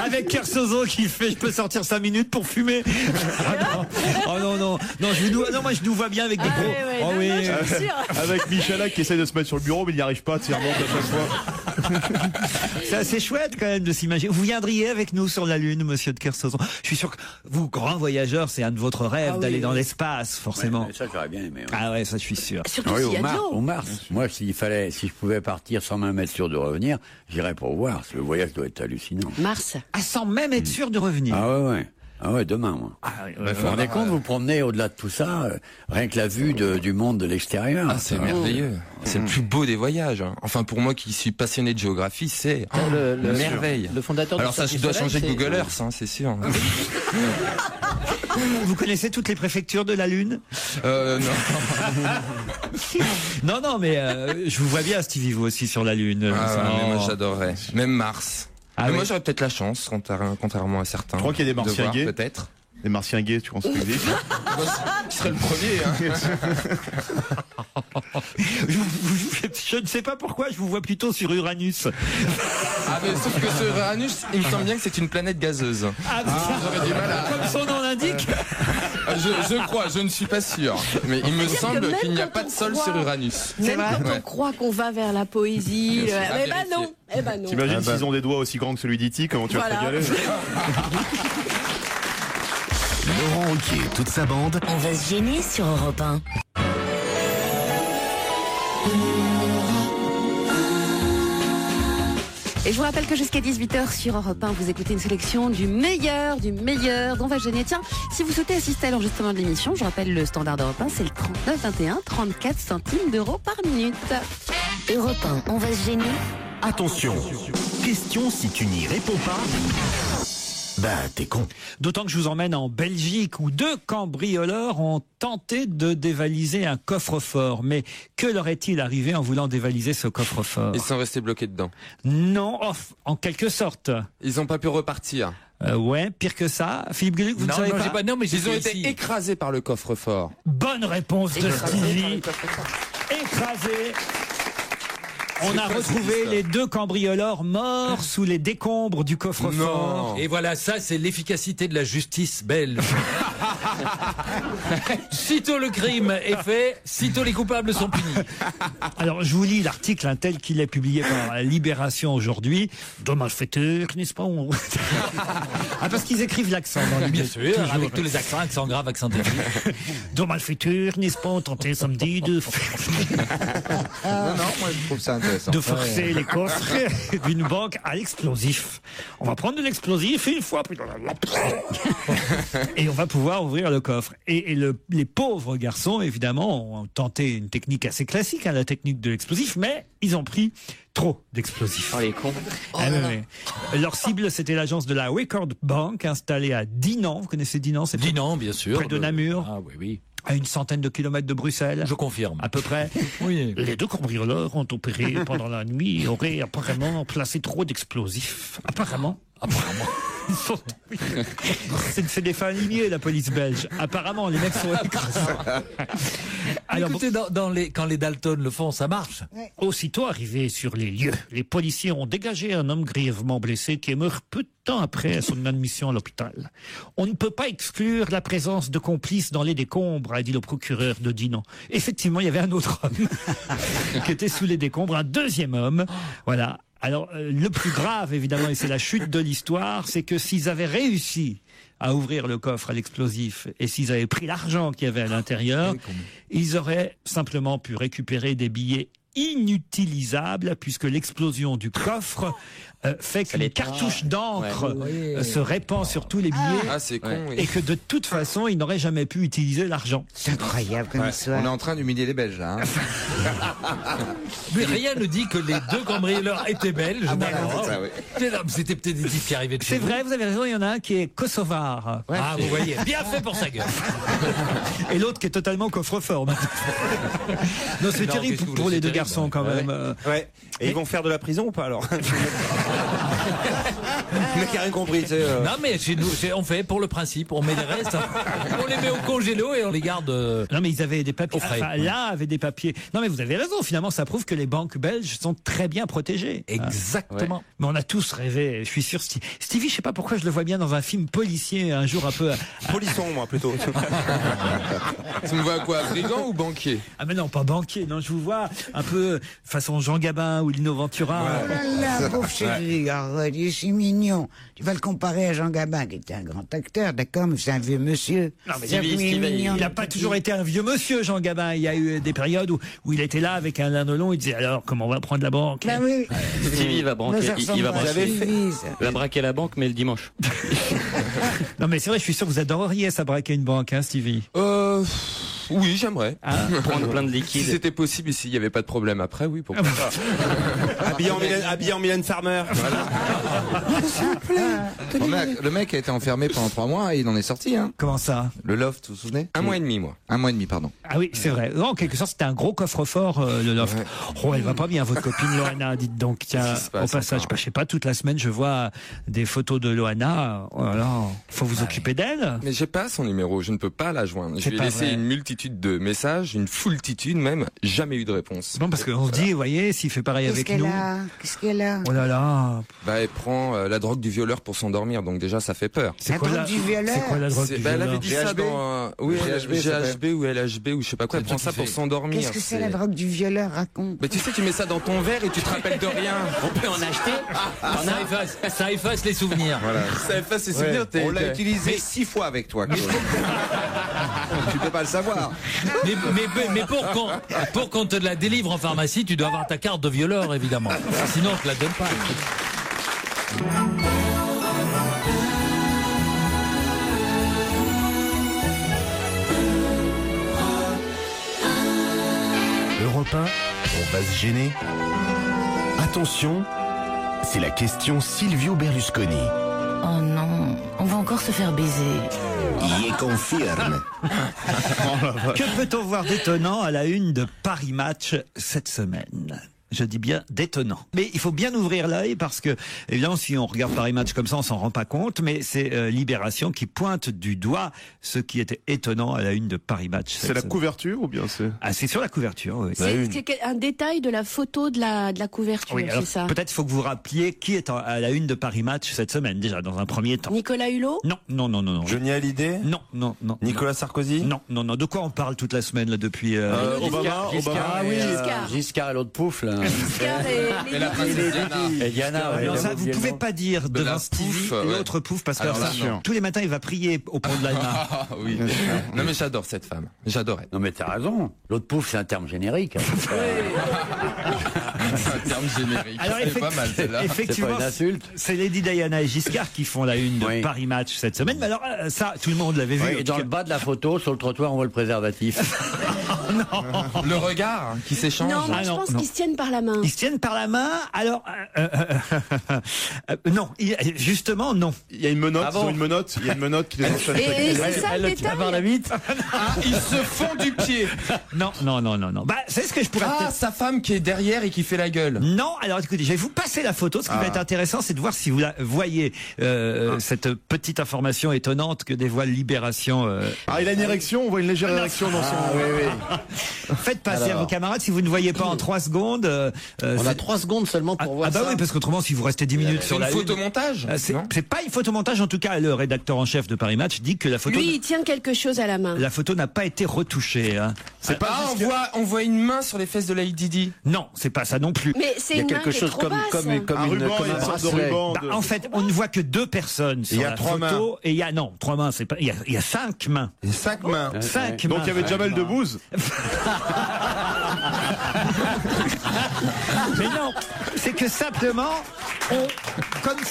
Speaker 2: Avec Kersozo qui fait je peux sortir 5 minutes pour fumer. Oh non, moi je nous vois bien avec des gros.
Speaker 3: Avec Michalak qui essaie de se mettre sur le bureau mais il n'y arrive pas, il remonte à chaque fois.
Speaker 2: C'est assez chouette quand même de s'imaginer. Vous viendriez avec nous sur la Lune, monsieur de Kersauzon? Je suis sûr que vous, grand voyageur, c'est un de votre rêves d'aller dans l'espace, forcément.
Speaker 10: Ouais, ça j'aurais bien aimé. Ouais.
Speaker 2: Ah ouais, ça je suis sûr.
Speaker 20: Surtout s'il y a de l'eau.
Speaker 10: Au Mars. Moi, si je pouvais partir sans même être sûr de revenir, j'irais pour voir. Le voyage doit être hallucinant.
Speaker 20: Mars.
Speaker 2: Ah, sans même être sûr de revenir.
Speaker 10: Ah ouais, demain, moi. Vous vous rendez compte, vous promenez au-delà de tout ça, rien que la vue du monde de l'extérieur.
Speaker 6: Ah, c'est merveilleux. C'est le plus beau des voyages. Hein. Enfin, pour moi qui suis passionné de géographie, c'est une merveille.
Speaker 11: Le fondateur
Speaker 6: Alors ça, je dois changer de Google Earth, hein, c'est sûr.
Speaker 2: Vous connaissez toutes les préfectures de la Lune?
Speaker 6: Non.
Speaker 2: non, mais je vous vois bien, Stevie, vous aussi sur la Lune.
Speaker 6: Mais moi, j'adorerais. Même Mars.
Speaker 2: Ah
Speaker 6: mais
Speaker 2: oui.
Speaker 6: moi, j'aurais peut-être la chance, contrairement à certains.
Speaker 3: Je crois qu'il y a des martiens gays.
Speaker 6: Peut-être.
Speaker 3: Des martiens gays, tu penses que c'est
Speaker 6: Tu serais le premier, hein.
Speaker 2: Je ne sais pas pourquoi, je vous vois plutôt sur Uranus.
Speaker 6: Ah, mais sauf que sur Uranus, il me semble bien que c'est une planète gazeuse. J'aurais du mal à...
Speaker 2: Comme son nom l'indique.
Speaker 6: Je crois, je ne suis pas sûr. Mais il me semble qu'il n'y a pas de sol sur Uranus.
Speaker 20: Même quand on croit qu'on va vers la poésie. Eh ben non.
Speaker 3: T'imagines s'ils ont des doigts aussi grands que celui d'E.T., comment tu vas te régaler?
Speaker 8: Laurent Ruquier et toute sa bande.
Speaker 9: On va se gêner sur Europe 1.
Speaker 1: Et je vous rappelle que jusqu'à 18h sur Europe 1, vous écoutez une sélection du meilleur d'On va gêner. Tiens, si vous souhaitez assister à l'enregistrement de l'émission, je rappelle le standard d'Europe 1, c'est le 39 21, 34 centimes d'euros par minute.
Speaker 9: Europe 1, on va se gêner.
Speaker 8: Attention, question si tu n'y réponds pas. Bah, t'es con.
Speaker 2: D'autant que je vous emmène en Belgique où 2 cambrioleurs ont tenté de dévaliser un coffre-fort. Mais que leur est-il arrivé en voulant dévaliser ce coffre-fort?
Speaker 6: Ils sont restés bloqués dedans.
Speaker 2: Non, en quelque sorte.
Speaker 6: Ils n'ont pas pu repartir.
Speaker 2: Ouais, pire que ça. Philippe Gueluc, vous ne savez pas?
Speaker 6: Ils ont été écrasés par le coffre-fort.
Speaker 2: Bonne réponse de Stevie. Écrasés. On a retrouvé les 2 cambrioleurs morts sous les décombres du coffre-fort.
Speaker 23: Et voilà, ça c'est l'efficacité de la justice belge. Sitôt le crime est fait, sitôt les coupables sont punis.
Speaker 2: Alors je vous lis l'article tel qu'il est publié par la Libération aujourd'hui. De malfaiteurs, n'est-ce pas? Parce qu'ils écrivent l'accent dans
Speaker 23: bien sûr, avec tous les accents, accent grave, accent aigu.
Speaker 2: De malfaiteurs, n'est-ce pas? Tenté samedi de...
Speaker 19: Non, moi je trouve ça intéressant.
Speaker 2: De forcer les coffres d'une banque à l'explosif. On va prendre de l'explosif une fois, et on va pouvoir ouvrir le coffre. Et les pauvres garçons, évidemment, ont tenté une technique assez classique, la technique de l'explosif, mais ils ont pris trop d'explosifs.
Speaker 11: Oh les cons.
Speaker 2: Leur cible, c'était l'agence de la Record Bank, installée à Dinan. Vous connaissez Dinan? C'est
Speaker 23: Dinan, bien sûr.
Speaker 2: Près de Namur.
Speaker 23: Ah oui.
Speaker 2: À une centaine de kilomètres de Bruxelles.
Speaker 23: Je confirme.
Speaker 2: À peu près.
Speaker 23: Oui.
Speaker 2: Les 2 cambrioleurs ont opéré pendant la nuit et auraient apparemment placé trop d'explosifs. Apparemment. C'est des fins limiers, la police belge. Apparemment, les mecs sont écrasés.
Speaker 23: Alors, écoutez, quand les Dalton le font, ça marche.
Speaker 15: Aussitôt arrivés sur les lieux, les policiers ont dégagé un homme grièvement blessé qui est mort peu de temps après son admission à l'hôpital. On ne peut pas exclure la présence de complices dans les décombres, a dit le procureur de Dinan. Effectivement, il y avait un autre homme qui était sous les décombres, un deuxième homme. Voilà. Alors, le plus grave, évidemment, et c'est la chute de l'histoire, c'est que s'ils avaient réussi à ouvrir le coffre à l'explosif et s'ils avaient pris l'argent qu'il y avait à l'intérieur, ils auraient simplement pu récupérer des billets inutilisables puisque l'explosion du coffre fait qu'une cartouche d'encre se répand sur tous les billets
Speaker 6: c'est con, oui.
Speaker 2: et que de toute façon ils n'auraient jamais pu utiliser l'argent.
Speaker 5: C'est incroyable comme histoire.
Speaker 19: On est en train d'humilier les Belges là.
Speaker 23: Mais rien ne dit que les deux cambrioleurs étaient belges. C'était peut-être des types qui arrivaient de chez
Speaker 2: C'est
Speaker 23: vous.
Speaker 2: vrai, vous avez raison, il y en a un qui est kosovar.
Speaker 23: Ah, vous voyez, bien fait pour sa gueule.
Speaker 2: Et l'autre qui est totalement coffre-fort. Non, c'est terrible pour les deux garçons quand même.
Speaker 4: Ouais. Et ils vont faire de la prison ou pas alors? Le mec a rien compris, tu sais.
Speaker 23: Non, mais chez nous, on fait pour le principe, on met les restes, on les met au congélo et on les garde.
Speaker 2: Non, mais ils avaient des papiers.
Speaker 23: Au frais.
Speaker 2: Enfin, là, avaient des papiers. Non, mais vous avez raison. Finalement, ça prouve que les banques belges sont très bien protégées.
Speaker 23: Exactement.
Speaker 2: Mais on a tous rêvé. Je suis sûr, Stevie, je sais pas pourquoi je le vois bien dans un film policier un jour un peu.
Speaker 4: Polisson, moi, plutôt.
Speaker 6: Tu me vois quoi, brigand ou banquier?
Speaker 2: Ah, mais non, pas banquier. Non, je vous vois un peu façon Jean Gabin ou Lino Ventura.
Speaker 5: Oh là là, pauvre chéri, arrête, il est si mignon. Tu vas le comparer à Jean Gabin, qui était un grand acteur, d'accord, mais c'est un vieux monsieur.
Speaker 2: Non, mais
Speaker 5: Il
Speaker 2: il n'a pas toujours été un vieux monsieur, Jean Gabin. Il y a eu des périodes où il était là avec un linolon, il disait alors comment on va prendre la banque?
Speaker 5: Ben oui.
Speaker 10: Stevie va braquer, il va braquer la banque, mais le dimanche.
Speaker 2: Non, mais c'est vrai, je suis sûr que vous adoreriez ça braquer une banque, hein, Stevie.
Speaker 6: Oui, j'aimerais.
Speaker 10: Prendre plein de liquide.
Speaker 6: Si c'était possible, s'il n'y avait pas de problème après, oui, pourquoi pas.
Speaker 4: Habillé en Mylène Farmer.
Speaker 19: Le mec a été enfermé pendant 3 mois et il en est sorti. Hein.
Speaker 2: Comment ça?
Speaker 19: Le loft, vous vous souvenez?
Speaker 6: 1 mois et demi, moi.
Speaker 19: 1 mois et demi, pardon.
Speaker 2: Ah oui, c'est vrai. Non, en quelque sorte, c'était un gros coffre-fort, le loft. Oh, elle va pas bien, votre copine Loana, dites donc. Tiens, au passage, je sais pas, toute la semaine, je vois des photos de Loana. Oh là là, faut vous occuper d'elle.
Speaker 6: Mais j'ai pas son numéro, je ne peux pas la joindre. Je lui ai laissé une multitude de messages, une foultitude même, jamais eu de réponse.
Speaker 2: Non, parce qu'on se dit, vous voyez, s'il fait pareil avec nous.
Speaker 5: Qu'est-ce qu'elle a?
Speaker 2: Oh là là.
Speaker 6: Bah, elle prend la drogue du violeur pour s'endormir, donc déjà ça fait peur.
Speaker 5: La drogue du violeur?
Speaker 2: C'est quoi la drogue du violeur?
Speaker 6: Elle avait dit ça dans oui, GHB ou LHB ou je sais pas quoi, elle prend ça pour s'endormir.
Speaker 5: Qu'est-ce que c'est la drogue du violeur? Raconte.
Speaker 6: Mais tu sais, tu mets ça dans ton verre et tu te rappelles de rien.
Speaker 10: On peut en acheter.
Speaker 23: Ça efface les souvenirs.
Speaker 6: Voilà. Ça efface les souvenirs.
Speaker 19: On l'a utilisé 6 fois avec toi. Tu peux pas le savoir.
Speaker 23: Mais pour qu'on te la délivre en pharmacie, tu dois avoir ta carte de violeur, évidemment. Sinon, on te la donne pas.
Speaker 8: Europe 1, on va se gêner. Attention, c'est la question Silvio Berlusconi.
Speaker 9: Oh non, on va encore se faire baiser.
Speaker 8: Y confirme.
Speaker 2: Que peut-on voir d'étonnant à la une de Paris Match cette semaine? Je dis bien détonnant. Mais il faut bien ouvrir l'œil parce que, évidemment, si on regarde Paris Match comme ça, on s'en rend pas compte, mais c'est Libération qui pointe du doigt ce qui était étonnant à la une de Paris Match.
Speaker 3: C'est la couverture ou bien c'est...
Speaker 2: Ah, c'est sur la couverture, oui.
Speaker 20: C'est un détail de la photo de la couverture,
Speaker 2: Oui,
Speaker 20: c'est ça?
Speaker 2: peut-être faut que vous rappeliez qui est à la une de Paris Match cette semaine, déjà, dans un premier temps.
Speaker 20: Nicolas Hulot?
Speaker 2: Non.
Speaker 4: Johnny Hallyday?
Speaker 2: Non.
Speaker 4: Nicolas Sarkozy?
Speaker 2: Non. De quoi on parle toute la semaine, là, depuis...
Speaker 4: Obama?
Speaker 10: Ah oui, Giscard et l'autre pouf, là.
Speaker 6: Et la princesse Diana.
Speaker 10: Et Diana, ouais,
Speaker 2: Alors ça, vous pouvez pas dire devant
Speaker 6: la
Speaker 2: Stevie
Speaker 6: pouf,
Speaker 2: l'autre pouf parce que
Speaker 6: Alors
Speaker 2: alors
Speaker 6: là,
Speaker 2: ça,
Speaker 6: non.
Speaker 2: tous les matins il va prier au pont de l'Alma.
Speaker 6: Ah oui. Non mais j'adore cette femme. J'adorais.
Speaker 10: Non mais t'as raison. L'autre pouf, c'est un terme générique. Hein.
Speaker 6: C'est un terme générique.
Speaker 2: Alors
Speaker 6: C'est pas mal celle-là.
Speaker 2: effectivement,
Speaker 10: C'est pas une insulte.
Speaker 2: c'est Lady Diana et Giscard qui font la une de
Speaker 10: Oui.
Speaker 2: Paris Match cette semaine. Mais alors ça, tout le monde l'avait vu.
Speaker 10: Oui, et dans le bas de la photo, sur le trottoir, on voit le préservatif.
Speaker 2: non.
Speaker 6: Le regard hein, qui s'échange.
Speaker 20: Non, moi je pense qu'ils se tiennent par la main.
Speaker 2: Ils se tiennent par la main. Alors, non, justement, non.
Speaker 3: Il y a une menotte,
Speaker 2: Ah bon
Speaker 3: ils ont une menotte, il y a une menotte qui les enchaîne.
Speaker 20: Et c'est ça le détail.
Speaker 10: Par la bite.
Speaker 6: Ah, ils se font du pied.
Speaker 2: Non. Bah, c'est ce que je pourrais
Speaker 6: Ah,
Speaker 2: peut-être.
Speaker 6: sa femme qui est derrière et qui fait la gueule.
Speaker 2: Non, alors écoutez, je vais vous passer la photo. Ce qui va être intéressant, c'est de voir si vous la voyez, cette petite information étonnante que dévoile Libération.
Speaker 3: Ah, il a une érection, on voit une légère érection dans son...
Speaker 2: Faites passer à vos camarades si vous ne voyez pas en 3 secondes.
Speaker 10: On a 3 secondes seulement pour voir
Speaker 2: Ah bah
Speaker 10: ça.
Speaker 2: oui, parce qu'autrement, si vous restez 10 minutes
Speaker 6: C'est
Speaker 2: sur
Speaker 6: une
Speaker 2: la
Speaker 6: photomontage.
Speaker 2: c'est pas une photomontage, en tout cas, le rédacteur en chef de Paris Match dit que la photo,
Speaker 20: Lui, il tient quelque chose à la main.
Speaker 2: la photo n'a pas été retouchée. Hein.
Speaker 3: C'est pas
Speaker 6: Ah,
Speaker 3: juste
Speaker 6: on voit une main sur les fesses de Lady Di.
Speaker 2: Non, c'est pas ça non plus.
Speaker 20: Mais c'est une main qui est trop basse.
Speaker 3: un ruban et une sorte de ruban.
Speaker 2: Bah, en fait, on ne voit que 2 personnes sur
Speaker 16: Il y a
Speaker 2: la
Speaker 16: 3
Speaker 2: photo. Et il y a, non, 3 mains, c'est pas, il y a 5 mains.
Speaker 16: Et 5 mains.
Speaker 2: 5 mains.
Speaker 3: Donc il y avait Jamel Debbouze.
Speaker 2: Mais non, c'est que simplement, comme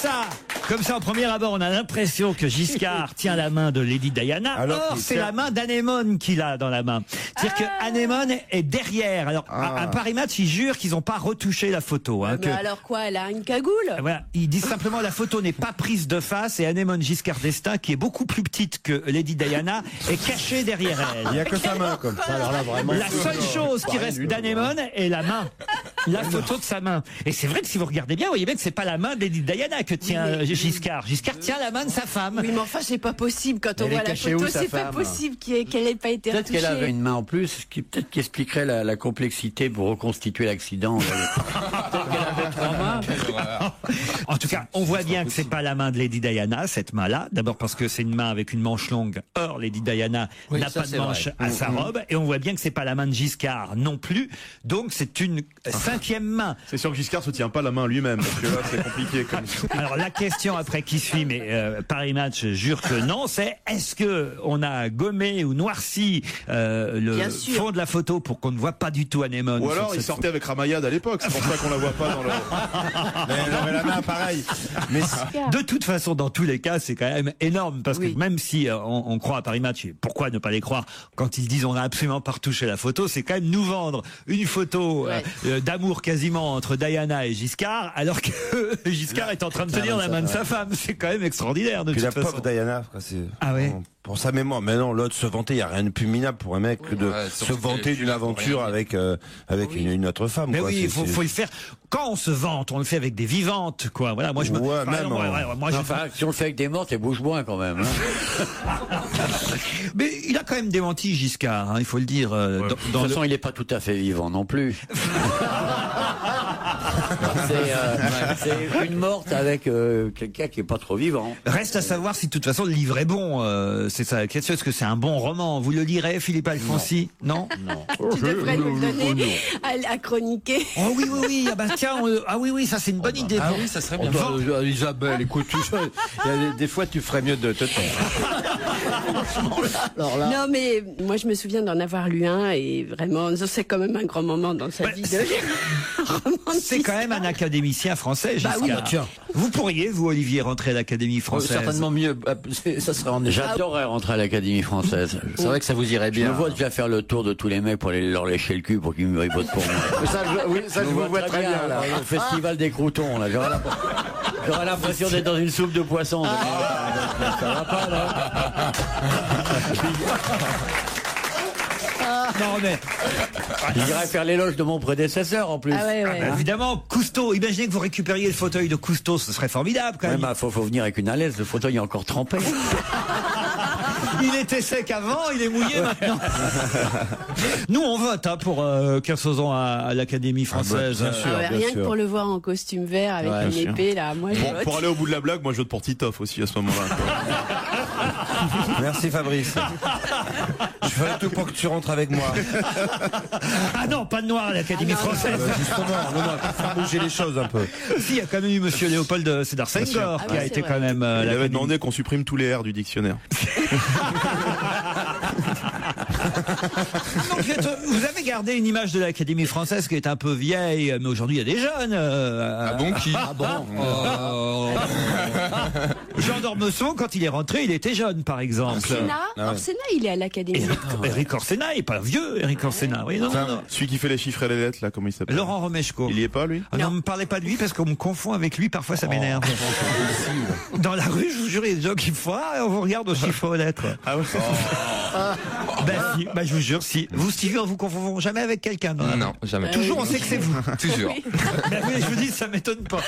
Speaker 2: ça, au premier abord, on a l'impression que Giscard tient la main de Lady Diana. Or, c'est la main d'Anémone qu'il a dans la main. C'est-à-dire que Anémone est derrière. Alors, à Paris Match, ils jurent qu'ils n'ont pas retouché la photo. Hein,
Speaker 20: Mais alors quoi, elle a une cagoule?
Speaker 2: Voilà, ils disent simplement la photo n'est pas prise de face et Anémone Giscard d'Estaing, qui est beaucoup plus petite que Lady Diana, est cachée derrière elle.
Speaker 16: Il n'y a que sa main comme ça.
Speaker 10: Alors là, vraiment.
Speaker 2: La seule chose qui reste d'Anémone est la main. La photo de sa main. Et c'est vrai que si vous regardez bien, vous voyez bien que c'est pas la main de Lady Diana que tient Giscard. Giscard tient la main de sa femme.
Speaker 20: Oui, mais enfin, c'est pas possible. Quand on
Speaker 10: Elle
Speaker 20: voit
Speaker 10: est
Speaker 20: la
Speaker 10: cachée
Speaker 20: photo,
Speaker 10: où, sa
Speaker 20: c'est pas
Speaker 10: femme
Speaker 20: possible qu'elle ait pas été
Speaker 10: Peut-être
Speaker 20: retouchée.
Speaker 10: qu'elle avait une main en plus, ce qui peut-être qui expliquerait la complexité pour reconstituer l'accident. Peut-être qu'elle avait 3 mains.
Speaker 2: En tout cas, on voit bien que c'est pas la main de Lady Diana, cette main-là. D'abord parce que c'est une main avec une manche longue. Or, Lady Diana n'a
Speaker 10: ça,
Speaker 2: pas de
Speaker 10: c'est
Speaker 2: manche
Speaker 10: vrai.
Speaker 2: à sa robe. Et on voit bien que c'est pas la main de Giscard non plus. Donc, c'est une 5e main.
Speaker 3: C'est sûr que Giscard se tient pas la main lui-même, parce que là c'est compliqué comme
Speaker 2: Alors, la question après qui suit, mais Paris Match jure que non, c'est est-ce que on a gommé ou noirci le
Speaker 20: Bien sûr.
Speaker 2: fond de la photo pour qu'on ne voit pas du tout Anémone?
Speaker 3: Ou
Speaker 2: sur
Speaker 3: alors il
Speaker 2: cette
Speaker 3: sortait avec Ramayad à l'époque, c'est pour ça qu'on la voit pas dans le...
Speaker 16: Mais elle aurait la main pareil. Mais
Speaker 2: De toute façon, dans tous les cas, c'est quand même énorme parce que même si on croit à Paris Match, et pourquoi ne pas les croire quand ils disent on n'a absolument pas retouché la photo, c'est quand même nous vendre une photo d'amour quasiment entre Diana et Giscard, alors que Giscard est en train de tenir la main de sa femme. C'est quand même extraordinaire de
Speaker 16: puis
Speaker 2: toute
Speaker 16: la
Speaker 2: façon.
Speaker 16: pauvre Diana, quoi, c'est...
Speaker 2: Ah ouais.
Speaker 16: Pour sa mémoire. Mais non, l'autre se vanter, il n'y a rien de plus minable pour un mec que de se vanter d'une aventure avec une autre femme.
Speaker 2: Mais
Speaker 16: quoi.
Speaker 2: oui, il faut le faire. Quand on se vante, on le fait avec des vivantes, quoi. Voilà, moi je me.
Speaker 16: Ouais, même,
Speaker 2: moi, je...
Speaker 10: Enfin, si on le fait avec des morts, c'est bouge moins quand même. Hein.
Speaker 2: Mais il a quand même démenti Giscard, hein, il faut le dire.
Speaker 10: De toute façon, il n'est pas tout à fait vivant non plus. C'est une morte avec quelqu'un qui est pas trop vivant.
Speaker 2: Reste à savoir si de toute façon le livre est bon. C'est ça la question. Est-ce que c'est un bon roman? Vous le lirez, Philippe Alfonsi? Non.
Speaker 20: Tu devrais nous le donner à chroniquer.
Speaker 2: Oh oui, oui, oui. Ah bah tiens, ah oui, oui, ça c'est une bonne idée.
Speaker 6: Ah oui, ça serait bien.
Speaker 19: Isabelle, écoute, des fois tu ferais mieux de te taire.
Speaker 10: Alors là,
Speaker 20: Non, mais moi, je me souviens d'en avoir lu un et vraiment, c'est quand même un grand moment dans sa vie de lire un roman de
Speaker 2: C'est quand même un académicien français,
Speaker 20: Bah
Speaker 2: Giscard.
Speaker 20: oui.
Speaker 10: tiens.
Speaker 2: Vous pourriez, vous, Olivier, rentrer à l'Académie française?
Speaker 19: Certainement mieux. Ça serait en
Speaker 10: j'adorerais rentrer à l'Académie française.
Speaker 19: C'est vrai que ça vous irait
Speaker 10: Je
Speaker 19: bien.
Speaker 10: me vois déjà faire le tour de tous les mecs pour leur lécher le cul pour qu'ils me votent pour moi.
Speaker 19: Ça, je vous vois très bien, là.
Speaker 10: Au festival des croutons, là. J'aurais l'impression d'être dans une soupe de poisson. Ça va pas, là.
Speaker 2: Non, mais.
Speaker 10: J'irais faire l'éloge de mon prédécesseur, en plus.
Speaker 20: Ah ouais, ouais.
Speaker 2: Évidemment, Cousteau. Imaginez que vous récupériez le fauteuil de Cousteau, ce serait formidable, quand
Speaker 10: Ouais,
Speaker 2: même.
Speaker 10: bah, faut venir avec une alaise. Le fauteuil est encore trempé.
Speaker 2: Il était sec avant, il est mouillé maintenant. Nous, on vote hein, pour Kersozon à l'Académie française.
Speaker 3: bien sûr.
Speaker 20: Ah ouais, rien que pour le voir en costume vert avec
Speaker 3: Ouais,
Speaker 20: une
Speaker 3: sûr.
Speaker 20: épée, là, moi, je vote.
Speaker 3: Pour aller au bout de la blague, moi je vote pour Titoff aussi à ce moment-là.
Speaker 16: Merci Fabrice. Je ferai tout pour que tu rentres avec moi.
Speaker 2: Ah non, pas de noir à l'Académie française.
Speaker 16: Justement, non, pour faire bouger les choses un peu.
Speaker 2: Si, il y a quand même eu Monsieur Léopold Sédar Senghor
Speaker 20: Ah
Speaker 2: qui
Speaker 20: oui,
Speaker 2: a
Speaker 20: c'est
Speaker 2: été
Speaker 20: vrai.
Speaker 2: quand même.
Speaker 3: Il avait
Speaker 2: l'Académie.
Speaker 3: demandé qu'on supprime tous les R du dictionnaire.
Speaker 2: Donc Vous avez gardé une image de l'Académie française qui est un peu vieille, mais aujourd'hui il y a des jeunes.
Speaker 6: Ah bon, qui?
Speaker 2: Ah bon. Jean d'Ormesson, quand il est rentré, il était jeune, par exemple.
Speaker 20: Orsena, il est à l'Académie.
Speaker 2: Eric Orsena, il est pas vieux, Eric Orsena. Oui, non, non.
Speaker 3: Celui qui fait les chiffres et les lettres, là, comment il s'appelle?
Speaker 2: Laurent Romeshko.
Speaker 3: Il y est pas, lui?
Speaker 2: Ah non, ne me parlez pas de lui parce qu'on me confond avec lui, parfois ça m'énerve. Dans la rue, je vous jure, il y a des gens qui font on vous regarde aux chiffres et aux lettres.
Speaker 3: Ah ouais.
Speaker 2: Si, je vous jure, si. Vous, Stevie, on vous confond jamais avec quelqu'un.
Speaker 6: Non, jamais.
Speaker 2: Toujours, on sait que c'est vous.
Speaker 6: Toujours.
Speaker 2: Ben oui, je vous dis, ça m'étonne pas.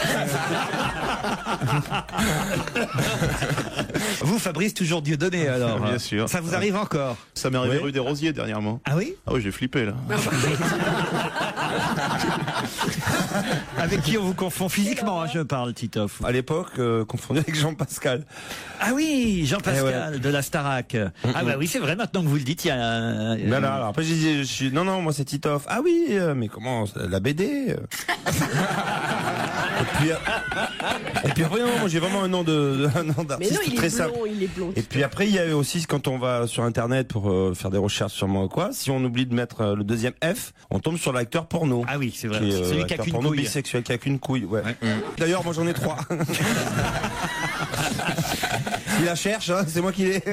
Speaker 2: Vous, Fabrice, toujours Dieudonné, alors.
Speaker 3: Bien sûr.
Speaker 2: Ça vous arrive encore?
Speaker 3: Ça m'est arrivé
Speaker 2: Oui.
Speaker 3: rue des Rosiers dernièrement.
Speaker 2: Ah oui?
Speaker 3: Ah oui, j'ai flippé là.
Speaker 2: Avec qui on vous confond physiquement, je parle, Titoff.
Speaker 4: À l'époque, confondu avec Jean-Pascal.
Speaker 2: Ah oui, Jean-Pascal de la Starac. Ah bah oui, c'est vrai, maintenant que vous le dites, il y a...
Speaker 4: Ben là, alors après j'ai dit, non, moi c'est Titoff. Ah oui, mais comment, la BD et puis après, non, moi j'ai vraiment un nom
Speaker 20: Mais non,
Speaker 4: d'artiste
Speaker 20: il
Speaker 4: très
Speaker 20: est
Speaker 4: simple.
Speaker 20: blond, il est blond.
Speaker 4: Et puis après, il y a aussi, quand on va sur Internet pour faire des recherches sur moi ou quoi, si on oublie de mettre le deuxième F, on tombe sur l'acteur porno.
Speaker 2: Ah oui, c'est vrai.
Speaker 4: Qui est,
Speaker 2: Celui qui a
Speaker 4: acteur
Speaker 2: qu'une
Speaker 4: porno
Speaker 2: couille.
Speaker 4: bisexuel, qui a qu'une couille, ouais. D'ailleurs, moi j'en ai 3. Il la cherche, hein, c'est moi qui l'ai.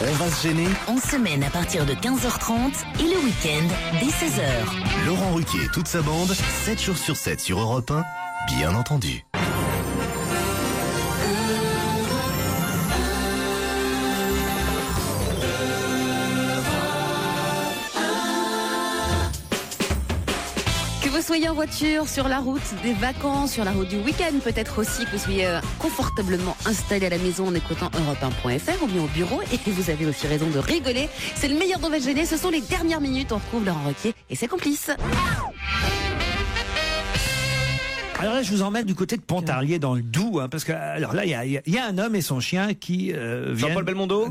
Speaker 8: On va se gêner.
Speaker 9: En semaine à partir de 15h30 et le week-end dès 16h.
Speaker 8: Laurent Ruquier et toute sa bande, 7 jours sur 7 sur Europe 1, bien entendu.
Speaker 1: Que vous soyez en voiture, sur la route des vacances, sur la route du week-end, peut-être aussi que vous soyez confortablement installé à la maison en écoutant Europe1.fr ou bien au bureau, et vous avez aussi raison de rigoler. C'est le meilleur d'On va se gêner, ce sont les dernières minutes, on retrouve Laurent Ruquier et ses complices.
Speaker 2: Alors là, je vous emmène du côté de Pontarlier dans le Doubs, hein, parce que alors là, il y a un homme et son chien qui
Speaker 4: Jean-Paul Belmondo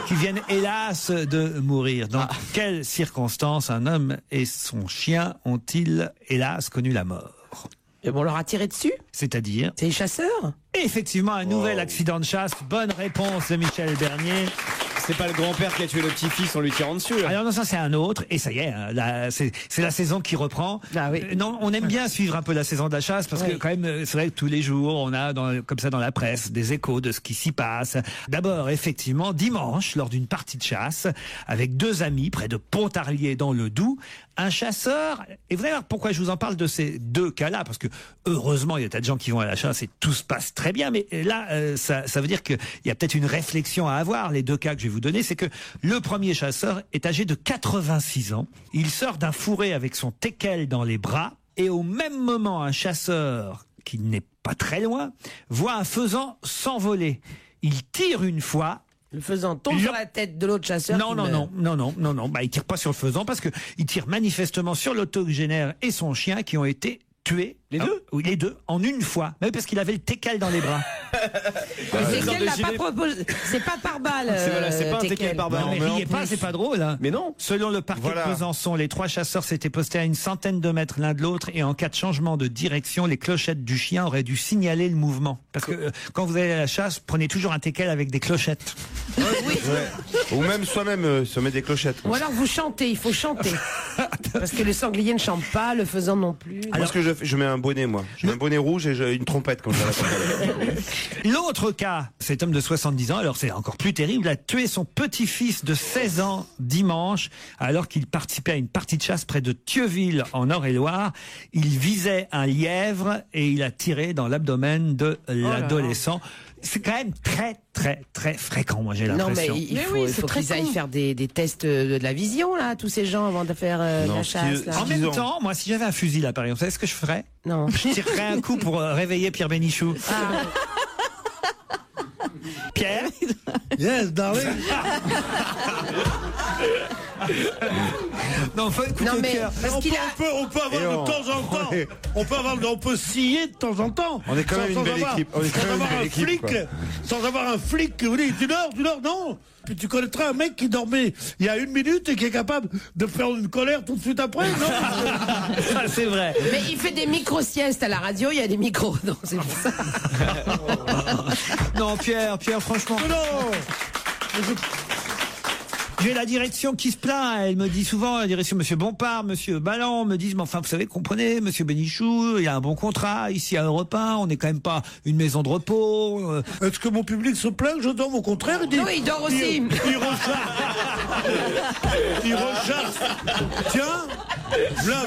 Speaker 2: qui viennent hélas de mourir. Dans quelles circonstances un homme et son chien ont-ils hélas connu la mort?
Speaker 17: Et bon, on leur a tiré dessus?
Speaker 2: C'est-à-dire?
Speaker 17: C'est les chasseurs?
Speaker 2: Effectivement, un nouvel accident de chasse. Bonne réponse de Michel Bernier.
Speaker 4: C'est pas le grand-père qui a tué le petit-fils en lui tirant dessus.
Speaker 2: Alors non, ça c'est un autre, et ça y est, hein, c'est la saison qui reprend.
Speaker 17: Ah oui.
Speaker 2: Non, on aime bien suivre un peu la saison de la chasse, parce que quand même, c'est vrai que tous les jours, on a comme ça dans la presse des échos de ce qui s'y passe. D'abord, effectivement, dimanche, lors d'une partie de chasse, avec 2 amis près de Pontarlier dans le Doubs, un chasseur, et vous allez voir pourquoi je vous en parle de ces 2 cas-là, parce que heureusement, il y a tas de gens qui vont à la chasse et tout se passe très bien, mais là, ça veut dire qu'il y a peut-être une réflexion à avoir. Les 2 cas que je vais vous donner, c'est que le premier chasseur est âgé de 86 ans. Il sort d'un fourré avec son teckel dans les bras, et au même moment, un chasseur qui n'est pas très loin voit un faisan s'envoler. Il tire une fois.
Speaker 17: Le faisan tombe sur la tête de l'autre chasseur.
Speaker 2: Non. Bah, il tire pas sur le faisan parce que il tire manifestement sur l'octogénaire et son chien qui ont été tués.
Speaker 4: Les deux?
Speaker 2: Oui, les 2, en une fois. Mais parce qu'il avait le teckel dans les bras.
Speaker 17: Le teckel n'a pas proposé. C'est pas par balle.
Speaker 4: C'est pas un teckel par balle.
Speaker 2: Non, mais riez pas, c'est pas drôle. Hein.
Speaker 4: Mais non.
Speaker 2: Selon le parquet de Besançon, les 3 chasseurs s'étaient postés à une centaine de mètres l'un de l'autre, et en cas de changement de direction, les clochettes du chien auraient dû signaler le mouvement. Parce que quand vous allez à la chasse, prenez toujours un teckel avec des clochettes.
Speaker 17: Oui.
Speaker 4: Ouais. Ou même soi-même se met des clochettes.
Speaker 17: Ou alors vous chantez, il faut chanter. Parce que le sanglier ne chante pas, le faisan non plus.
Speaker 4: Alors, ce que je mets un bonnet, moi. Je mets un bonnet rouge et j'ai une trompette quand je vais.
Speaker 2: L'autre cas, cet homme de 70 ans, alors c'est encore plus terrible, a tué son petit-fils de 16 ans dimanche, alors qu'il participait à une partie de chasse près de Thieuville, en Eure-et-Loire. Il visait un lièvre et il a tiré dans l'abdomen de l'adolescent. C'est quand même très fréquent, moi j'ai l'impression.
Speaker 17: Non, mais il faut qu'ils aillent faire des tests de la vision, là, tous ces gens, avant de faire la chasse. Là.
Speaker 2: En même temps, moi, si j'avais un fusil, là, par exemple, vous savez ce que je ferais?
Speaker 17: Non.
Speaker 2: Je tirerais un coup pour réveiller Pierre Bénichou. Pierre?
Speaker 15: Yes, darling.
Speaker 2: Non, faut écouter
Speaker 17: non, mais
Speaker 2: Pierre.
Speaker 17: parce
Speaker 15: On peut avoir de temps en temps. On peut scier de temps en temps.
Speaker 4: On est quand même une belle équipe. On est quand même une belle équipe.
Speaker 15: Sans avoir un flic qui vous dit tu dors, non. Puis tu connaîtras un mec qui dormait il y a 1 minute et qui est capable de faire une colère tout de suite après, non?
Speaker 2: Ça, c'est vrai.
Speaker 17: Mais il fait des micro-siestes à la radio, il y a des micros. Non, c'est pour ça.
Speaker 2: Non, Pierre, franchement.
Speaker 15: Non.
Speaker 2: J'ai la direction qui se plaint. Elle me dit souvent, la direction Monsieur Bompard, Monsieur Balland, me disent, mais enfin, vous savez, comprenez, Monsieur Bénichou, il y a un bon contrat ici à Europe 1, on n'est quand même pas une maison de repos.
Speaker 15: Est-ce que mon public se plaint que je dorme? Au contraire, il dit.
Speaker 17: Oui, il dort aussi.
Speaker 15: Il recharge. Il recharge. Tiens,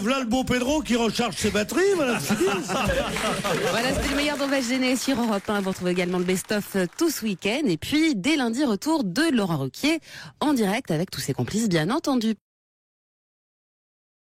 Speaker 15: voilà le beau Pedro qui recharge ses batteries, voilà ce qu'ils disent.
Speaker 1: Voilà, c'était le meilleur d'On va se gêner sur Europe 1. Vous retrouvez également le best-of tout ce week-end. Et puis, dès lundi, retour de Laurent Ruquier en direct avec tous ses complices, bien entendu.